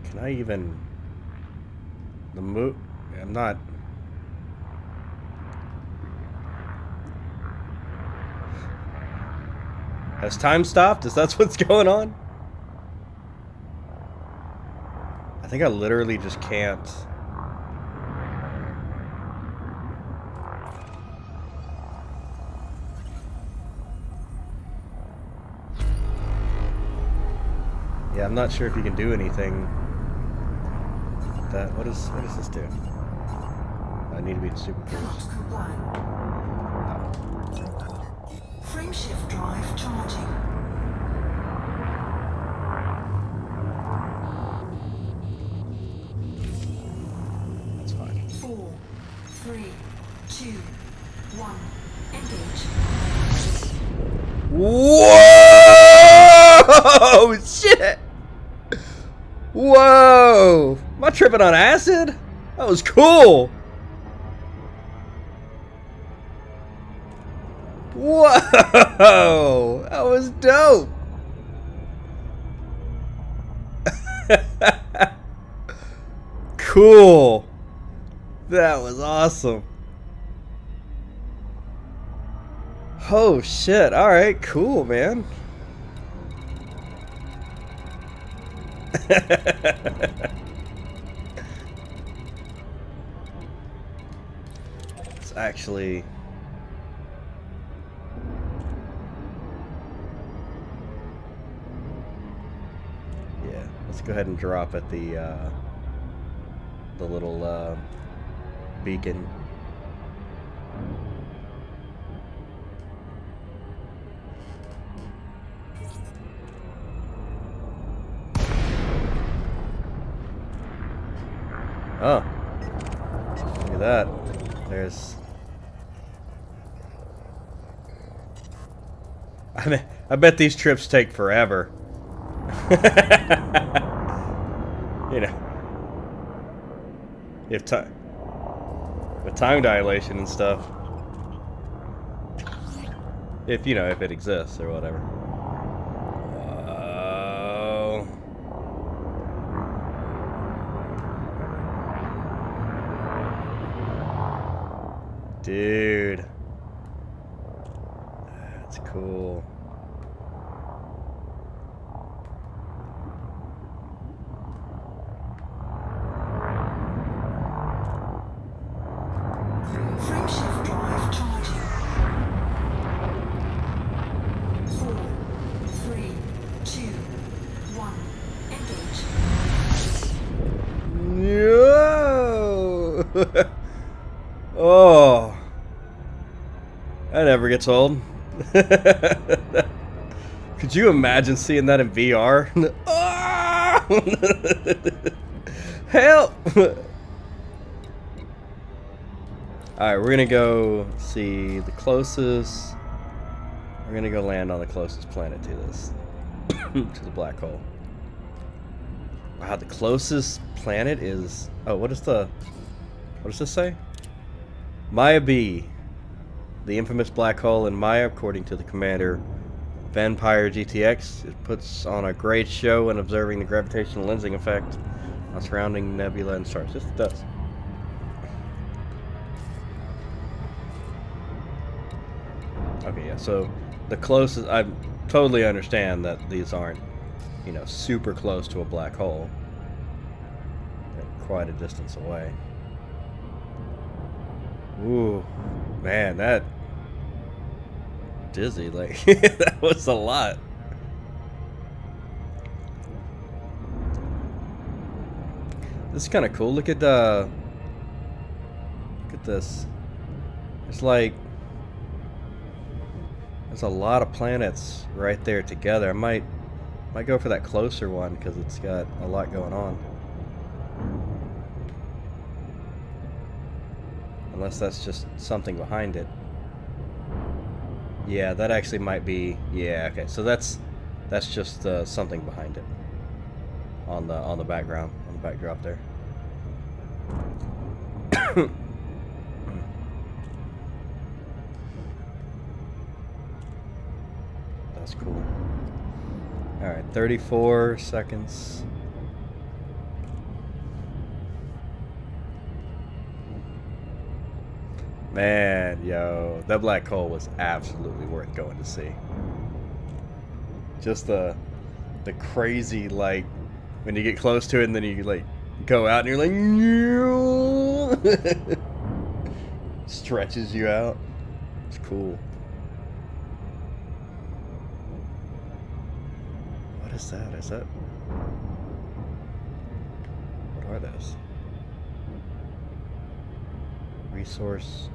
Can I even... I'm not... Has time stopped? Is that what's going on? I think I literally just can't... Yeah, I'm not sure if you can do anything. What does this do? I need to be super close. Cannot comply. Frameshift drive charging. That's fine. 4, 3, 2, 1. Engage. Whoa! Shit! Whoa! Am I tripping on acid? That was cool! Whoa! That was dope! Cool! That was awesome. Oh shit, alright, cool, man. It's actually... Yeah, let's go ahead and drop at the little beacon. Oh, look at that. There's... I bet these trips take forever. You know, if time with time dilation and stuff. If you know, if it exists or whatever. Dude, that's cool. Frameshift drive charging. 4, 3, 2, 1. Engage. Yo! Oh, that never gets old. Could you imagine seeing that in VR? Ah! Help! Alright, we're gonna go see the closest. We're gonna go land on the closest planet to this. To the black hole. Wow, the closest planet is... Oh, what does this say? Maya B, the infamous black hole in Maya, according to the commander Vampire GTX, it puts on a great show when observing the gravitational lensing effect on surrounding nebula and stars. Yes, it does. Okay, yeah, so the closest... I totally understand that these aren't, you know, super close to a black hole. They're quite a distance away. Ooh, man, that dizzy, like, that was a lot. This is kind of cool. Look at this. It's like, There's a lot of planets right there together. I might go for that closer one because it's got a lot going on. Unless that's just something behind it. Yeah, that actually might be. Yeah, okay. So that's just something behind it. On the background, on the backdrop there. That's cool. All right, 34 seconds. Man, yo, that black hole was absolutely worth going to see. Just the crazy, like, when you get close to it and then you like go out and you're like stretches you out. It's cool. What is that? Is that, what are those? Resource.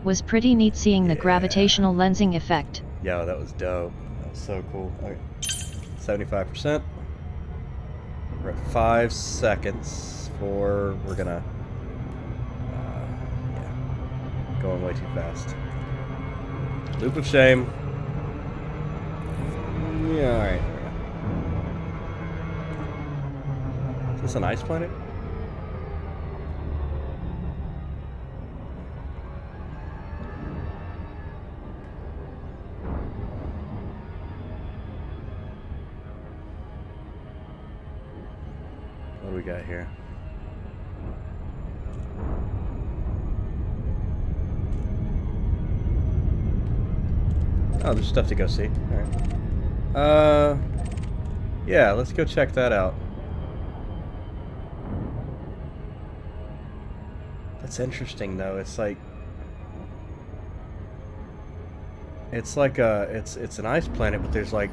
Was pretty neat seeing the gravitational lensing effect. Yo, that was dope. That was so cool. Okay. 75%. We're at 5 seconds for, we're gonna, yeah, going way too fast. Loop of shame. Yeah, alright. Is this an ice planet? What do we got here? Oh, there's stuff to go see. Alright. Yeah, let's go check that out. That's interesting though. It's like it's an ice planet, but there's like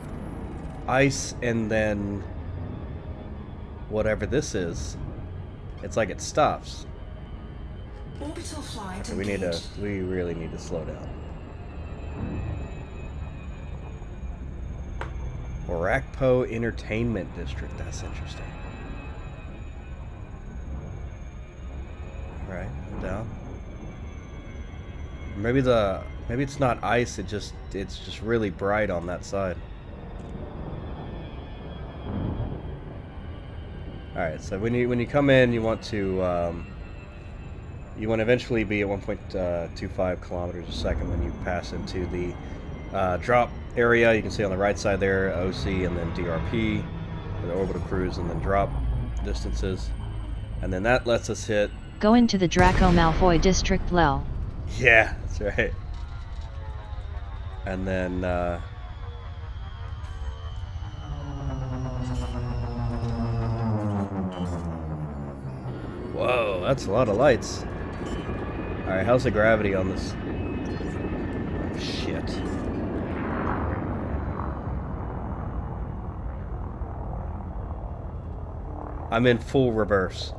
ice and then whatever this is, it's like it stops. Orbital flight Okay, we really need to slow down. Orakpo Entertainment District, that's interesting. Alright, I'm down. Maybe it's not ice, it's just really bright on that side. Alright, so when you come in, you want to eventually be at 1.25 kilometers a second when you pass into the drop area. You can see on the right side there, OC and then DRP, or the orbital cruise, and then drop distances. And then that lets us hit... Go into the Draco Malfoy District Lel. Yeah, that's right. And then... Whoa, that's a lot of lights. Alright, how's the gravity on this? Oh, shit. I'm in full reverse.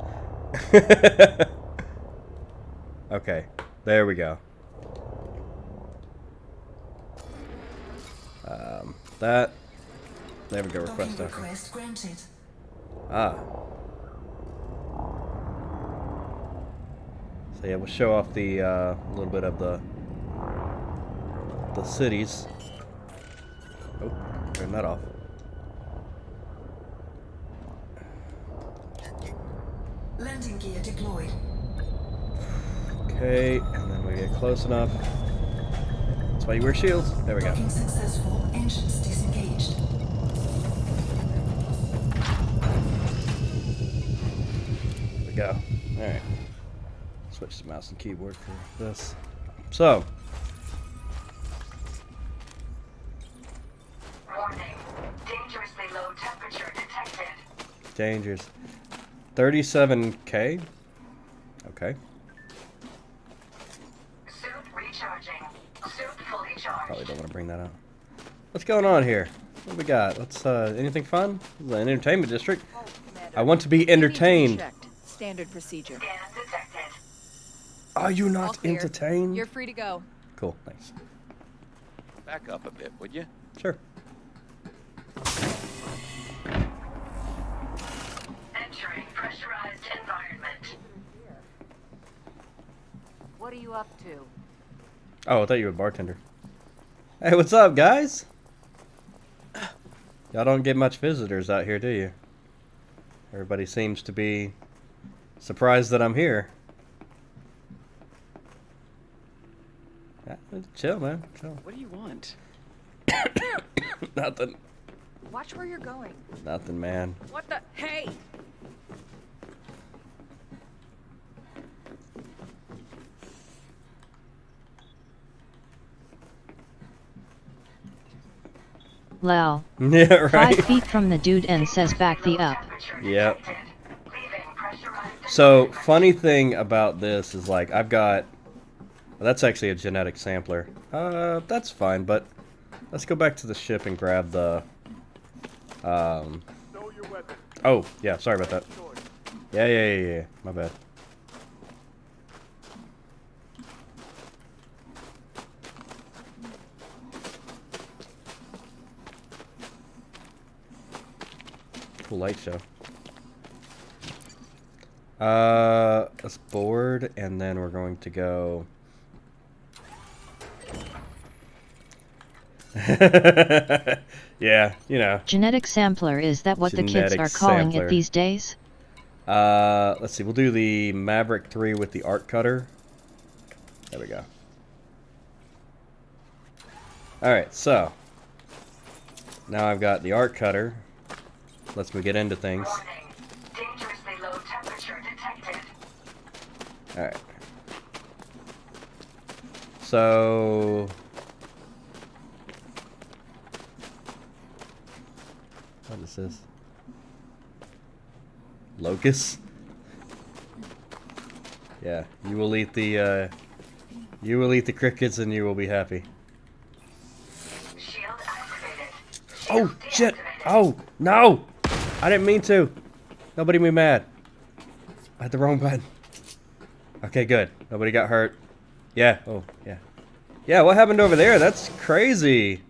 Okay, there we go. There we go, request docking. Request granted. Ah. So yeah, we'll show off the little bit of the cities. Oh, turn that off. Landing gear deployed. Okay, and then we get close enough. That's why you wear shields. There we go. Docking successful. Engines disengaged. There we go. Alright. Switch to mouse and keyboard for this. So. Warning. Dangerously low temperature detected. Dangerous. 37K. Okay. Suit recharging. Suit fully charged. Probably don't want to bring that up. What's going on here? What do we got? Let's anything fun? This is an entertainment district. I want to be entertained. Standard procedure. Scan detected. Are you All not clear. entertained? You're free to go. Cool, thanks. Back up a bit, would you? Sure. Entering pressurized environment. What are you up to? Oh, I thought you were a bartender. Hey, what's up, guys? Y'all don't get much visitors out here, do you? Everybody seems to be surprised that I'm here. Yeah, chill, man. Chill. What do you want? Nothing. Watch where you're going. Nothing, man. What the? Hey! Lol. Yeah, right. 5 feet from the dude and says back the up. Yep. So, funny thing about this is, like, I've got... Well, that's actually a genetic sampler. That's fine, but let's go back to the ship and grab the... Oh, yeah, sorry about that. Yeah. My bad. Cool light show. Let's board, and then we're going to go. Yeah, you know. Genetic sampler, is that what the kids Genetic are calling sampler. it these days? Let's see. We'll do the Maverick 3 with the arc cutter. There we go. Alright, so. Now I've got the arc cutter. Lets me get into things. Dangerously low temperature detected. Alright. So... What is this? Locust? Yeah, you will eat the crickets and you will be happy. Shield activated. Oh, shit! Oh, no! I didn't mean to! Nobody be mad. I hit the wrong button. Okay, good. Nobody got hurt. Yeah, oh, yeah. Yeah, what happened over there? That's crazy.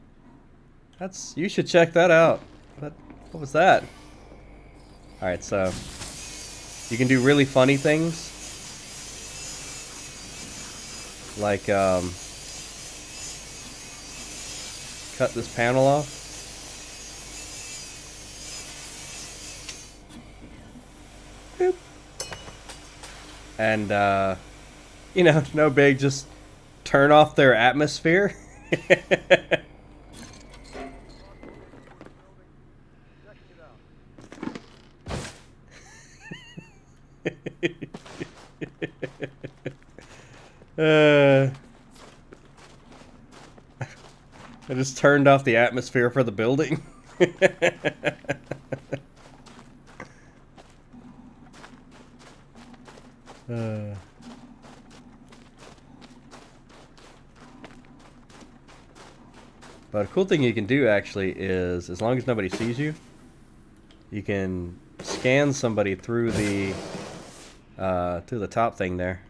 You should check that out. What was that? Alright, so you can do really funny things. Like, cut this panel off. Boop. And, you know, no big, just turn off their atmosphere. I just turned off the atmosphere for the building. But a cool thing you can do actually is, as long as nobody sees you, you can scan somebody through the top thing there.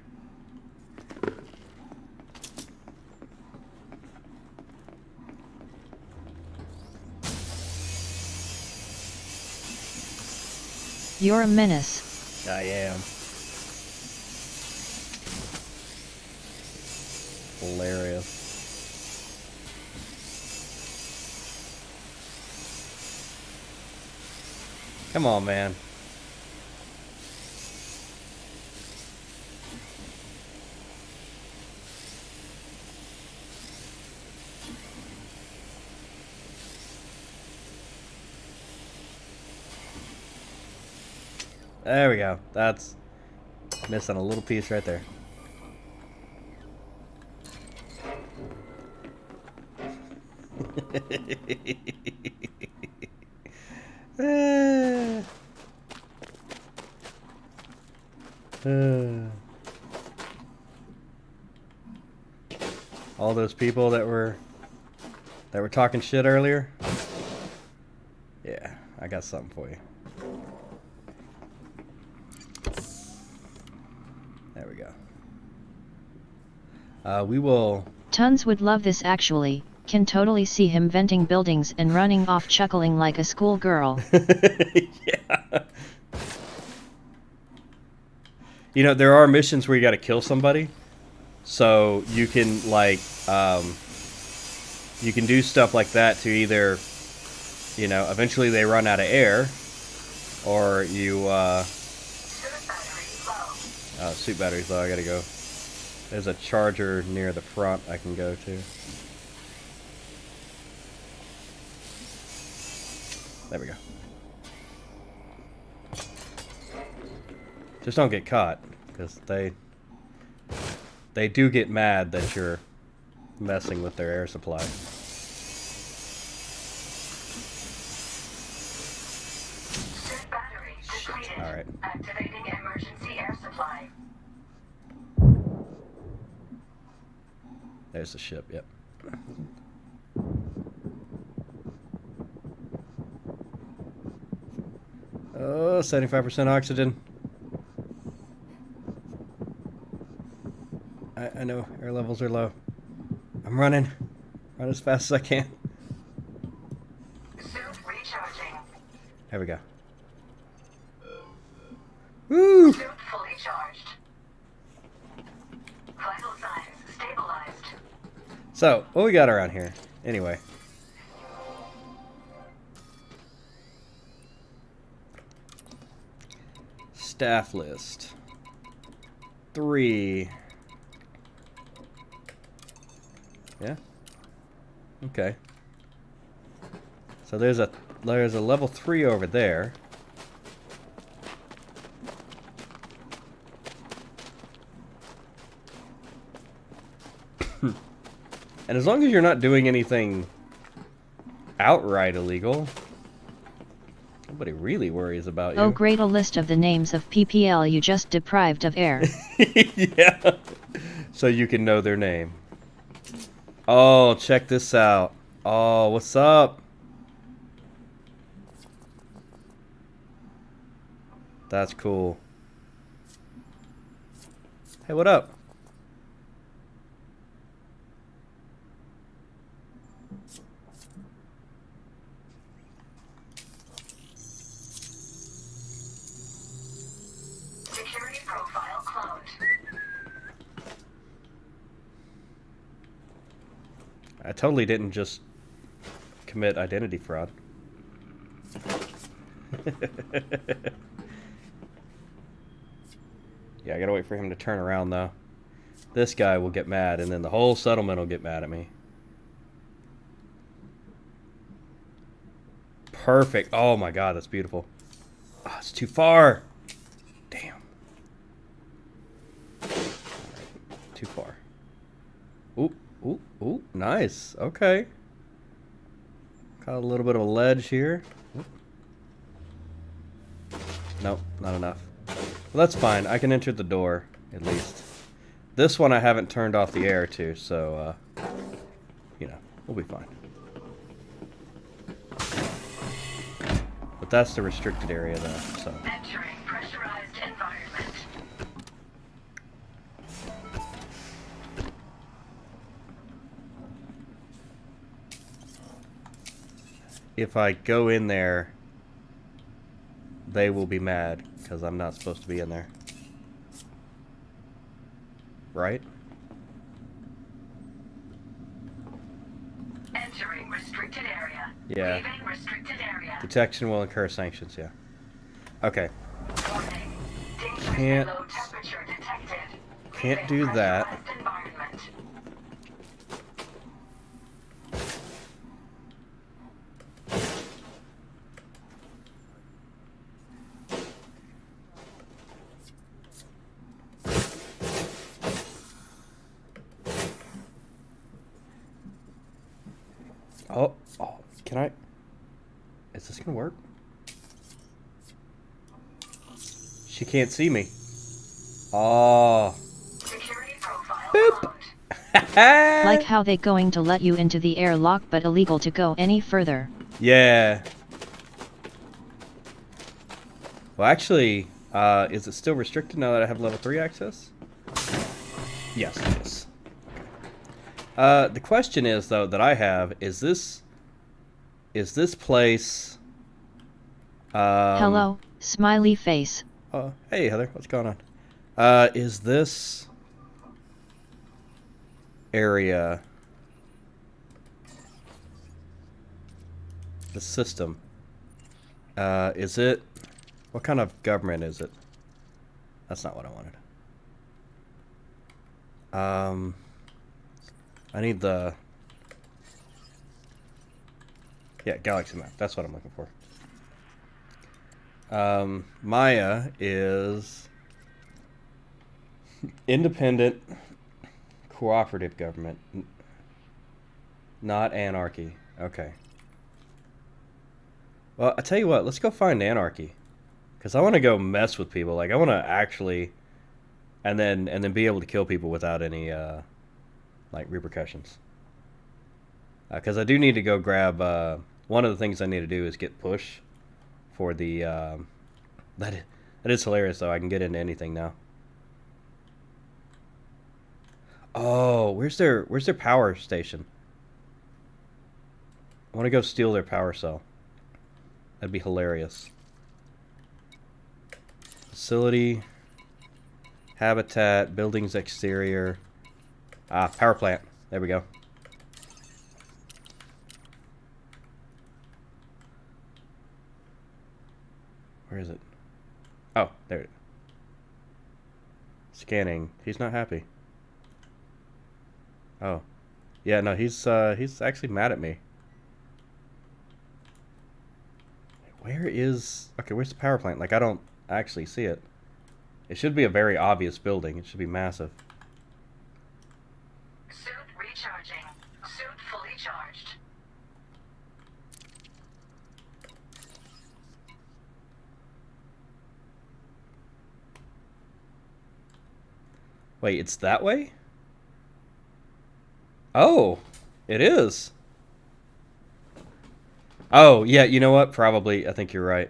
You're a menace. I am. Hilarious. Come on, man. There we go. That's missing a little piece right there. All those people that were talking shit earlier. Yeah, I got something for you. There we go. We will... Tons would love this actually. Can totally see him venting buildings and running off chuckling like a schoolgirl. Yeah. You know, there are missions where you gotta kill somebody. So you can, like, you can do stuff like that to either, you know, eventually they run out of air, or you, suit battery's low, I gotta go. There's a charger near the front I can go to. There we go. Just don't get caught, because they do get mad that you're messing with their air supply. All right. Activating emergency air supply. There's the ship, yep. Oh, 75% oxygen. I know, air levels are low. I'm running. Run as fast as I can. Suit recharging. There we go. Woo! Suit fully charged. Vital signs stabilized. So, what we got around here? Anyway. Staff list. 3. Yeah? Okay. So there's a level 3 over there. And as long as you're not doing anything outright illegal, nobody really worries about you. Oh, great, a list of the names of PPL you just deprived of air. Yeah. So you can know their name. Oh, check this out. Oh, what's up? That's cool. Hey, what up? Security profile cloned. I totally didn't just commit identity fraud. Yeah, I gotta wait for him to turn around, though. This guy will get mad, and then the whole settlement will get mad at me. Perfect. Oh my god, that's beautiful. Oh, it's too far. Damn. Too far. Ooh, ooh, ooh, nice. Okay. Got a little bit of a ledge here. Oop. Nope, not enough. Well, that's fine. I can enter the door, at least. This one I haven't turned off the air to, so, you know, we'll be fine. But that's the restricted area, though, so. Entering pressurized environment. If I go in there, they will be mad, because I'm not supposed to be in there. Right? Entering restricted area. Yeah. Leaving restricted area. Detection will incur sanctions, yeah. Okay. Warning. Dangerously Can't- low temperature detected. Can't Leaving do that. pressurized environment. Oh, can I? Is this gonna work? She can't see me. Oh. Security profile Boop. cloned. Like how they going to let you into the airlock but illegal to go any further. Yeah. Well, actually, is it still restricted now that I have level 3 access? Yes, it is. The question is, though, that I have is this place? Hello, smiley face. Oh, hey Heather, what's going on? Is this area the system? Is it? What kind of government is it? That's not what I wanted. I need the... Yeah, galaxy map. That's what I'm looking for. Maya is independent, cooperative government, not anarchy. Okay. Well, I tell you what. Let's go find anarchy, because I want to go mess with people. Like I want to actually, and then be able to kill people without any like repercussions. Because I do need to go grab. One of the things I need to do is get push for the. That is hilarious though. I can get into anything now. Oh, where's their power station? I want to go steal their power cell. That'd be hilarious. Facility, habitat, buildings exterior. Ah, power plant. There we go. Where is it? Oh, there it is. Scanning. He's not happy. Oh. Yeah, no, he's actually mad at me. Where is... Okay, where's the power plant? Like, I don't actually see it. It should be a very obvious building. It should be massive. Suit recharging. Suit fully charged. Wait, it's that way? Oh, it is. Oh, yeah, you know what? Probably. I think you're right.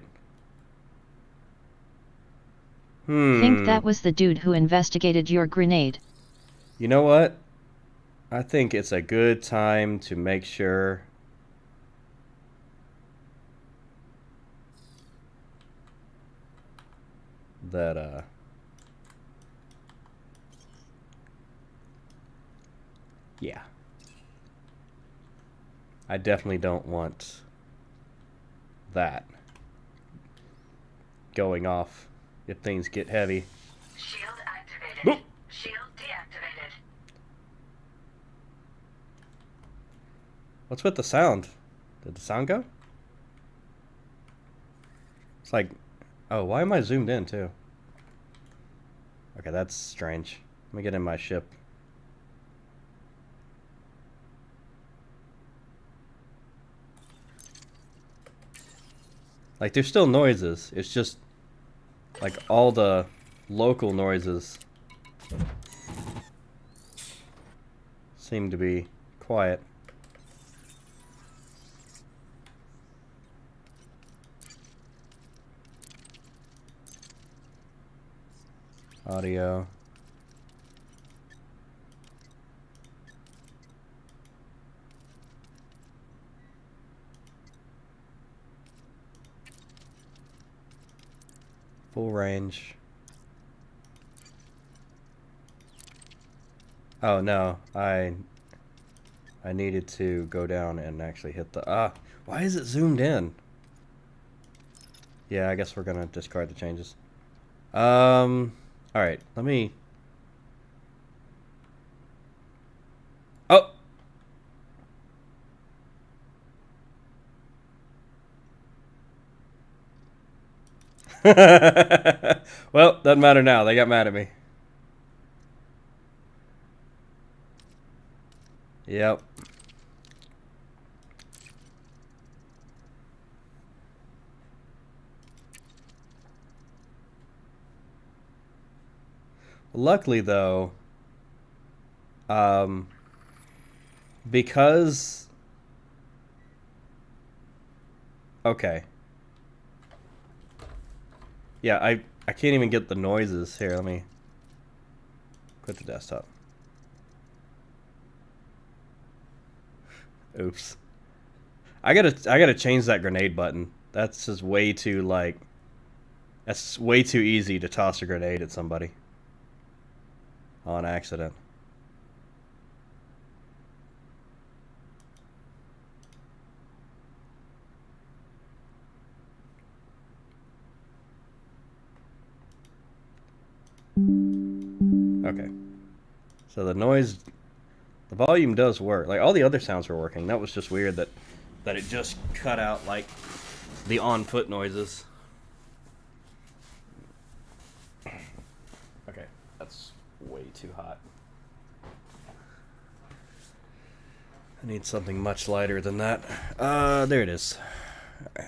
Think that was the dude who investigated your grenade. You know what? I think it's a good time to make sure that, yeah. I definitely don't want that going off if things get heavy. Shield activated. Boop. Shield deactivated. What's with the sound? Did the sound go? It's like, oh, why am I zoomed in too? Okay, that's strange. Let me get in my ship. Like, there's still noises. It's just, like, all the local noises seem to be quiet. Audio. Full range. Oh no, I needed to go down and actually hit the why is it zoomed in? Yeah, I guess we're gonna discard the changes. Alright, let me Oh! Well, doesn't matter now. They got mad at me. Yep. Luckily, though, because... Okay. Yeah, I can't even get the noises. Here, let me quit the desktop. Oops. I gotta change that grenade button. That's just way too, like... That's way too easy to toss a grenade at somebody. On accident. Okay. So the noise... The volume does work. Like, all the other sounds were working. That was just weird that it just cut out, like, the on-foot noises. Okay, that's way too hot. I need something much lighter than that. There it is. But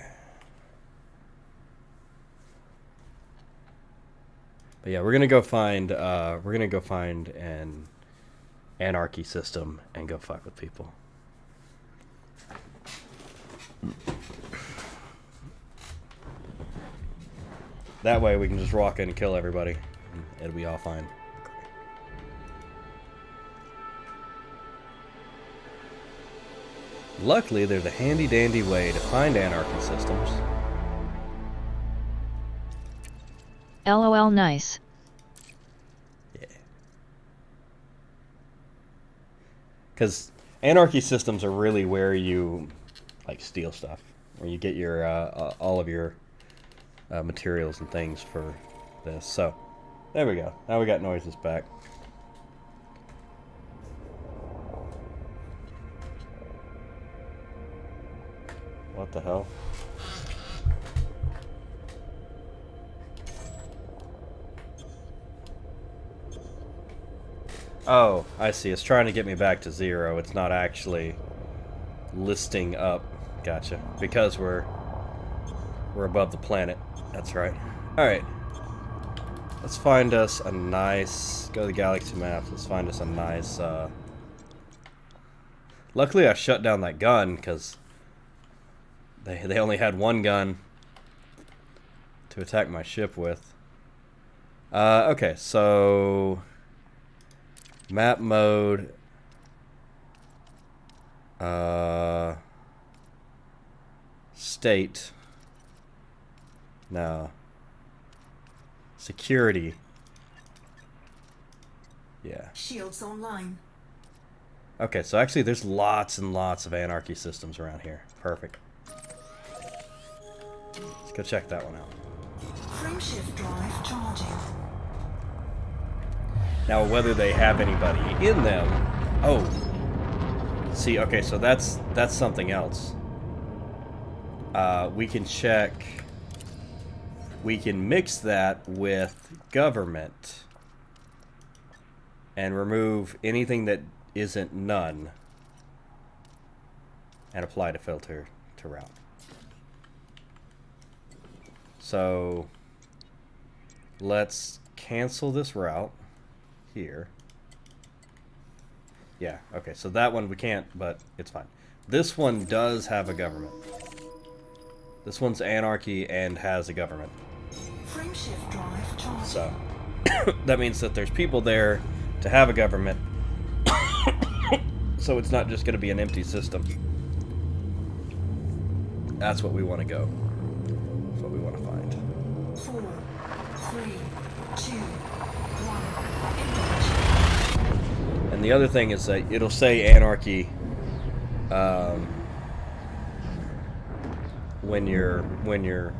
yeah, we're gonna go find an anarchy system and go fuck with people. That way we can just walk in and kill everybody. It'll be all fine. Luckily, there's a handy-dandy way to find anarchy systems. LOL nice. Yeah. Because anarchy systems are really where you, like, steal stuff. Where you get your, all of your materials and things for this. So, there we go. Now we got noises back. What the hell? Oh, I see. It's trying to get me back to 0. It's not actually listing up. Gotcha. Because we're above the planet. That's right. Alright. Let's find us a nice... Go to the galaxy map. Let's find us a nice... Luckily I shut down that gun, because they only had one gun to attack my ship with. Okay, so... Map mode... State... No. Security. Yeah. Shields online. Okay, so actually there's lots and lots of anarchy systems around here. Perfect. Let's go check that one out. Frameshift drive charging. Now, whether they have anybody in them... Oh. See, okay, so that's something else. We can check... We can mix that with government and remove anything that isn't none and apply to filter to route. So let's cancel this route here. Yeah, okay, so that one we can't, but it's fine. This one does have a government. This one's anarchy and has a government. Frameshift drive charging. So, that means that there's people there to have a government. So it's not just going to be an empty system. That's what we want to go. That's what we want to find. 4, 3, 2, 1. And the other thing is that it'll say anarchy when you're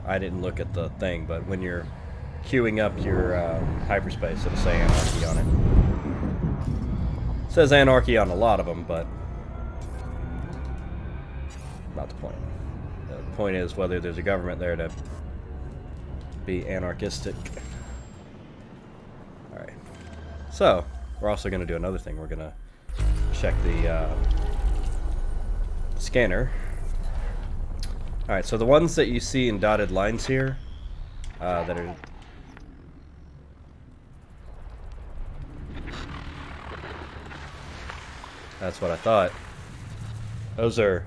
I didn't look at the thing, but when you're queuing up your hyperspace, it'll say anarchy on it. It says anarchy on a lot of them, but not the point. The point is whether there's a government there to be anarchistic. Alright. So, we're also going to do another thing. We're going to check the scanner. Alright, so the ones that you see in dotted lines here, that are... That's what I thought. Those are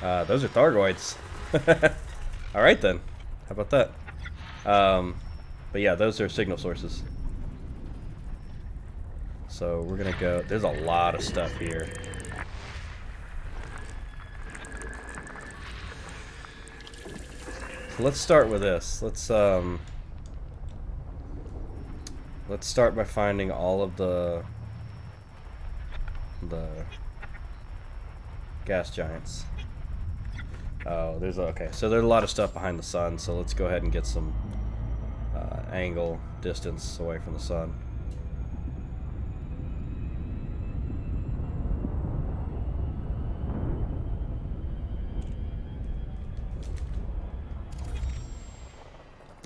Stargoids. Alright then. How about that? But yeah, those are signal sources. So we're gonna go... There's a lot of stuff here. So let's start with this. Let's start by finding all of the gas giants. Oh, okay. So there's a lot of stuff behind the sun. So let's go ahead and get some angle, distance away from the sun.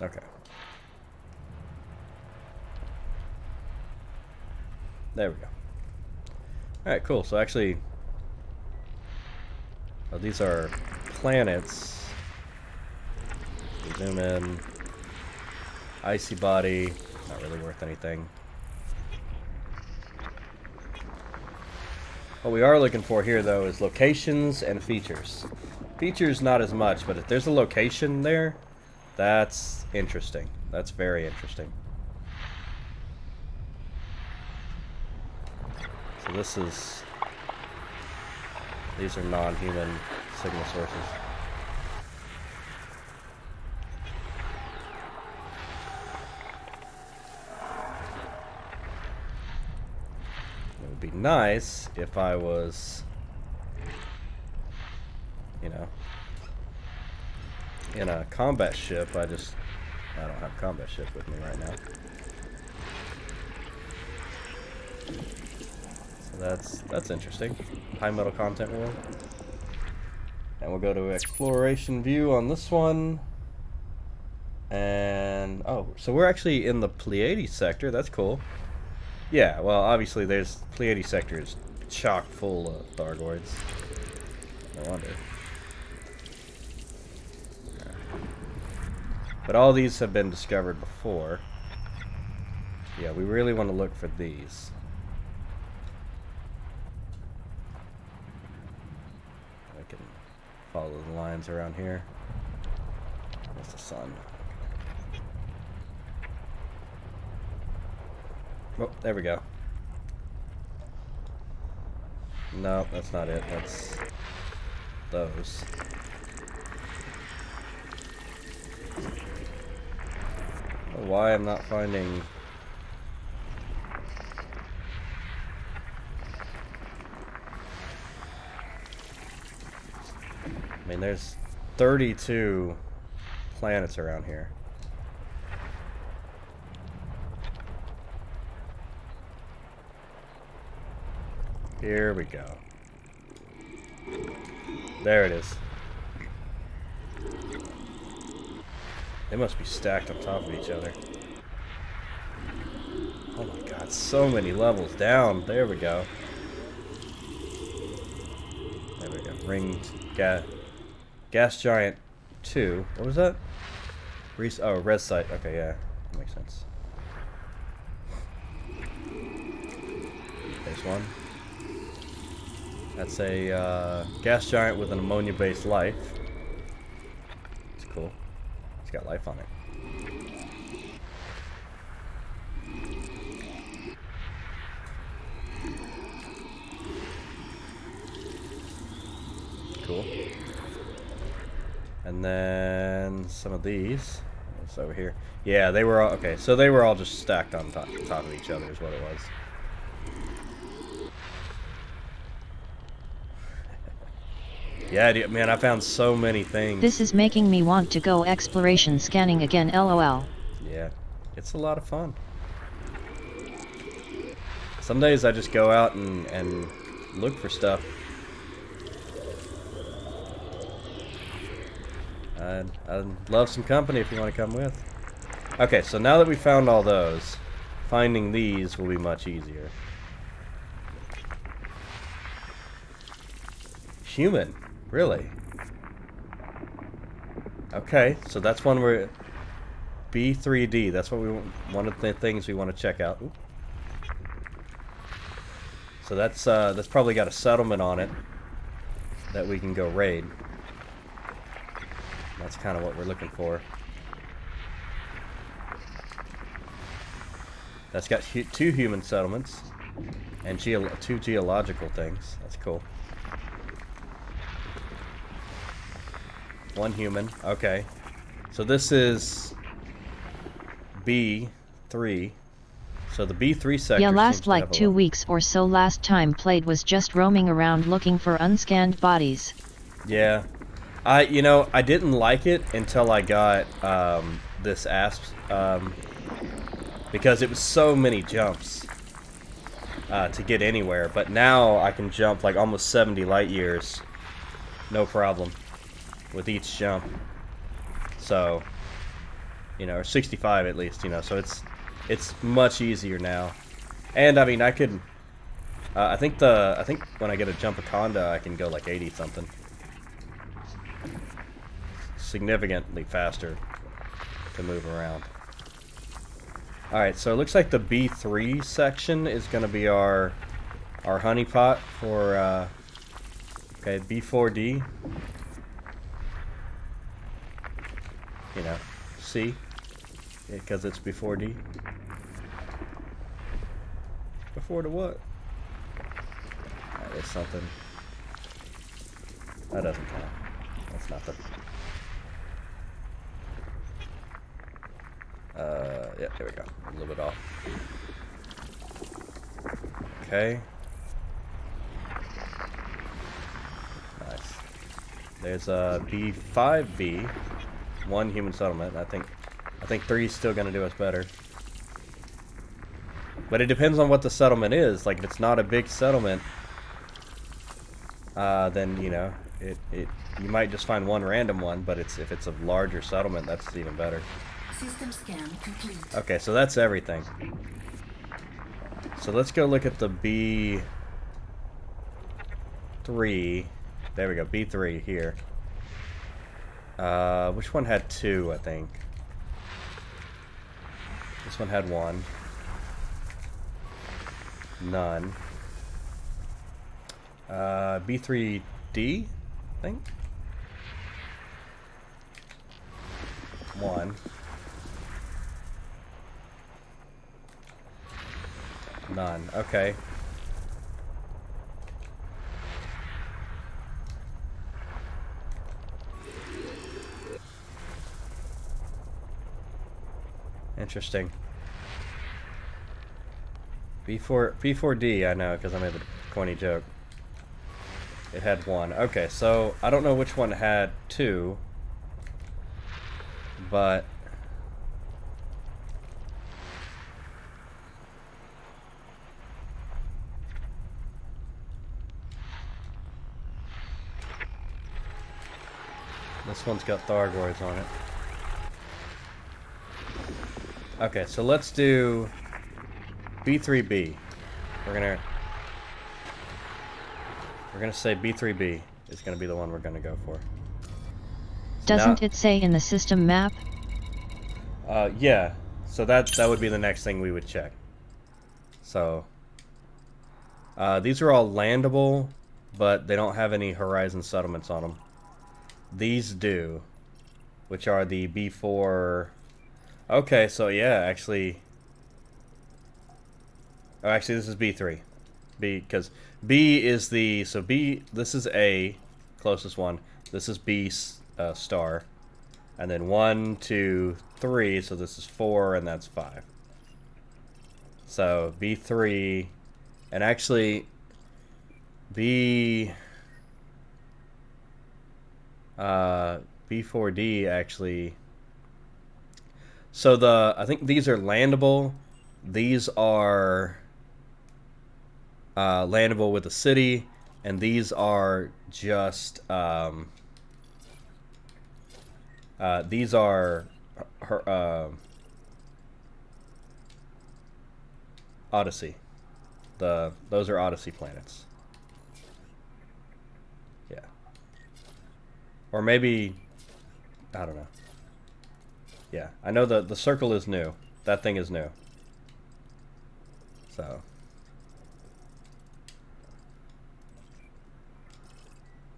Okay. There we go. Alright, cool. So actually, these are planets. Zoom in. Icy body. Not really worth anything. What we are looking for here, though, is locations and features. Features, not as much, but if there's a location there, that's interesting. That's very interesting. So these are non-human signal sources. It would be nice if I was, you know, in a combat ship. I don't have a combat ship with me right now. So that's interesting. High metal content world. And we'll go to exploration view on this one. And oh, so we're actually in the Pleiades sector. That's cool. Yeah, well, obviously there's Pleiades sector is chock full of Stargoids. No wonder. But all these have been discovered before. Yeah, we really want to look for these. I can follow the lines around here. That's the sun. Oh, there we go. No, that's not it. That's those. Why I'm not finding... I mean, there's 32 planets around here. Here we go. There it is. They must be stacked on top of each other. Oh my god, so many levels down. There we go. There we go. Ringed gas giant 2. What was that? Oh, res site. Okay, yeah. That makes sense. There's one. That's a gas giant with an ammonia-based life. It's cool. It's got life on it. Cool. And then some of these. What's over here? Yeah, they were all okay. So they were all just stacked on top of each other, is what it was. Yeah, dude, man, I found so many things. This is making me want to go exploration scanning again, lol. Yeah, it's a lot of fun. Some days I just go out and look for stuff. I'd love some company if you want to come with. Okay, so now that we found all those, finding these will be much easier. Human. Really? Okay, so that's one where B3D. That's what we want, one of the things we want to check out. Ooh. So that's probably got a settlement on it that we can go raid. That's kind of what we're looking for. That's got 2 human settlements and 2 geological things. That's cool. 1 human. Okay. So this is B3. So the B3 sector Yeah, seems last to like have a 2 lot. weeks or so last time played was just roaming around looking for unscanned bodies. Yeah. I didn't like it until I got this asp because it was so many jumps to get anywhere. But now I can jump like almost 70 light years, no problem, with each jump. So, or 65 at least. So it's much easier now. And I mean, I could. I think when I get a jump of Conda, I can go like 80 something. Significantly faster to move around. Alright, so it looks like the B3 section is going to be our honeypot for, okay, B4D. C, because it's before D. Before the what? That is something. That doesn't count. That's nothing. Yeah, there we go. A little bit off. Okay. Nice. There's a B5B, one human settlement. I think 3 is still gonna do us better. But it depends on what the settlement is. Like if it's not a big settlement, then you might just find one random one. But if it's a larger settlement, that's even better. System scan complete. Okay, so that's everything. So let's go look at the B3. There we go, B3 here. Which one had 2, I think? This one had 1. None. B3D, I think? 1. None. Okay. Interesting. B4D, I know, because I made the corny joke. It had 1. Okay, so I don't know which one had 2, but this one's got Stargoids on it. Okay, so let's do B3B. We're gonna say B3B is gonna be the one we're gonna go for. Doesn't it say in the system map? Yeah. So that would be the next thing we would check. So these are all landable, but they don't have any horizon settlements on them. These do, which are the B4. Okay, so yeah, actually. Oh, actually, this is B3. Because B is the... So B, this is A, closest one. This is B star. And then 1, 2, 3, so this is 4, and that's 5. So B3, and actually B4D actually... So I think these are landable. These are... landable with the city, and these are just these are Odyssey. Those are Odyssey planets. Yeah. Or maybe I don't know. Yeah, I know the circle is new. That thing is new. So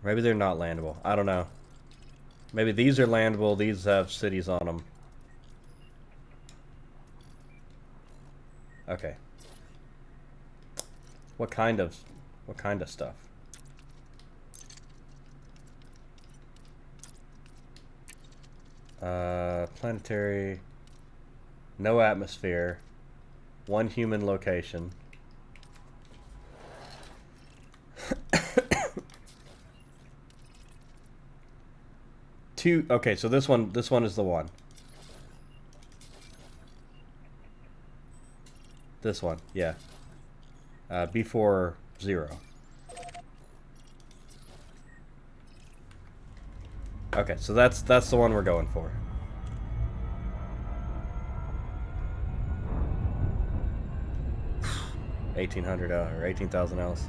maybe they're not landable. I don't know. Maybe these are landable. These have cities on them. Okay. What kind of stuff? Planetary. No atmosphere. 1 human location. Two. Okay, so this one is the one. This one, yeah. Before 0. Okay, so that's the one we're going for. $1,800 or 18,000 else.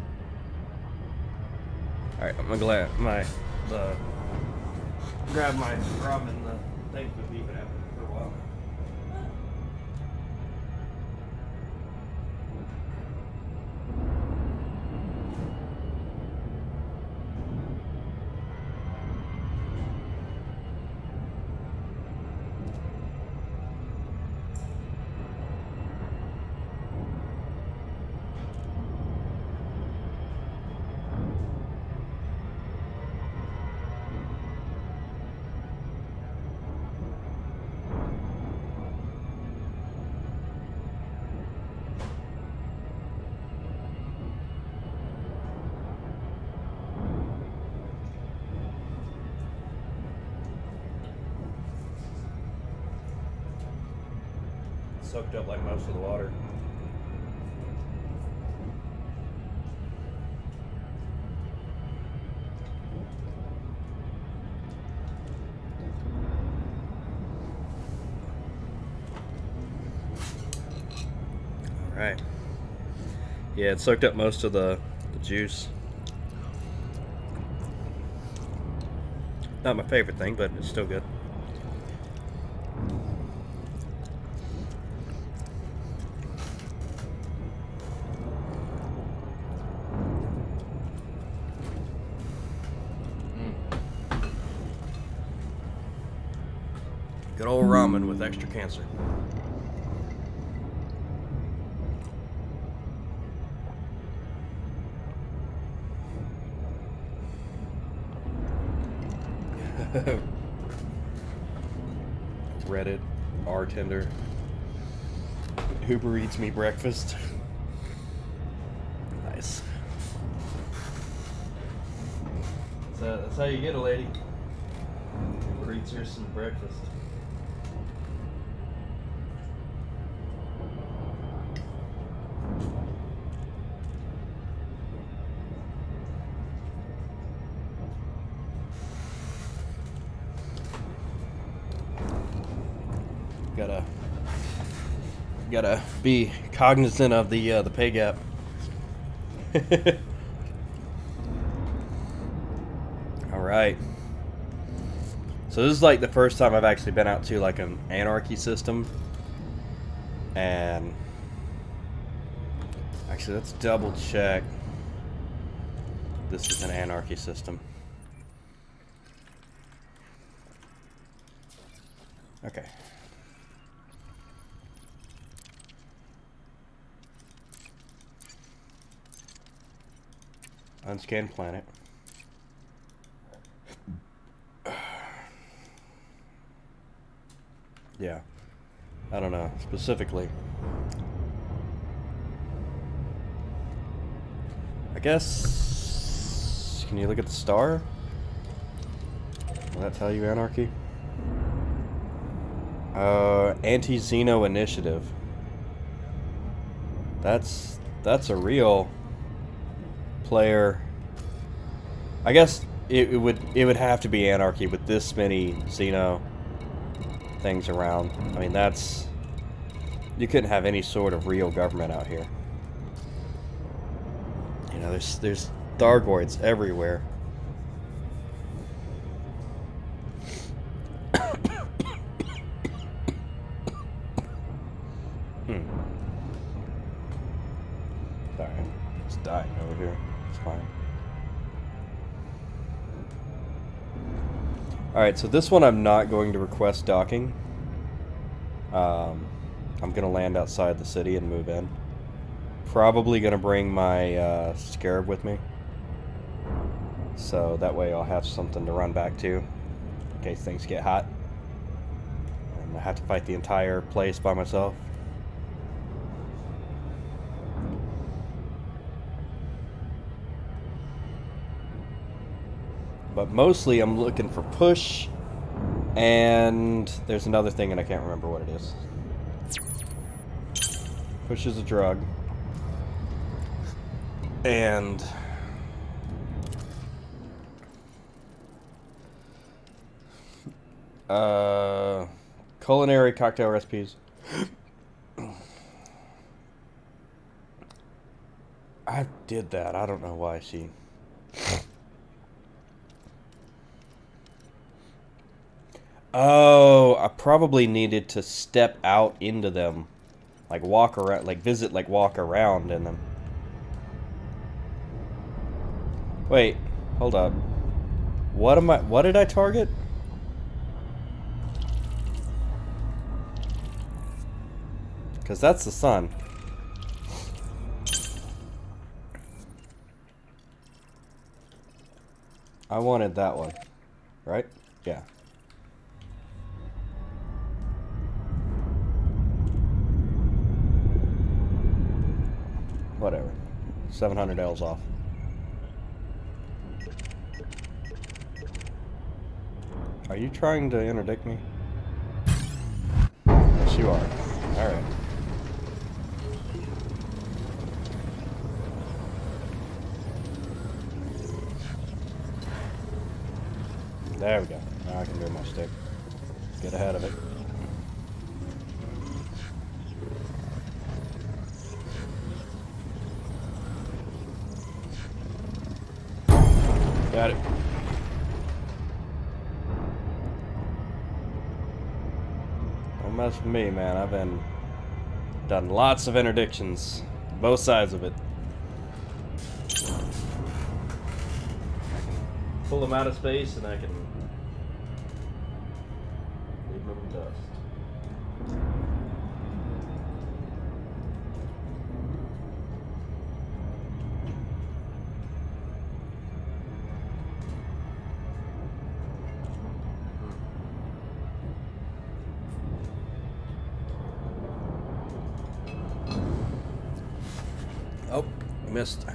All right, I'm gonna grab my ramen. The thing's been beeping at me for a while. Soaked up like most of the water. All right. Yeah, it soaked up most of the juice. Not my favorite thing, but it's still good. Good old ramen with extra cancer. Reddit, bartender, Uber Eats me breakfast. Nice. That's how you get a lady. Uber Eats her some breakfast. Gotta be cognizant of the pay gap. All right. So this is like the first time I've actually been out to like an anarchy system, and actually let's double check. This is an anarchy system. Okay. Unscanned planet. Yeah. I don't know specifically. I guess. Can you look at the star? Will that tell you anarchy? Anti-Xeno initiative. That's a real player. I guess it would have to be anarchy with this many Xeno things around. I mean, that's, you couldn't have any sort of real government out here. You know, there's Stargoids everywhere. Sorry, I'm just dying over here. It's fine. Alright, so this one I'm not going to request docking. I'm going to land outside the city and move in. Probably going to bring my Scarab with me. So that way I'll have something to run back to in case things get hot. I have to fight the entire place by myself. But mostly I'm looking for push, and there's another thing and I can't remember what it is. Push is a drug. And culinary cocktail recipes. I did that. I don't know why she... Oh, I probably needed to step out into them. Like walk around, like visit, like walk around in them. Wait, hold up. What did I target? Because that's the sun. I wanted that one, right? Yeah. Whatever. 700 L's off. Are you trying to interdict me? Yes, you are. Alright. There we go. Now I can do my stick. Get ahead of it. Got it. Don't mess with me, man. I've done lots of interdictions. Both sides of it. I can pull them out of space and I can leave them in dust. Oh, missed.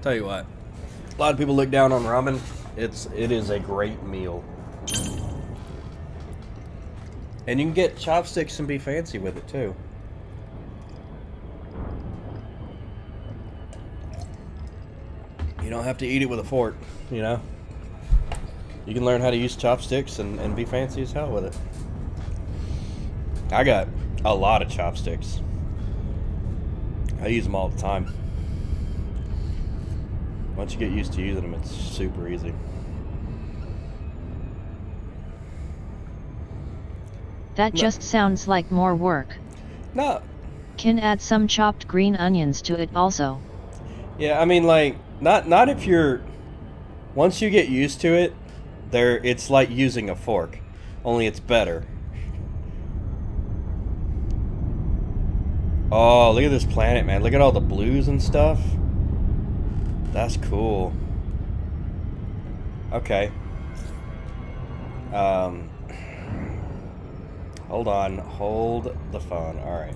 Tell you what, a lot of people look down on ramen. It is a great meal, and you can get chopsticks and be fancy with it too. You don't have to eat it with a fork, you know. You can learn how to use chopsticks and be fancy as hell with it. I got a lot of chopsticks. I use them all the time. Once you get used to using them, it's super easy. That just sounds like more work. No. Can add some chopped green onions to it also. Yeah, I mean, like, not if you're... Once you get used to it, it's like using a fork. Only it's better. Oh, look at this planet, man. Look at all the blues and stuff. That's cool. Okay. Hold on. Hold the phone. Alright.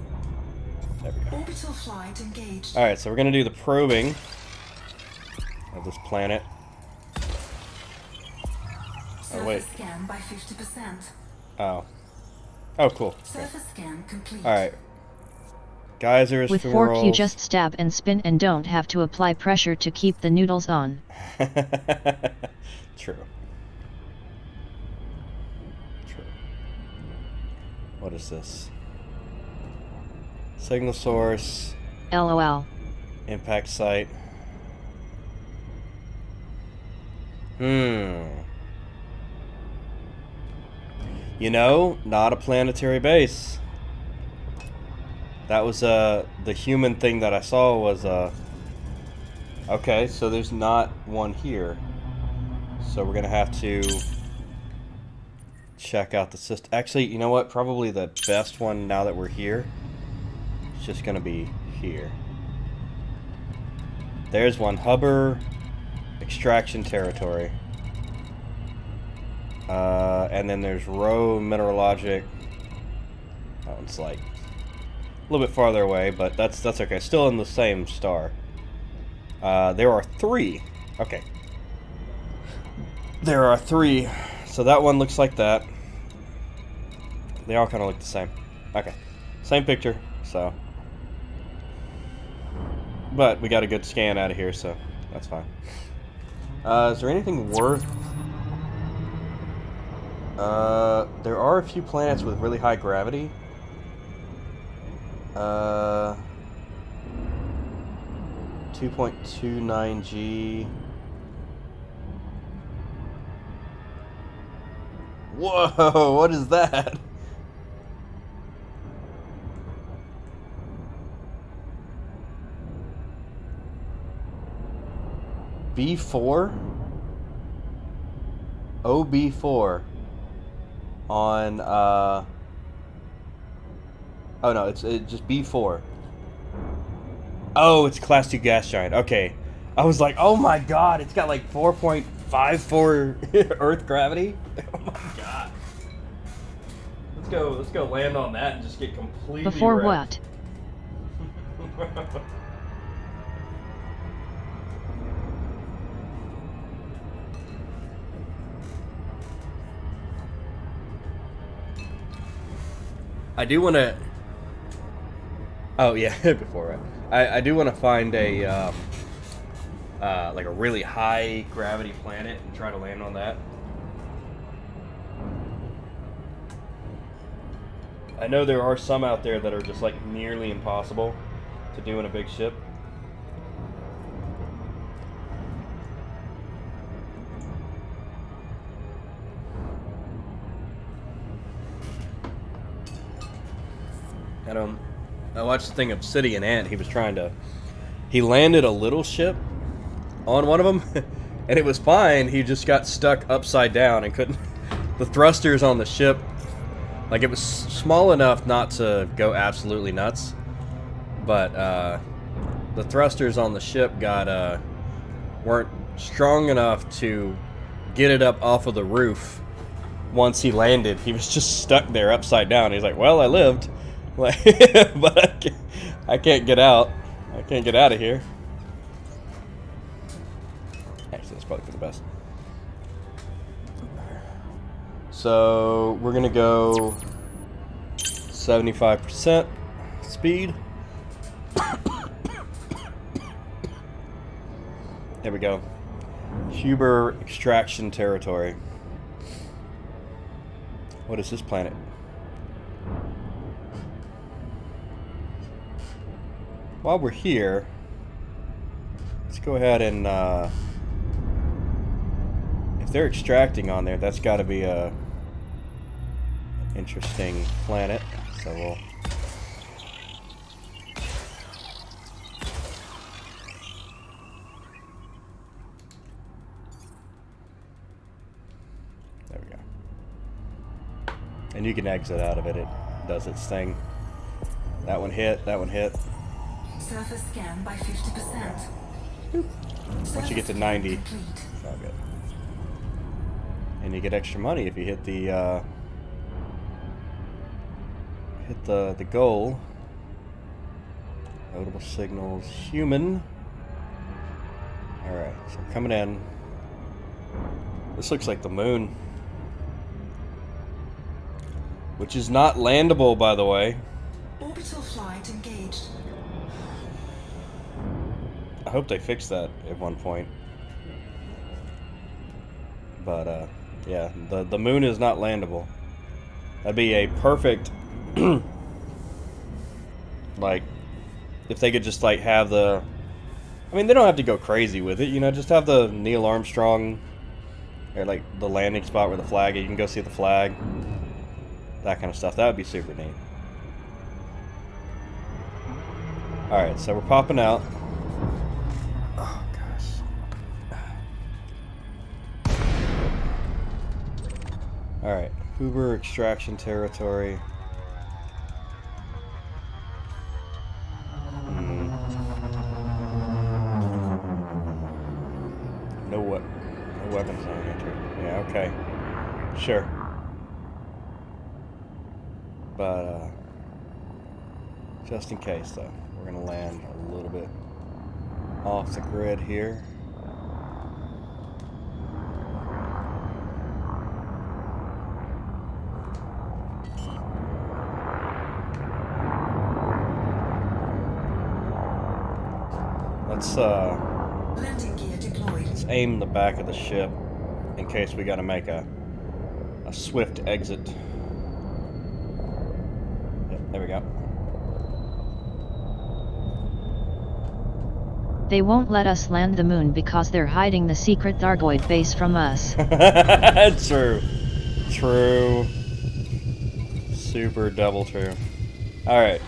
There we go. Orbital flight engaged. Alright, so we're going to do the probing of this planet. Oh, wait. Surface scan by 50%. Oh. Oh, cool. Surface scan complete. Alright. Geysers, With fumaroles. fork you just stab and spin and don't have to apply pressure to keep the noodles on. True. True. What is this? Signal source. LOL. Impact site. You know, not a planetary base. That was the human thing that I saw was okay, so there's not one here. So we're gonna have to check out the system. Actually, you know what? Probably the best one now that we're here. It's just gonna be here. There's one. Hubber extraction territory. And then there's Rho Mineralogic. That one's like a little bit farther away, but that's okay. Still in the same star. There are 3. Okay. There are 3. So that one looks like that. They all kind of look the same. Okay. Same picture, so. But we got a good scan out of here, so that's fine. Is there anything worth... there are a few planets with really high gravity. 2.29 G. Whoa, what is that? B4? OB4 on oh no, it's just B4. Oh, it's Class 2 gas giant. Okay. I was like, "Oh my god, it's got like 4.54 Earth gravity." Oh my god. Let's go land on that and just get completely Before wrecked. what? I do want to. Oh yeah, before right. I do want to find a like a really high gravity planet and try to land on that. I know there are some out there that are just like nearly impossible to do in a big ship. I watched the thing Obsidian Ant. He landed a little ship on one of them, and it was fine. He just got stuck upside down and couldn't. The thrusters on the ship, like it was small enough not to go absolutely nuts, but the thrusters on the ship weren't strong enough to get it up off of the roof. Once he landed, he was just stuck there upside down. He's like, "Well, I lived." Like, but I can't get out. I can't get out of here. Actually, that's probably for the best. So we're gonna go 75% speed. There we go. Huber extraction territory. What is this planet? While we're here, let's go ahead and if they're extracting on there, that's got to be a interesting planet. So we'll there we go. And you can exit out of it. It does its thing. That one hit. That one hit. Surface scan by 50%. Once you get to 90, it's all good. And you get extra money if you hit the goal. Notable signals, human. All right, so we're coming in. This looks like the moon, which is not landable, by the way. Orbital flight engaged. I hope they fix that at one point. But yeah, the moon is not landable. That'd be a perfect like if they could just like have the I mean, they don't have to go crazy with it, you know, just have the Neil Armstrong or like the landing spot where the flag is. You can go see the flag. That kind of stuff. That would be super neat. Alright, so we're popping out. Oh, gosh. Alright, Hoover extraction territory. No weapons on enter. Yeah, okay. Sure. But, just in case, though, we're going to land a little bit off the grid here. Landing gear deployed. Let's aim the back of the ship in case we got to make a swift exit. Yep, there we go. They won't let us land the moon because they're hiding the secret Stargoid base from us. True. True. Super double true. Alright.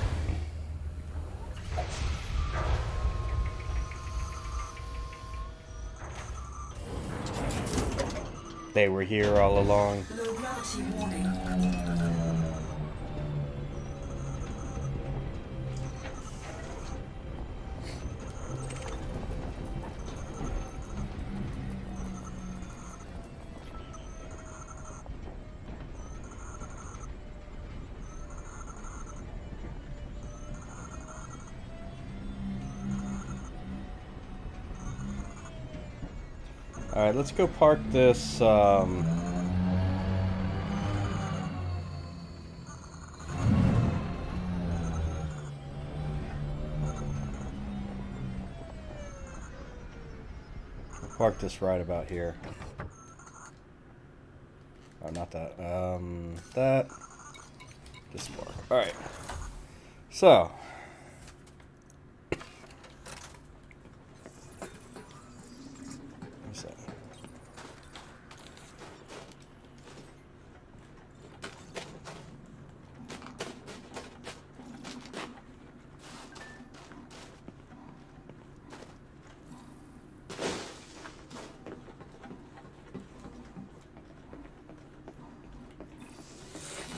They were here all along. Low gravity warning. Alright, let's go park this, park this right about here. Oh, not that. That. This park. Alright. So. What's that?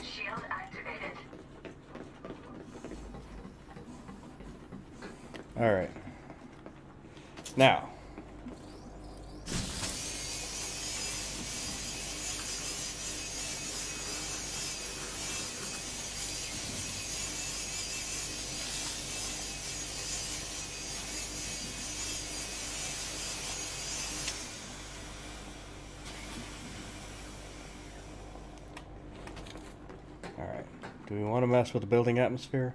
Shield activated. Alright. Now. Alright. Do we want to mess with the building atmosphere?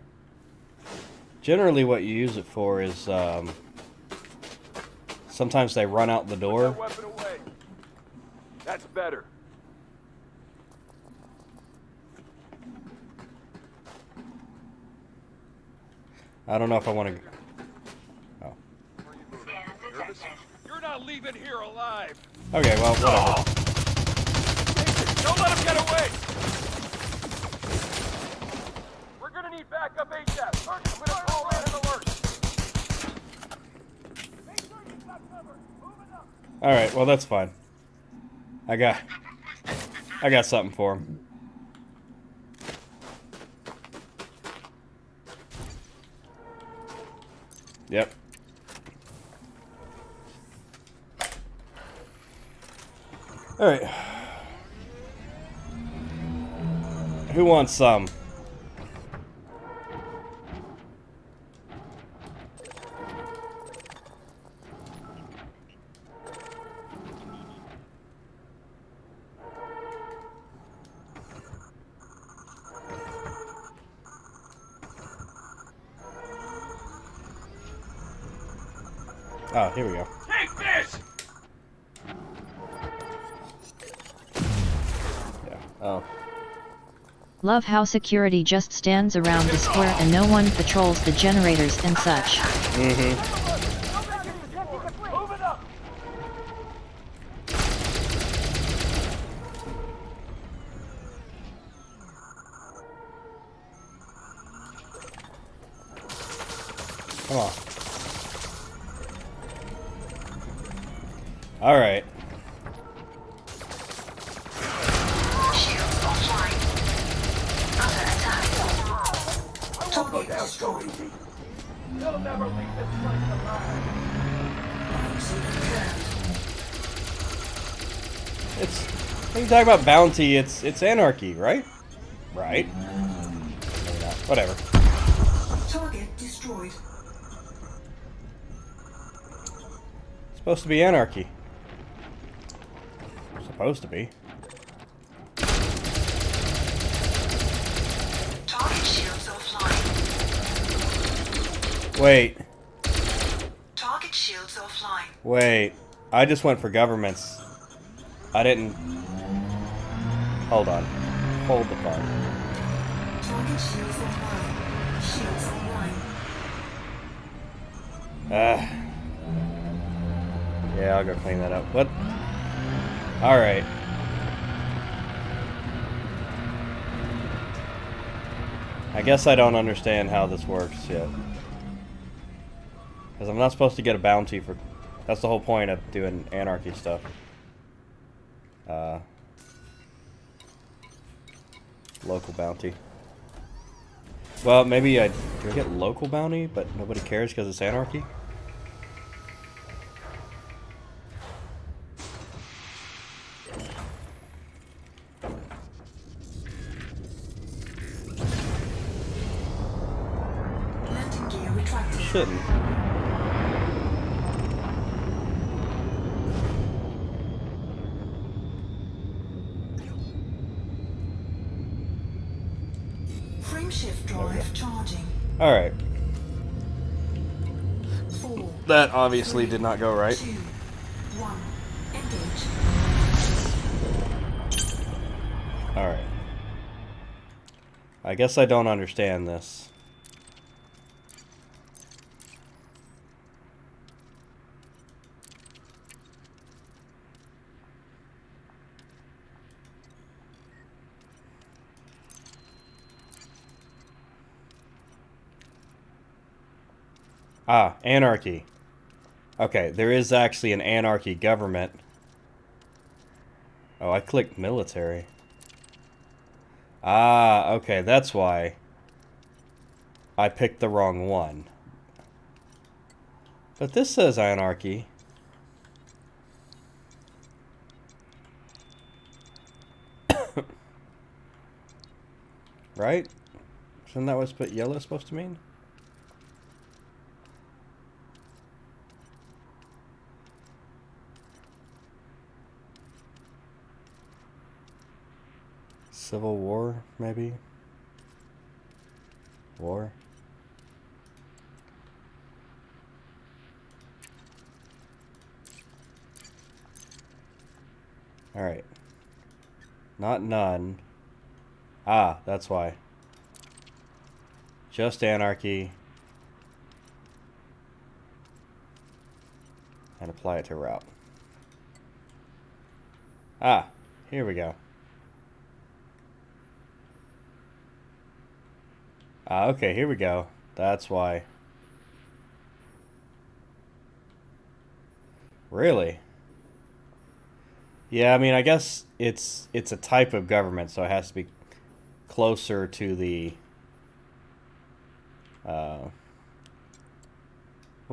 Generally what you use it for is, sometimes they run out the door. Weapon away. That's better. I don't know if I want to... Oh. Scan detected. You're not leaving here alive. Okay, well, whatever. Don't let him get away. We're gonna need backup ASAP. First, I'm gonna call in an alert. Make sure you've got cover. Moving up. Alright, well, that's fine. I got something for him. Yep. Alright. Who wants some? Oh, here we go. Take this. Yeah. Oh. Love how security just stands around the square and no one patrols the generators and such. Mm-hmm. Moving up. Come on. Alright. Shields offline. Under attack. Target destroyed. They'll never leave this place alive. It's When you talk about bounty, it's anarchy, right? Right? Maybe not. Whatever. Target destroyed. It's supposed to be anarchy. Supposed to be. Target shields offline. Wait. Target shields offline. Wait. I just went for governments. I didn't... Hold on. Hold the phone. Target shields offline. Shields online. Yeah, I'll go clean that up. What? Alright. I guess I don't understand how this works yet. Because I'm not supposed to get a bounty for... That's the whole point of doing anarchy stuff. Local bounty. Well, maybe I... Do I get local bounty, but nobody cares because it's anarchy? Landing gear retracted. Shouldn't. Frame shift drive charging. Alright. 4. That obviously did not go right. 2. 1. Engage. Alright. I guess I don't understand this. Ah, anarchy. Okay, there is actually an anarchy government. Oh, I clicked military. Ah, okay, that's why I picked the wrong one. But this says anarchy. Right? Isn't that what yellow is supposed to mean? Civil War, maybe? War? Alright. Not none. Ah, that's why. Just anarchy. And apply it to route. Ah, here we go. Ah, okay, here we go. That's why. Really? Yeah, I mean, I guess it's a type of government, so it has to be closer to the... we'll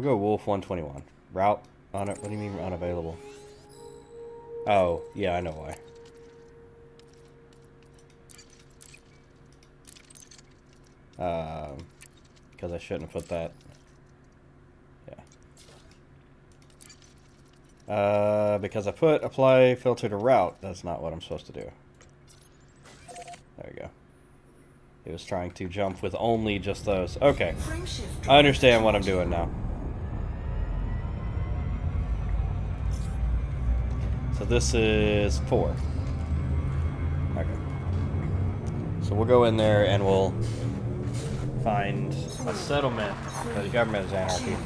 go Wolf 121. Route on it. What do you mean unavailable? Oh, yeah, I know why. Because I shouldn't have put that. Yeah. Because I put apply filter to route. That's not what I'm supposed to do. There we go. It was trying to jump with only just those. Okay. I understand what I'm doing now. So this is 4. Okay. So we'll go in there and we'll find a settlement for the government is anarchy.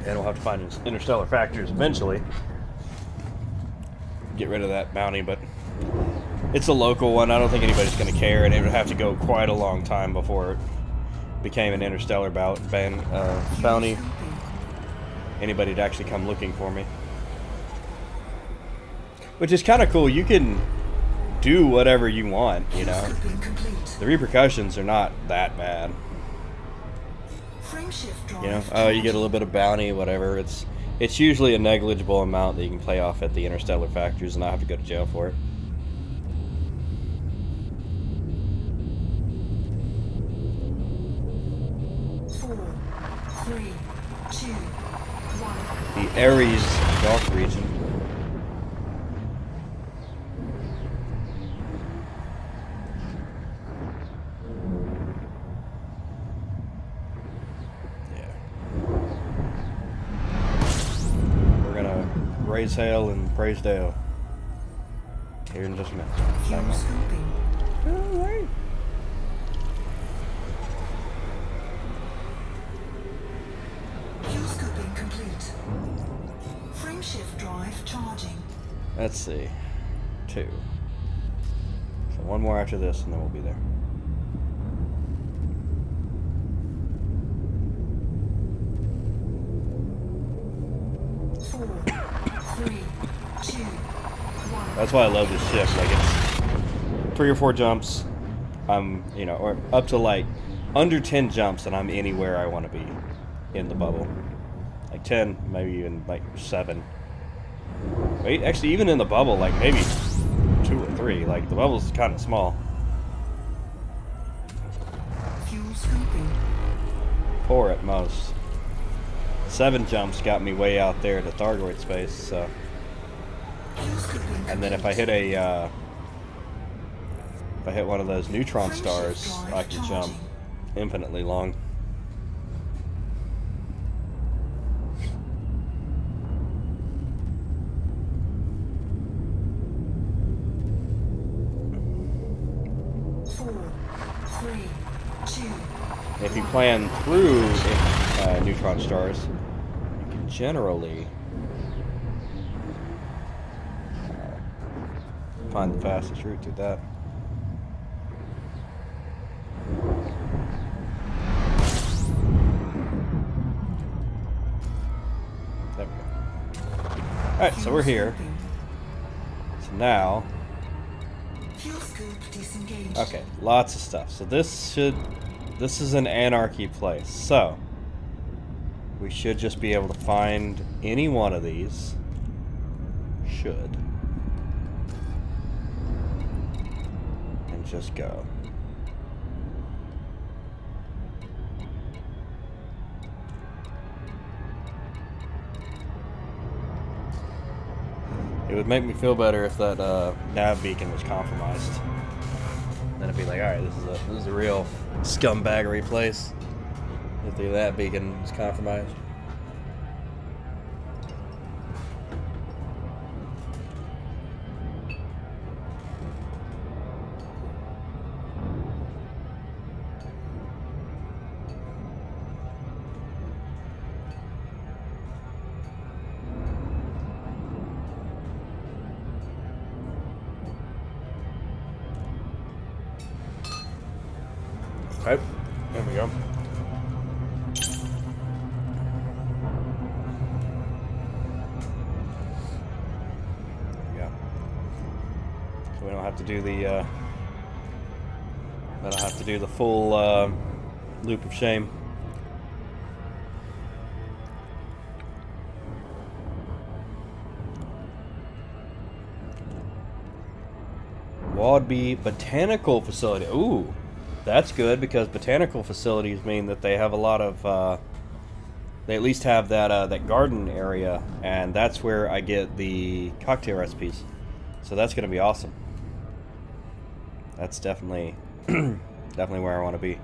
And we'll have to find interstellar factors eventually. Get rid of that bounty, but it's a local one. I don't think anybody's going to care, and it would have to go quite a long time before it became an interstellar bounty. Anybody to actually come looking for me. Which is kind of cool. You can do whatever you want, you know. The repercussions are not that bad. Frameshift drive. You know, oh, you get a little bit of bounty, whatever. It's usually a negligible amount that you can play off at the interstellar factories and not have to go to jail for it. Four, three, two, one. The Ares Gulf region. Raise hail and praise Dale. Here in just a minute. Fuel scooping. Alright. Fuel scooping complete. Frameshift drive charging. Let's see. 2. So one more after this and then we'll be there. Four, three, two, one. That's why I love this ship. Like, it's 3 or 4 jumps. I'm, you know, or up to like under 10 jumps and I'm anywhere I want to be in the bubble. Like 10, maybe even like 7. Wait, actually, even in the bubble, like maybe 2 or 3. Like, the bubble's kind of small. Fuel scooping. 4 at most. 7 jumps got me way out there to Stargoid space, so. Fuel scooping. And then if I hit a, if I hit one of those neutron stars, I can jump infinitely long. If you plan through neutron stars, you can generally find the fastest route to that. There we go. Alright, so we're here. So now, okay, lots of stuff. So this is an anarchy place. So we should just be able to find any one of these. Should. And just go. It would make me feel better if that nav beacon was compromised. Then it'd be like, alright, this is a real scumbaggery place. If the nav beacon is compromised. Okay, there we go. So we don't have to do the I don't have to do the full loop of shame. Wadby Botanical Facility. Ooh. That's good because botanical facilities mean that they have a lot of, they at least have that that garden area, and that's where I get the cocktail recipes. So that's going to be awesome. That's definitely, definitely where I want to be.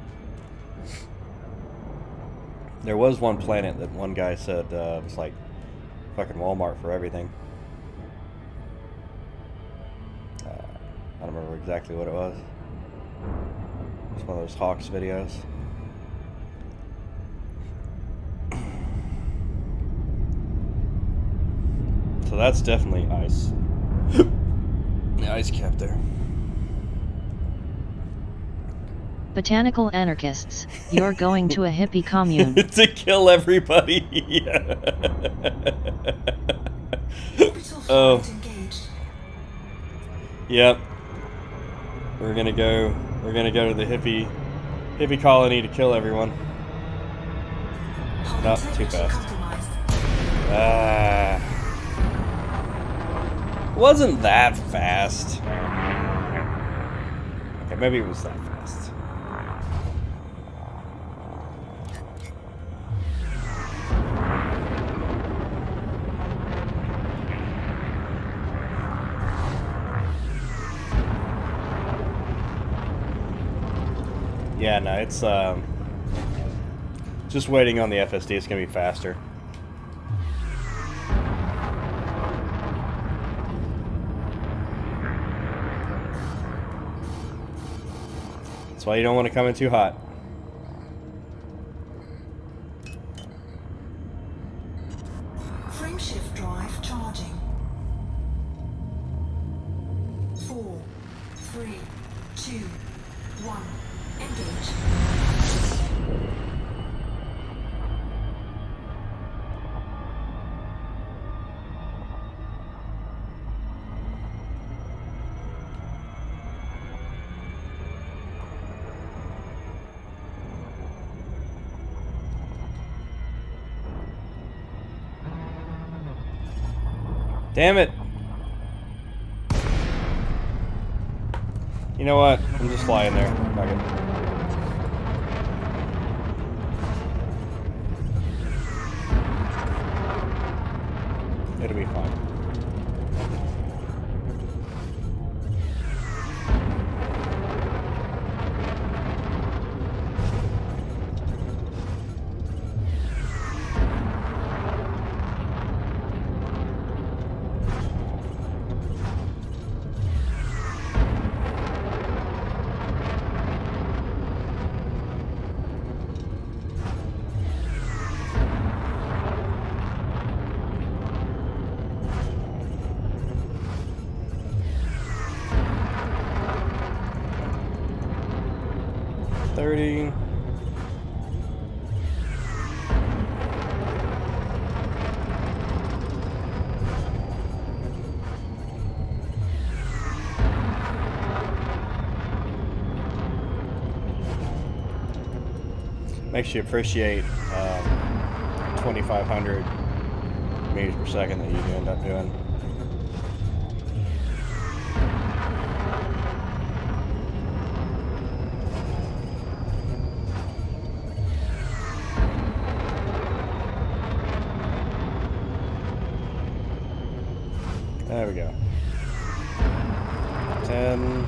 There was one planet that one guy said was like fucking Walmart for everything. I don't remember exactly what it was. It's one of those Hawks videos. So that's definitely ice. The ice cap there. Botanical anarchists, you're going to a hippie commune. To kill everybody. Oh. Yep. We're gonna go to the hippie colony to kill everyone. No, too Integrity fast. compromised. Wasn't that fast. Okay, maybe it was that fast. Yeah, no, it's just waiting on the FSD. It's gonna be faster. That's why you don't want to come in too hot. Frameshift drive charging. 4, 3, 2, 1. Engage. Damn it! You know what? I'm just flying there. Fuck it. It'll be fine. Makes you appreciate 2,500 meters per second that you end up doing. There we go. 10.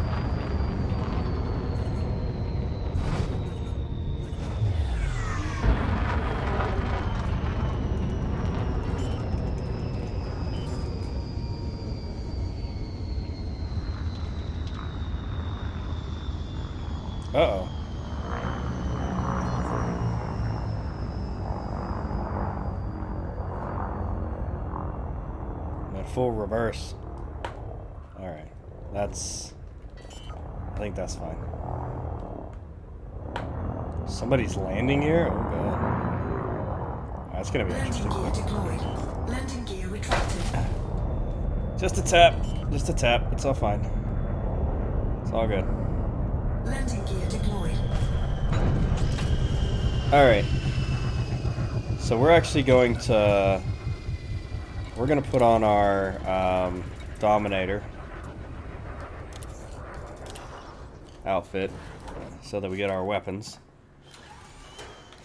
Uh-oh. That full reverse. Alright. That's... I think that's fine. Somebody's landing here? Oh god. That's gonna be Landing interesting. gear deployed. Landing gear retracted. Just a tap. Just a tap. It's all fine. It's all good. Landing gear deployed. Alright. So we're actually going to... We're going to put on our Dominator outfit so that we get our weapons.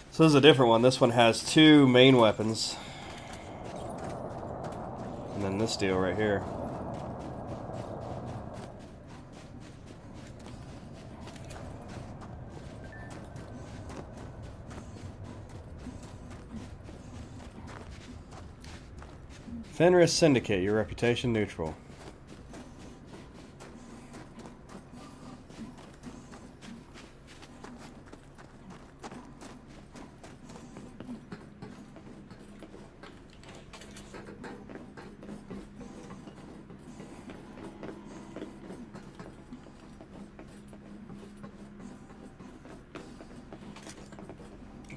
So this is a different one. This one has 2 main weapons. And then this deal right here. Fenris Syndicate, your reputation neutral.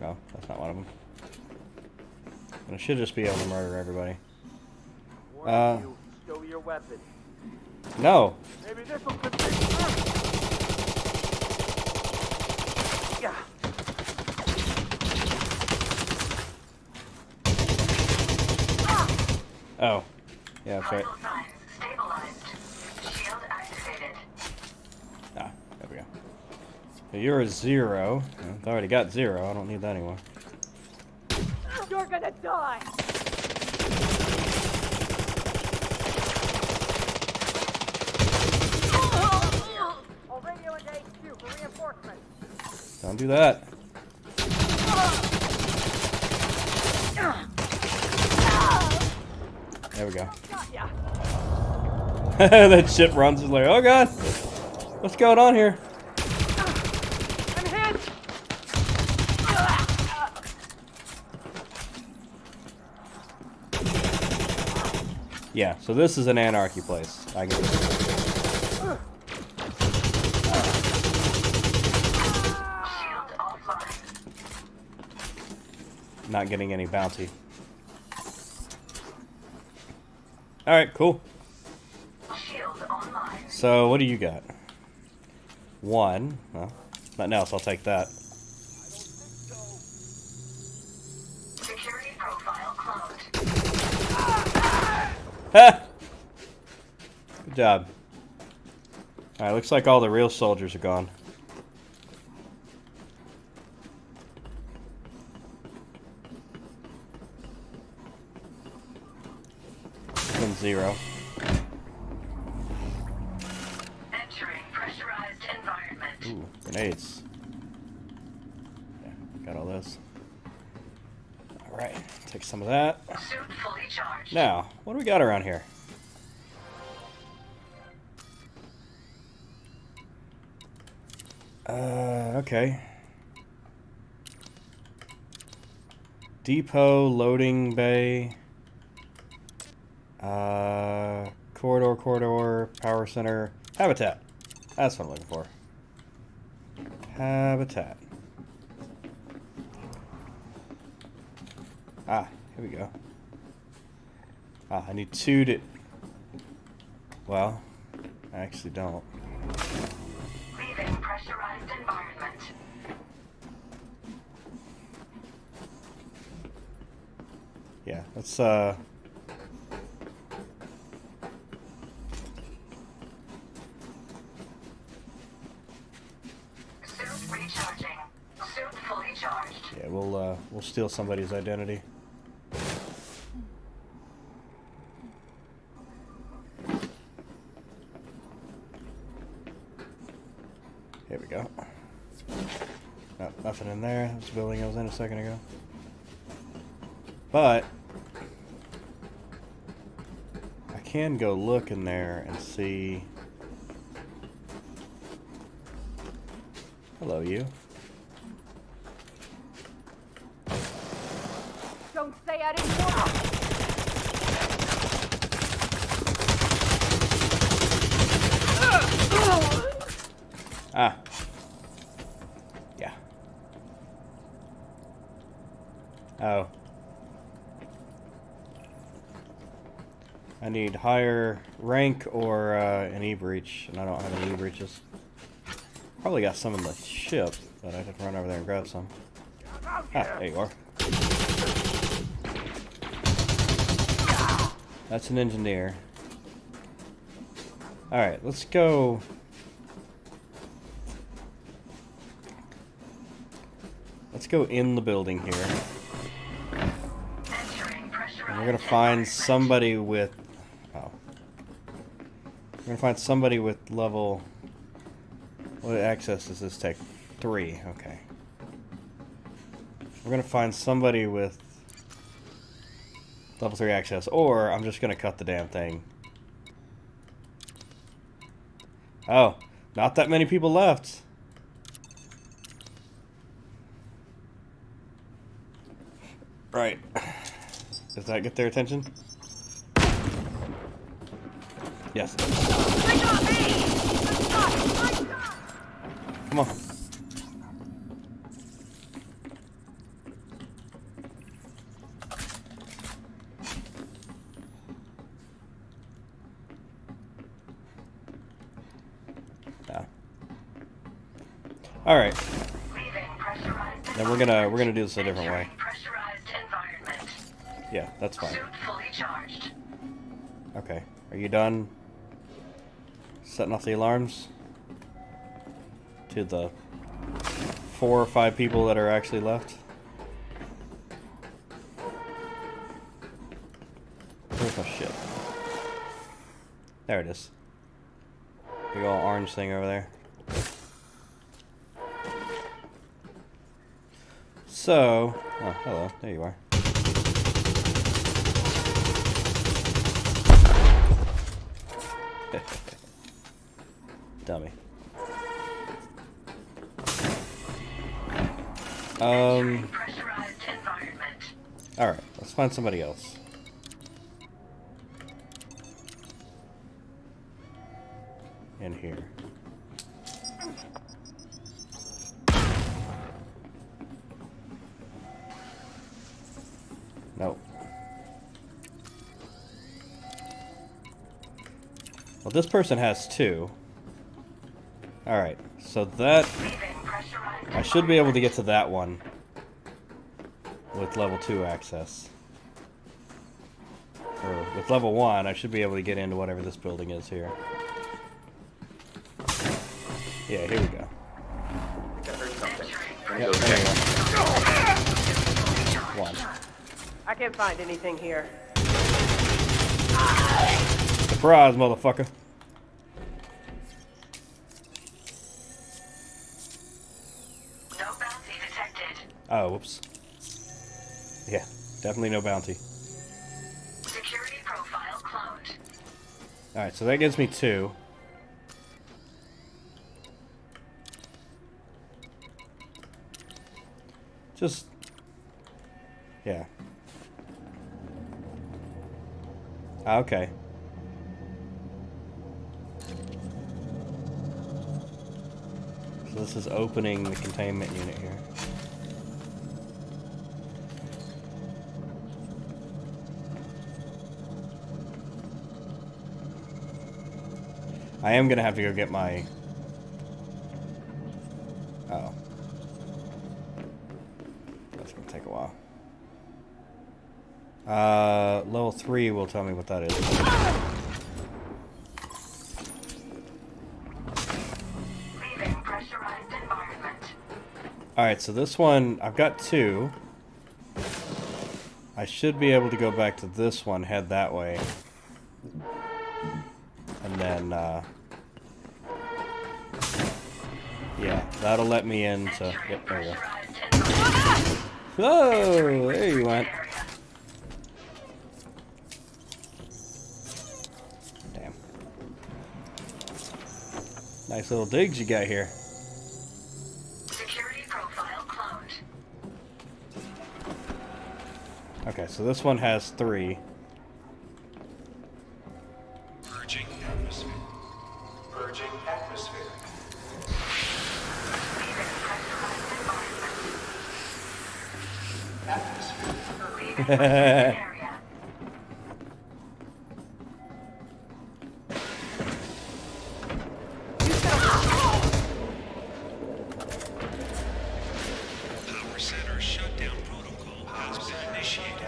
No, that's not one of them. And I should just be able to murder everybody. You, show your weapon. No. Maybe this will convince Yeah. Oh. Yeah, that's right. Vital signs stabilized. Shield activated. Ah, there we go. So you're a 0. I've already got 0. I don't need that anymore. You're gonna die! I'll radio into HQ for reinforcements. Don't do that. There we go. That ship runs is like, oh god, what's going on here? I'm hit! Yeah, so this is an anarchy place. I get it. Shield offline. Not getting any bounty. Alright, cool. Shield online. So, what do you got? 1. Well, nothing else. I'll take that. Security profile cloned. Ha! Good job. Alright, looks like all the real soldiers are gone. And 0. Entering pressurized environment. Ooh, grenades. Yeah, got all this. Alright, take some of that. Suit fully charged. Now, what do we got around here? Okay. Depot, loading bay, corridor, power center, habitat. That's what I'm looking for. Habitat. Ah, here we go. Ah, I need 2 to... Well, I actually don't. Leaving pressurized environment. Yeah, let's, Suit recharging. Suit fully charged. yeah, we'll steal somebody's identity. Here we go. No, nothing in there. That's the building I was in a second ago. But I can go look in there and see. Hello, you. Don't say I didn't warn you! Ah. Yeah. Oh. I need higher rank or an E-breach, and I don't have any E-breaches. Probably got some in the ship, but I'd have to run over there and grab some. Ah, there you are. That's an engineer. Alright, let's go... Let's go in the building here. And we're gonna find somebody with... Oh. We're gonna find somebody with level... What access does this take? 3, okay. We're gonna find somebody with... level 3 access, or I'm just gonna cut the damn thing. Oh, not that many people left. Right. Does that get their attention? Yes. Come on. Yeah. All right. Then we're gonna do this a different way. Yeah, that's fine. Suit fully charged. Okay. Are you done setting off the alarms? To the 4 or 5 people that are actually left? Where's my shit? There it is. Big old orange thing over there. So, oh, hello, there you are. Dummy. Alright, let's find somebody else. In here. Nope. Well, this person has 2. Alright, so that... I should be able to get to that one with level 2 access. Or with level 1, I should be able to get into whatever this building is here. Yeah, here we go. I heard something. Yep, there we go. 1. I can't find anything here. Surprise, motherfucker. No bounty detected. Oh, whoops. Yeah, definitely no bounty. Security profile cloned. Alright, so that gives me 2. Just... yeah. Okay. So this is opening the containment unit here. I am gonna have to go get my... oh. That's gonna take a while. Level 3 will tell me what that is. Leaving pressurized environment. Alright, so this one, I've got 2. I should be able to go back to this one, head that way. And then, yeah, that'll let me into... yep, there we go. Oh, there you went. Damn. Nice little digs you got here. Security profile cloned. Okay, so this one has 3. Purging atmosphere. Purging atmosphere. Area. Power center shutdown protocol has been initiated.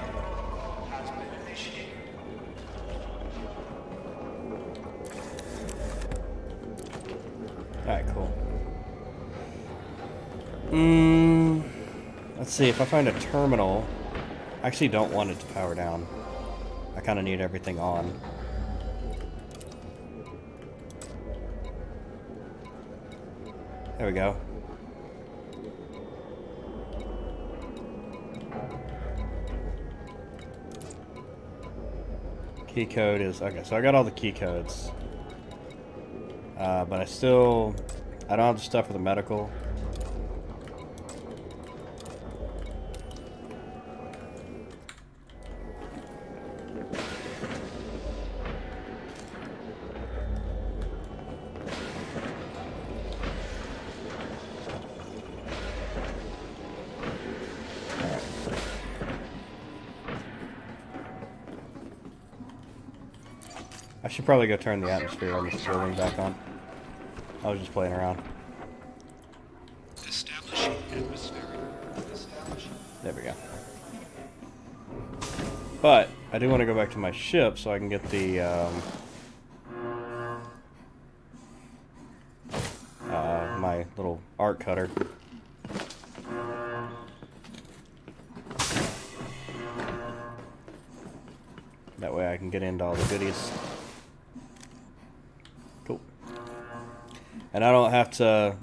Alright, cool. Let's see, if I find a terminal... I actually don't want it to power down. I kind of need everything on. There we go. Key code is... okay, so I got all the key codes. But I don't have the stuff for the medical. I should probably go turn the atmosphere on this building back on. I was just playing around. Establishing atmosphere. Establishing. There we go. But I do want to go back to my ship so I can get the my little arc cutter. That way I can get into all the goodies. Cool. And I don't have to.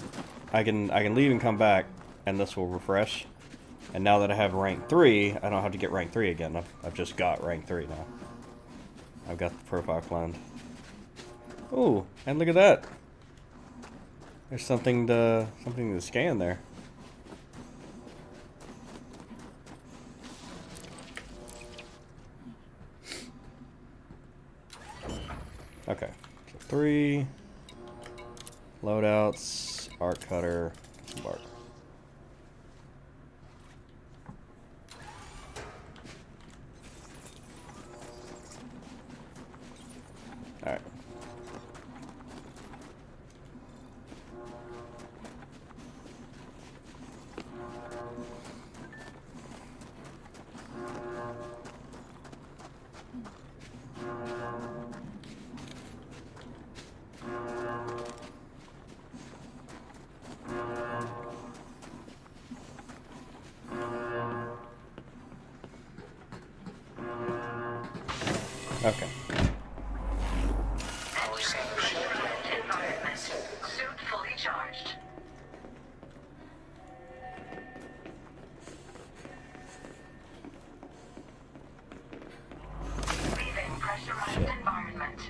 I can leave and come back, and this will refresh. And now that I have rank 3, I don't have to get rank 3 again. I've just got rank 3 now. I've got the profile cloned. Ooh, and look at that. There's something to scan there. Okay, so 3 loadouts, arc cutter, embark. All right. Okay. Environment. Suit fully charged. Leaving pressurized environment.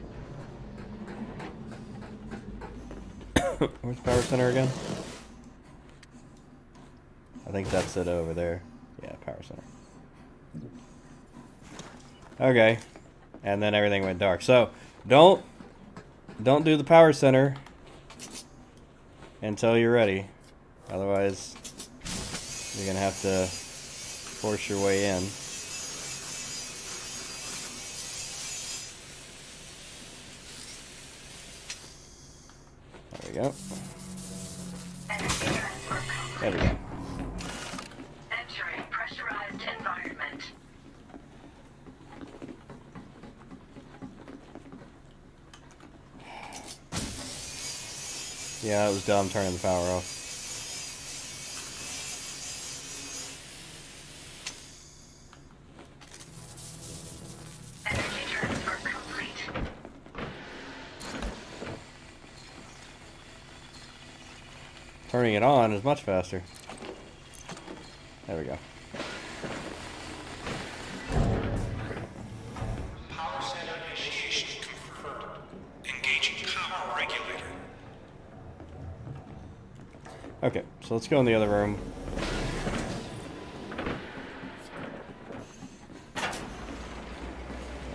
Where's the power center again? I think that's it over there. Yeah, power center. Okay. And then everything went dark. So, don't do the power center until you're ready. Otherwise, you're going to have to force your way in. There we go. Energy transfer complete. There we go. Entering pressurized environment. Yeah, it was dumb turning the power off. Energy transfer complete. Turning it on is much faster. There we go. Power center initiation confirmed. Engaging power regulator. Okay, so let's go in the other room. There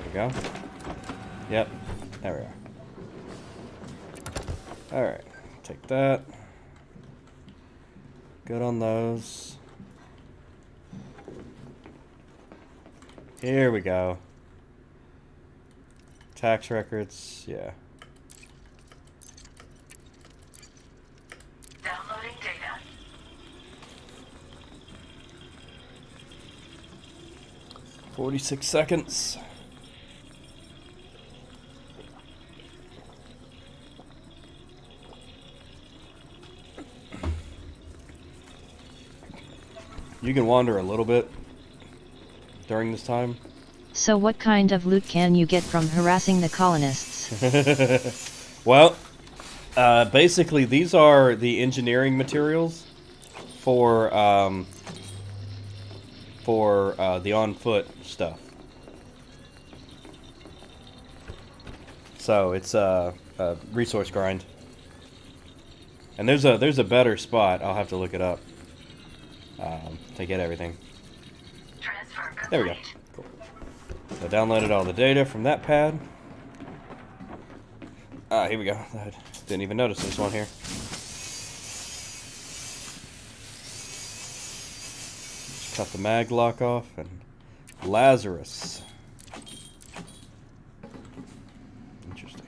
we go. Yep, there we are. Alright, take that. Good on those. Here we go. Tax records, yeah. Downloading data. $46. You can wander a little bit during this time. So what kind of loot can you get from harassing the colonists? Well, basically these are the engineering materials for the on-foot stuff. So it's a resource grind. And there's a better spot. I'll have to look it up to get everything. Transfer complete. There we go. Cool. So I downloaded all the data from that pad. Here we go. I didn't even notice this one here. Just cut the mag lock off and Lazarus. Interesting.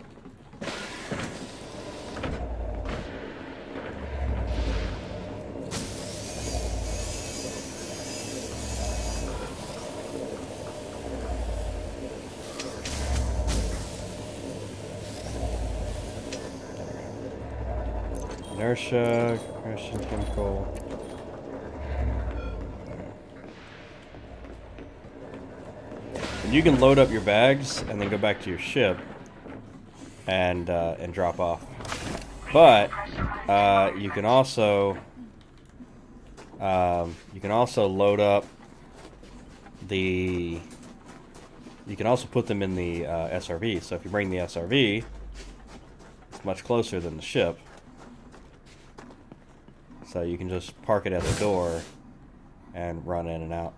Inertia, compression, chemical. And you can load up your bags and then go back to your ship and drop off. But you can also load up the. You can also put them in the SRV. So if you bring the SRV, it's much closer than the ship. So you can just park it at the door and run in and out.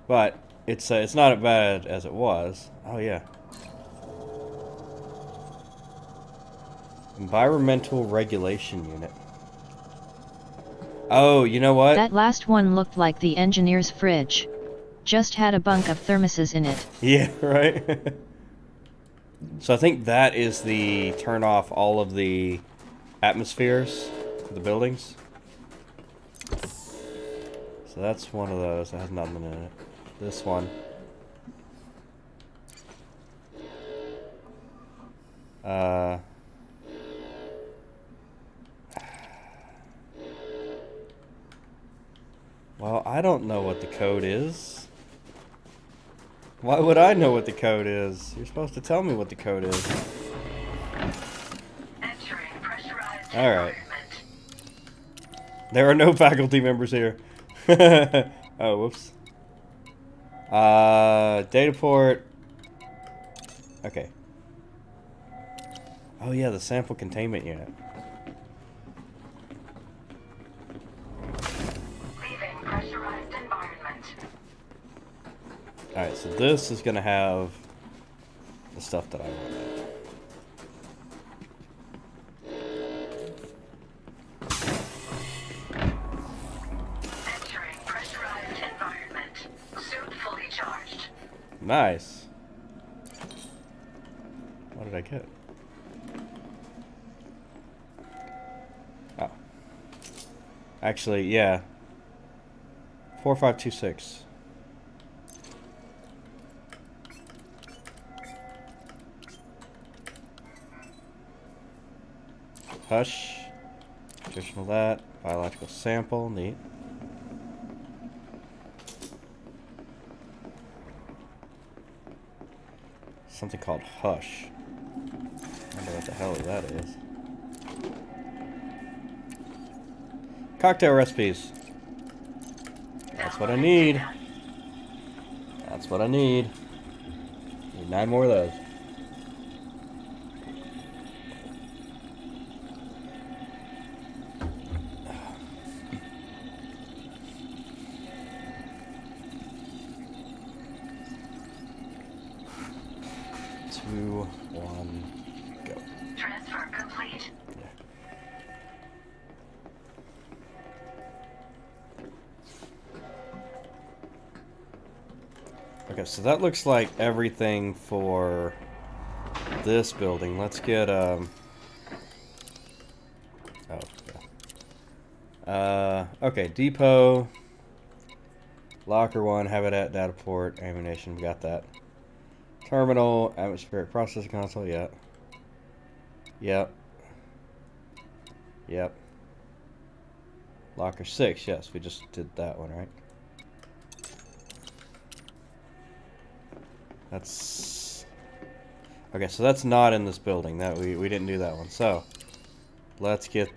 But it's not as bad as it was. Oh yeah. Environmental Regulation Unit. Oh, you know what? That last one looked like the engineer's fridge. Just had a bunk of thermoses in it. Yeah, right? So I think that is the turn off all of the atmospheres for the buildings. So that's one of those that has nothing in it. This one. Well, I don't know what the code is. Why would I know what the code is? You're supposed to tell me what the code is. Alright. There are no faculty members here. Oh, whoops. Data port. Okay. Oh yeah, the sample containment unit. Leaving pressurized environment. Alright, so this is gonna have the stuff that I want. Entering pressurized environment. Suit fully charged. Nice. What did I get? Oh. Actually, yeah. 4526. Hush. Additional that. Biological sample. Neat. Something called Hush. I don't know what the hell that is. Cocktail recipes. That's what I need. That's what I need. Need 9 more of those. Two, one, go. Transfer complete. Okay, so that looks like everything for this building. Let's get oh yeah. Okay, depot, locker 1, habitat, data port, ammunition. We got that. Terminal, atmospheric processing console. Yeah. Yep. Yep. Locker 6. Yes, we just did that one, right? That's okay. So that's not in this building. That we didn't do that one. So let's get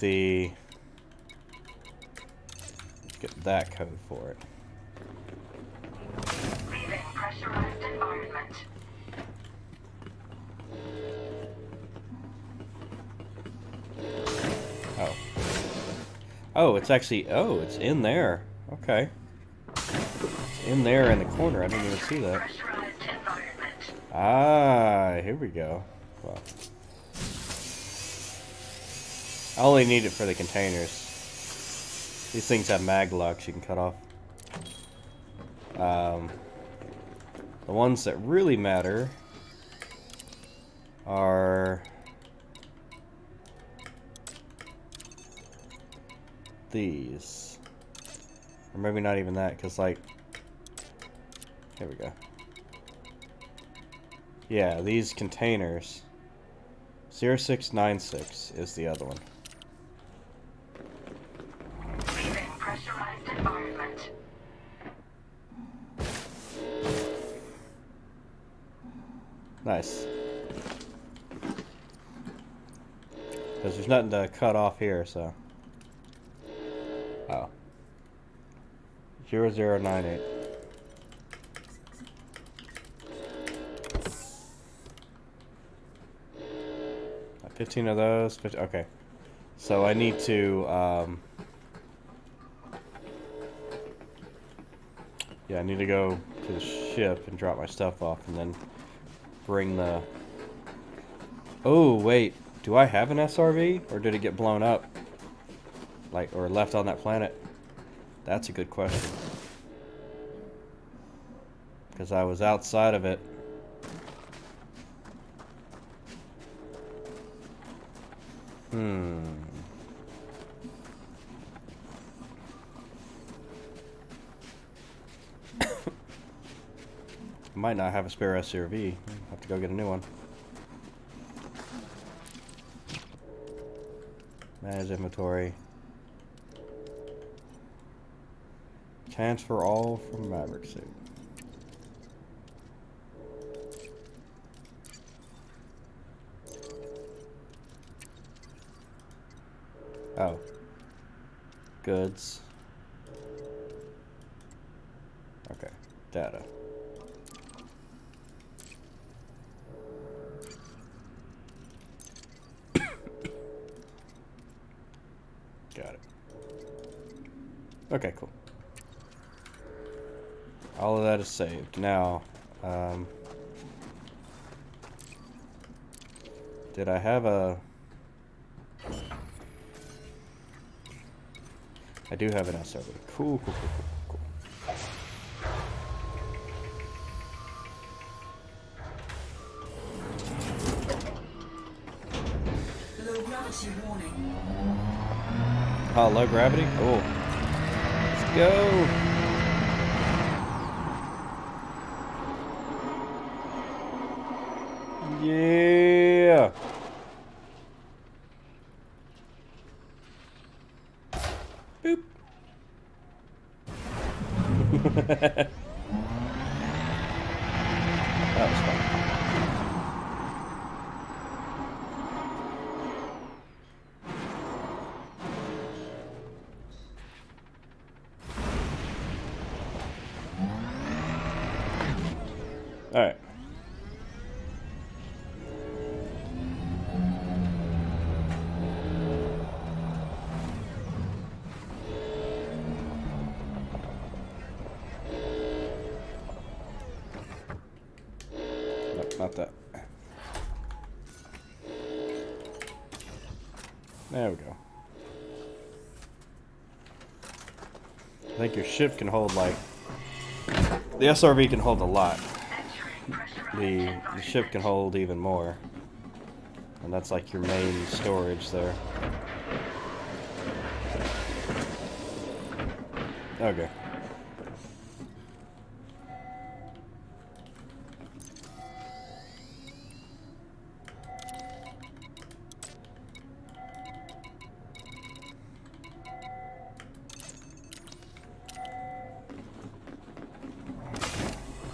that code for it. Leaving pressurized environment. Oh. Oh, it's actually. Oh, it's in there. Okay. It's in there in the corner. I didn't even see that. Pressurized environment. Ah, here we go. Well, I only need it for the containers. These things have mag locks you can cut off. The ones that really matter are these. Or maybe not even that, because like, here we go. Yeah, these containers. 0696 is the other one. Leaving pressurized environment. Nice. Because there's nothing to cut off here, so. Oh. 0098. 15 of those. 50, okay. So I need to, yeah, I need to go to the ship and drop my stuff off and then bring the... Oh, wait. Do I have an SRV? Or did it get blown up? Like, or left on that planet? That's a good question. Because I was outside of it. Might not have a spare SRV. Have to go get a new one. Manage inventory. Transfer all from Maverick suit. Oh. Goods. Okay. Data. Got it. Okay, cool. All of that is saved. Now, did I have a... I do have an SRV. Cool, cool, cool, cool, cool. Low gravity warning. Oh, low gravity? Cool. Let's go! Yeah! Boop! That was fun. Alright. Nope, not that. There we go. I think your ship can hold, like... The SRV can hold a lot. The ship can hold even more. And that's like your main storage there. Okay.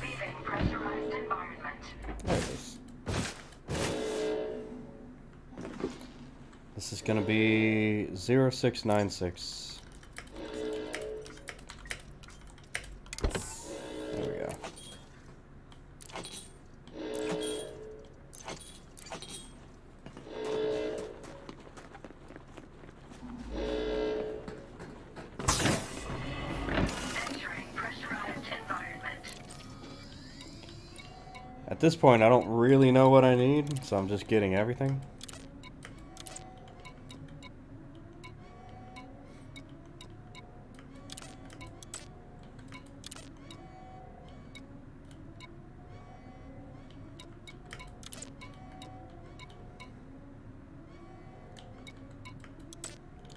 Leaving pressurized environment. There it is. This is gonna be 0696. There we go. Entering pressurized environment. At this point, I don't really know what I need, so I'm just getting everything.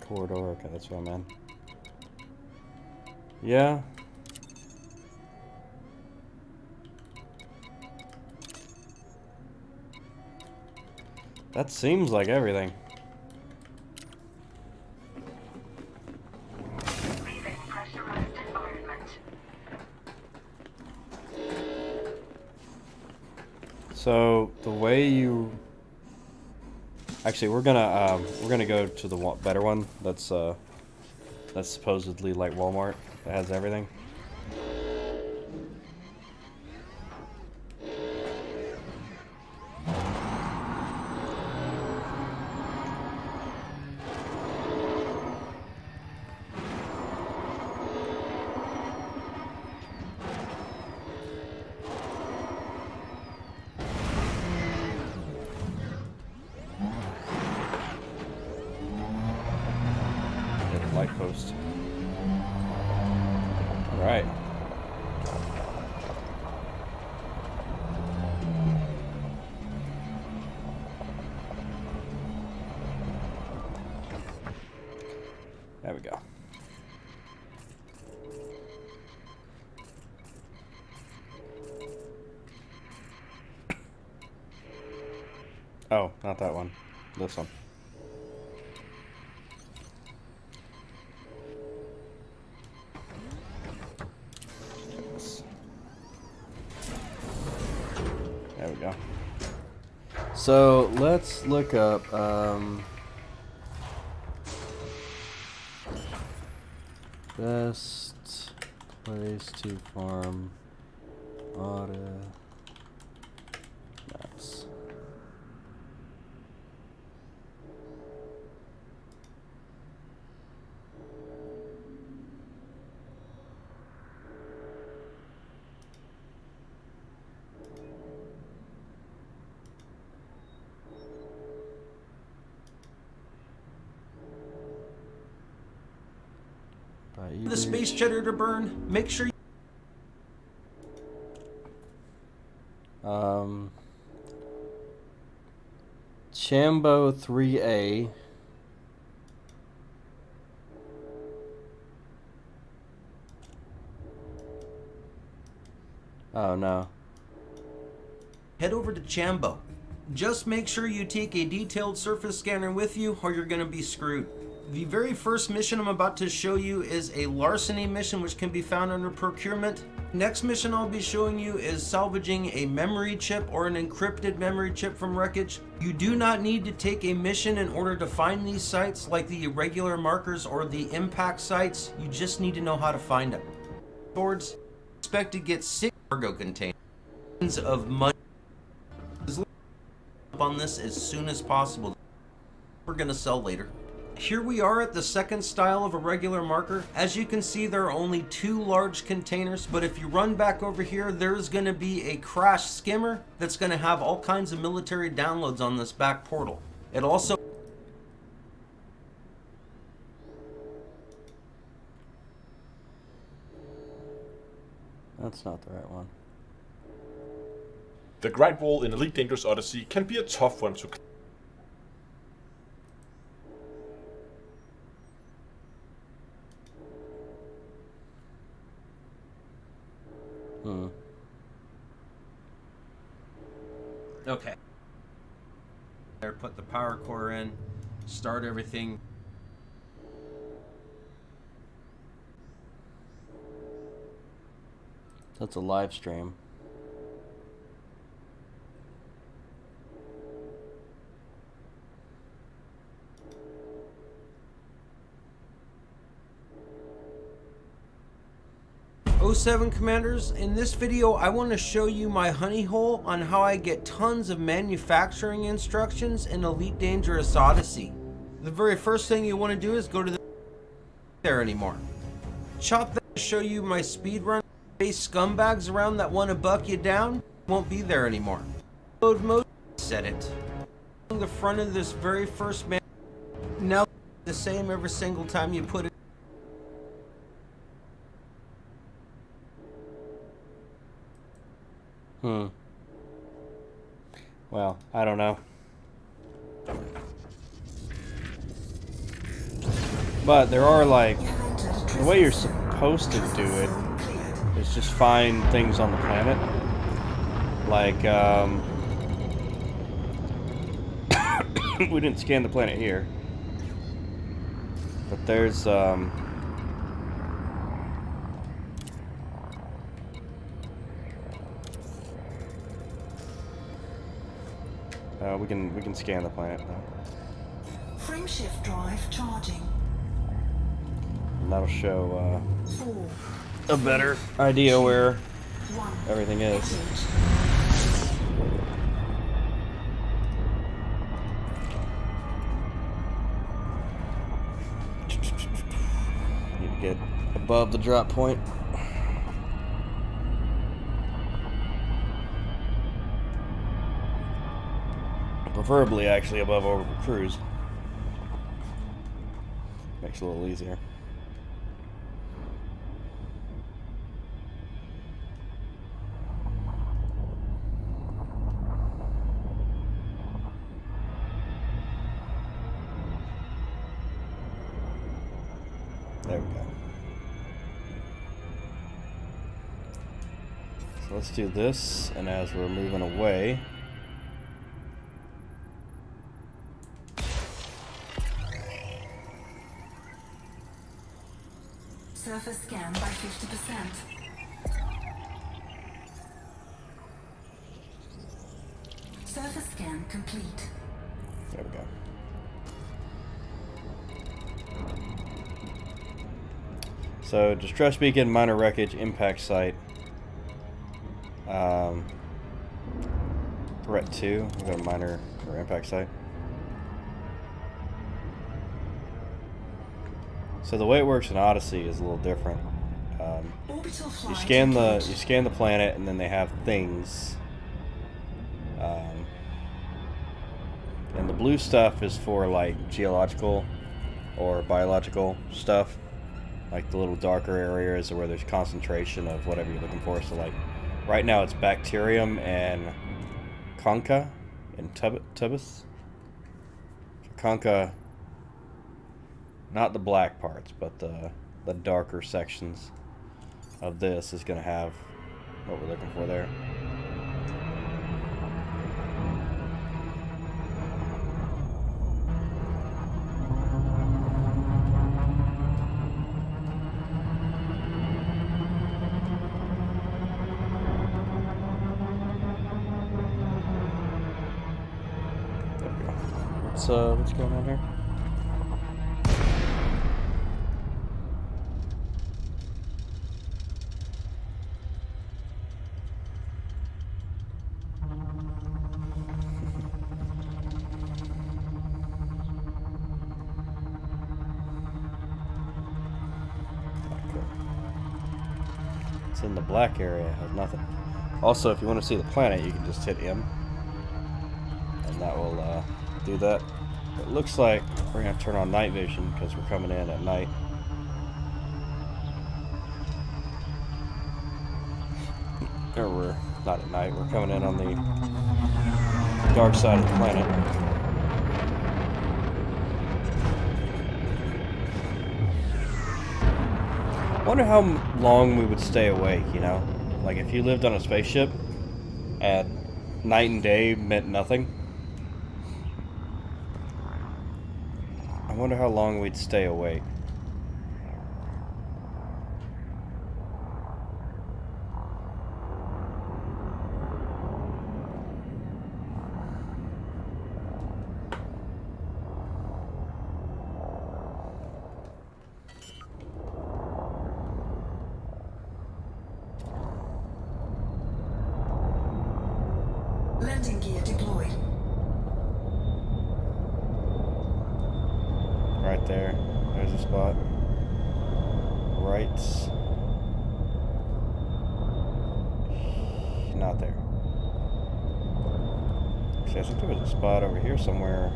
Corridor, okay, that's what I'm in. Yeah. That seems like everything. Leaving pressurized environment. So the way you actually, we're gonna go to the better one. That's supposedly like Walmart. That has everything. Light post. All right. There we go. Oh, not that one. This one. There we go. So let's look up best place to farm auto maps. The space cheddar to burn. Make sure you Chambo 3A. Oh no. head over to Chambo. Just make sure you take a detailed surface scanner with you or you're gonna be screwed. The very first mission I'm about to show you is a larceny mission which can be found under procurement. Next mission I'll be showing you is salvaging a memory chip or an encrypted memory chip from wreckage. You do not need to take a mission in order to find these sites like the irregular markers or the impact sites. You just need to know how to find them. Boards expect to get 6 cargo containers of money on this as soon as possible. We're gonna sell later. Here we are at the second style of a regular marker. As you can see, there are only 2 large containers, but if you run back over here, there's gonna be a crash skimmer that's gonna have all kinds of military downloads on this back portal. It also That's not the right one. The grind wall in Elite Dangerous Odyssey can be a tough one to clear. okay. There, put the power core in, start everything. That's a live stream. '07 Commanders, in this video I want to show you my honey hole on how I get tons of manufacturing instructions in Elite Dangerous Odyssey. The very first thing you want to do is go to the there anymore. Chop that to show you my speedrun. Base scumbags around that want to buck you down won't be there anymore. Load mode, set it. On the front of this very first man, now the same every single time you put it. Well, I don't know. But there are, like, the way you're supposed to do it is just find things on the planet. Like, We didn't scan the planet here. But there's, we can scan the planet though. Frameshift drive charging. And that'll show 4, a better idea where 1. everything is. Message. Need to get above the drop point. Preferably actually above orbital cruise. Makes it a little easier. There we go. So let's do this, and as we're moving away, Surface scan by 50%. Surface scan complete. there we go. So, distress beacon, minor wreckage, impact site. Threat 2, we got a minor or impact site. So the way it works in Odyssey is a little different. Orbital You flight scan engaged. the planet, and then they have things. And the blue stuff is for like geological or biological stuff. Like the little darker areas where there's concentration of whatever you're looking for. So like right now it's bacterium and concha and tubus. Concha, not the black parts, but the darker sections of this is going to have what we're looking for there. There we go. What's going on here? It's in the black area, has nothing. Also, if you want to see the planet, you can just hit M, and that will do that. It looks like we're gonna have to turn on night vision because we're coming in at night. Or we're not at night, we're coming in on the dark side of the planet. I wonder how long we would stay awake, you know? Like if you lived on a spaceship and night and day meant nothing. I wonder how long we'd stay awake. Landing gear deployed. Right there. There's a spot. Right. Not there. See, I think there was a spot over here somewhere.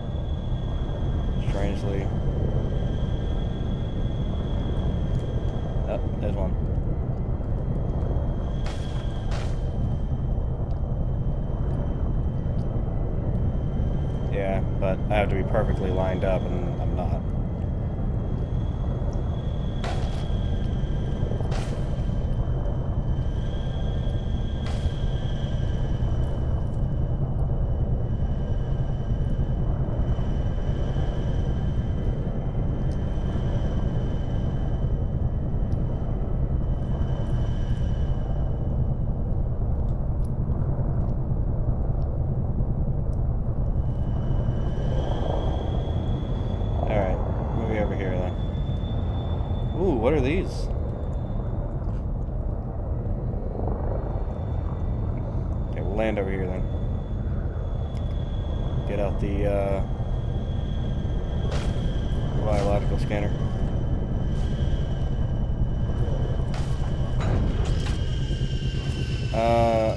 Strangely. Oh, there's one. Yeah, but I have to be perfectly lined up, and I'm not. what are these? Okay, we'll land over here then. Get out the biological scanner.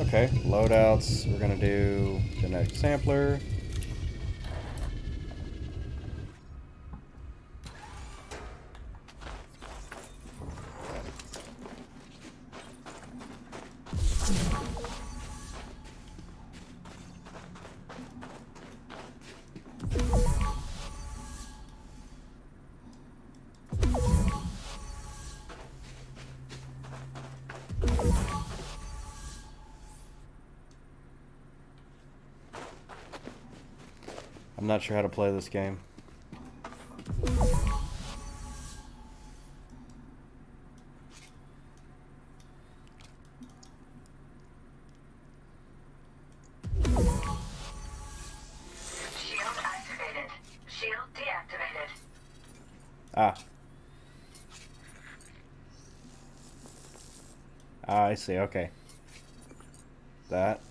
Okay, loadouts. We're gonna do genetic sampler. I'm not sure how to play this game. Shield activated. Shield deactivated. Ah. Ah, I see, okay. That.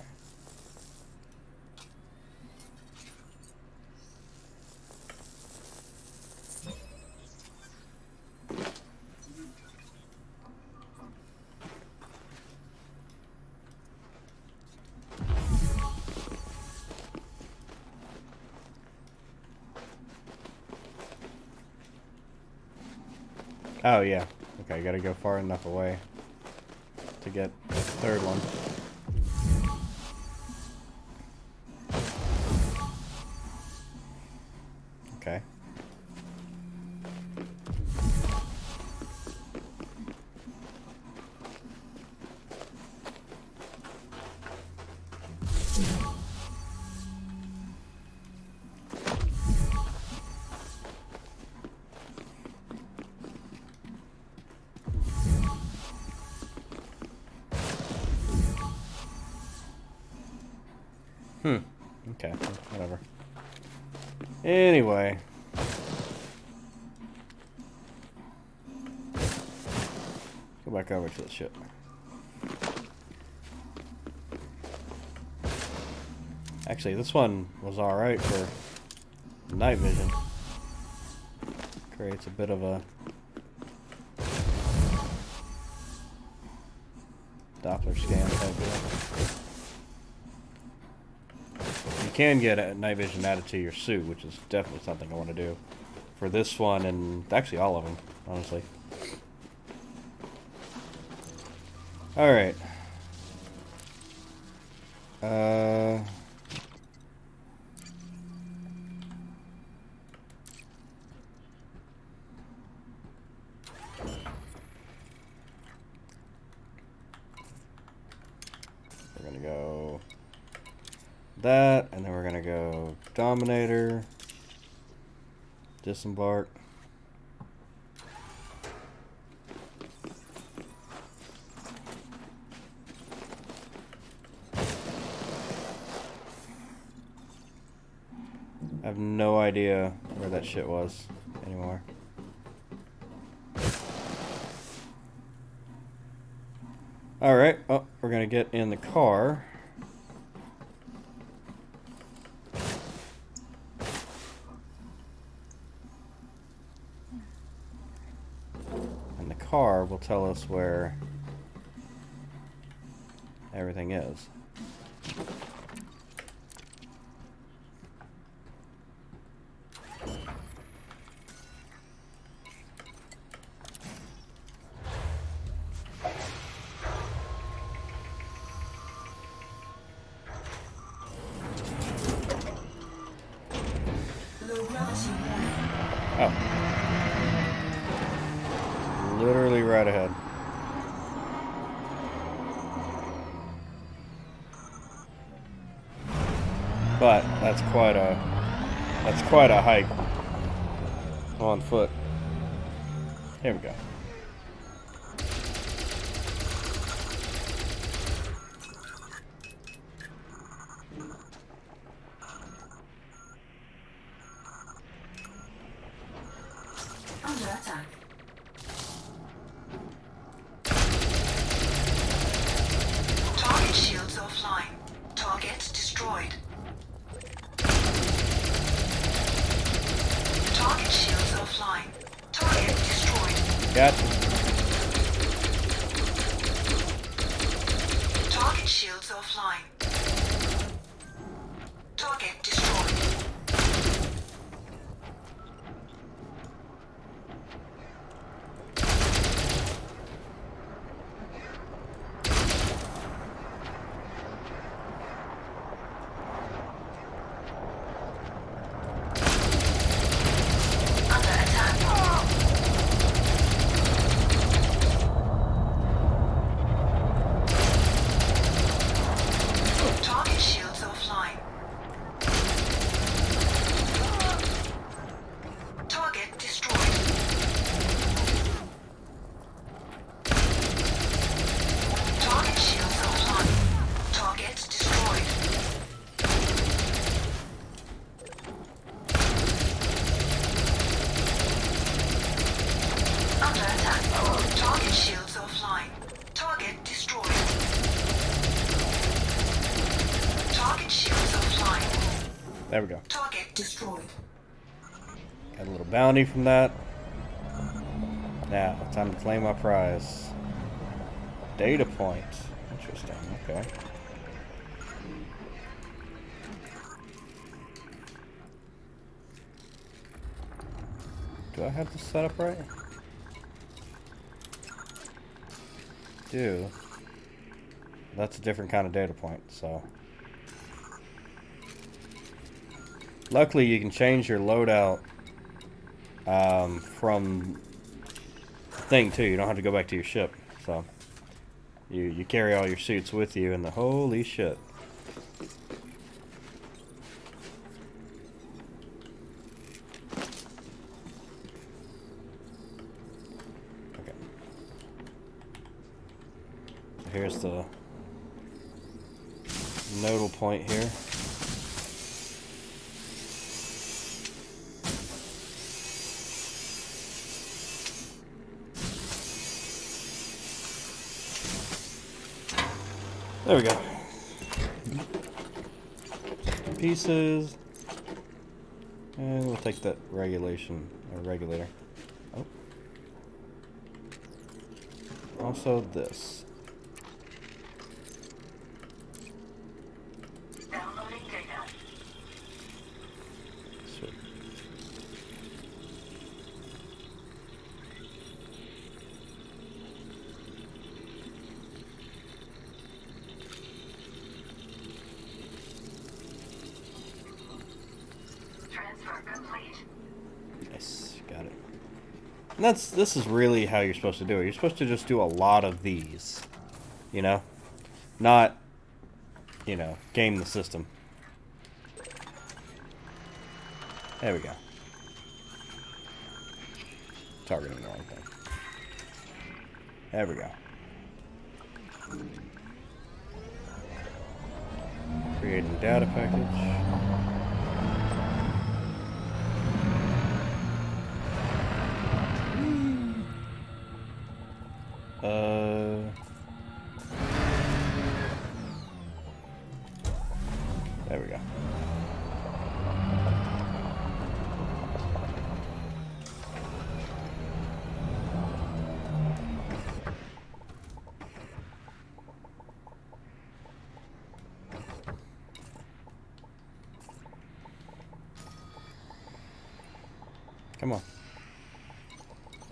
Oh, yeah. Okay, gotta go far enough away to get the third one. Okay. Okay, whatever. Anyway. Go back over to the ship. Actually, this one was alright for night vision. Creates a bit of a Doppler scan type deal. You can get a night vision added to your suit, which is definitely something I want to do for this one and actually all of them, honestly. Alright. We're gonna go that, and then we're gonna go Dominator, Disembark. I have no idea where that shit was anymore. Alright, oh, we're gonna get in the car. And the car will tell us where everything is. Low gravity warning. Oh. Literally right ahead. But that's quite a hike on foot. Here we go. Under attack. Gotcha. Target shields offline. Target destroyed. Under attack. Target shields offline. Target destroyed. Target shields offline. Target destroyed. Under attack. Target shields offline. Target destroyed. Target shields offline. There we go. Target destroyed. Got a little bounty from that. Now, time to claim my prize. Data point. Interesting. Okay. Do I have this set up right? Do. That's a different kind of data point, so. Luckily, you can change your loadout from the thing, too. You don't have to go back to your ship, so. You carry all your suits with you, and the holy shit. Okay. So here's the nodal point here. There we go. Pieces. And we'll take that regulator. Oh. Also this. Downloading data. Sweet. Transfer complete. Nice, got it. And this is really how you're supposed to do it. You're supposed to just do a lot of these, you know, not, you know, game the system. There we go. Targeting the wrong thing. There we go. Creating data package. There we go. Come on.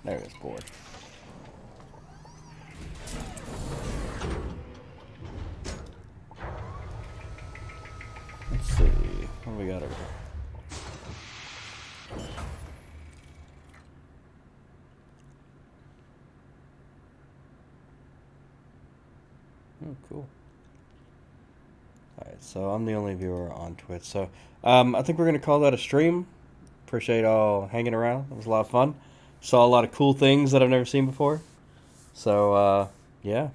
There it is, board. Let's see. What do we got over here? Oh, cool. Alright, so I'm the only viewer on Twitch. So, I think we're going to call that a stream. Appreciate all hanging around. It was a lot of fun. Saw a lot of cool things that I've never seen before. So, yeah.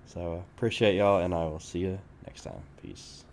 So, appreciate y'all, and I will see you next time. Peace.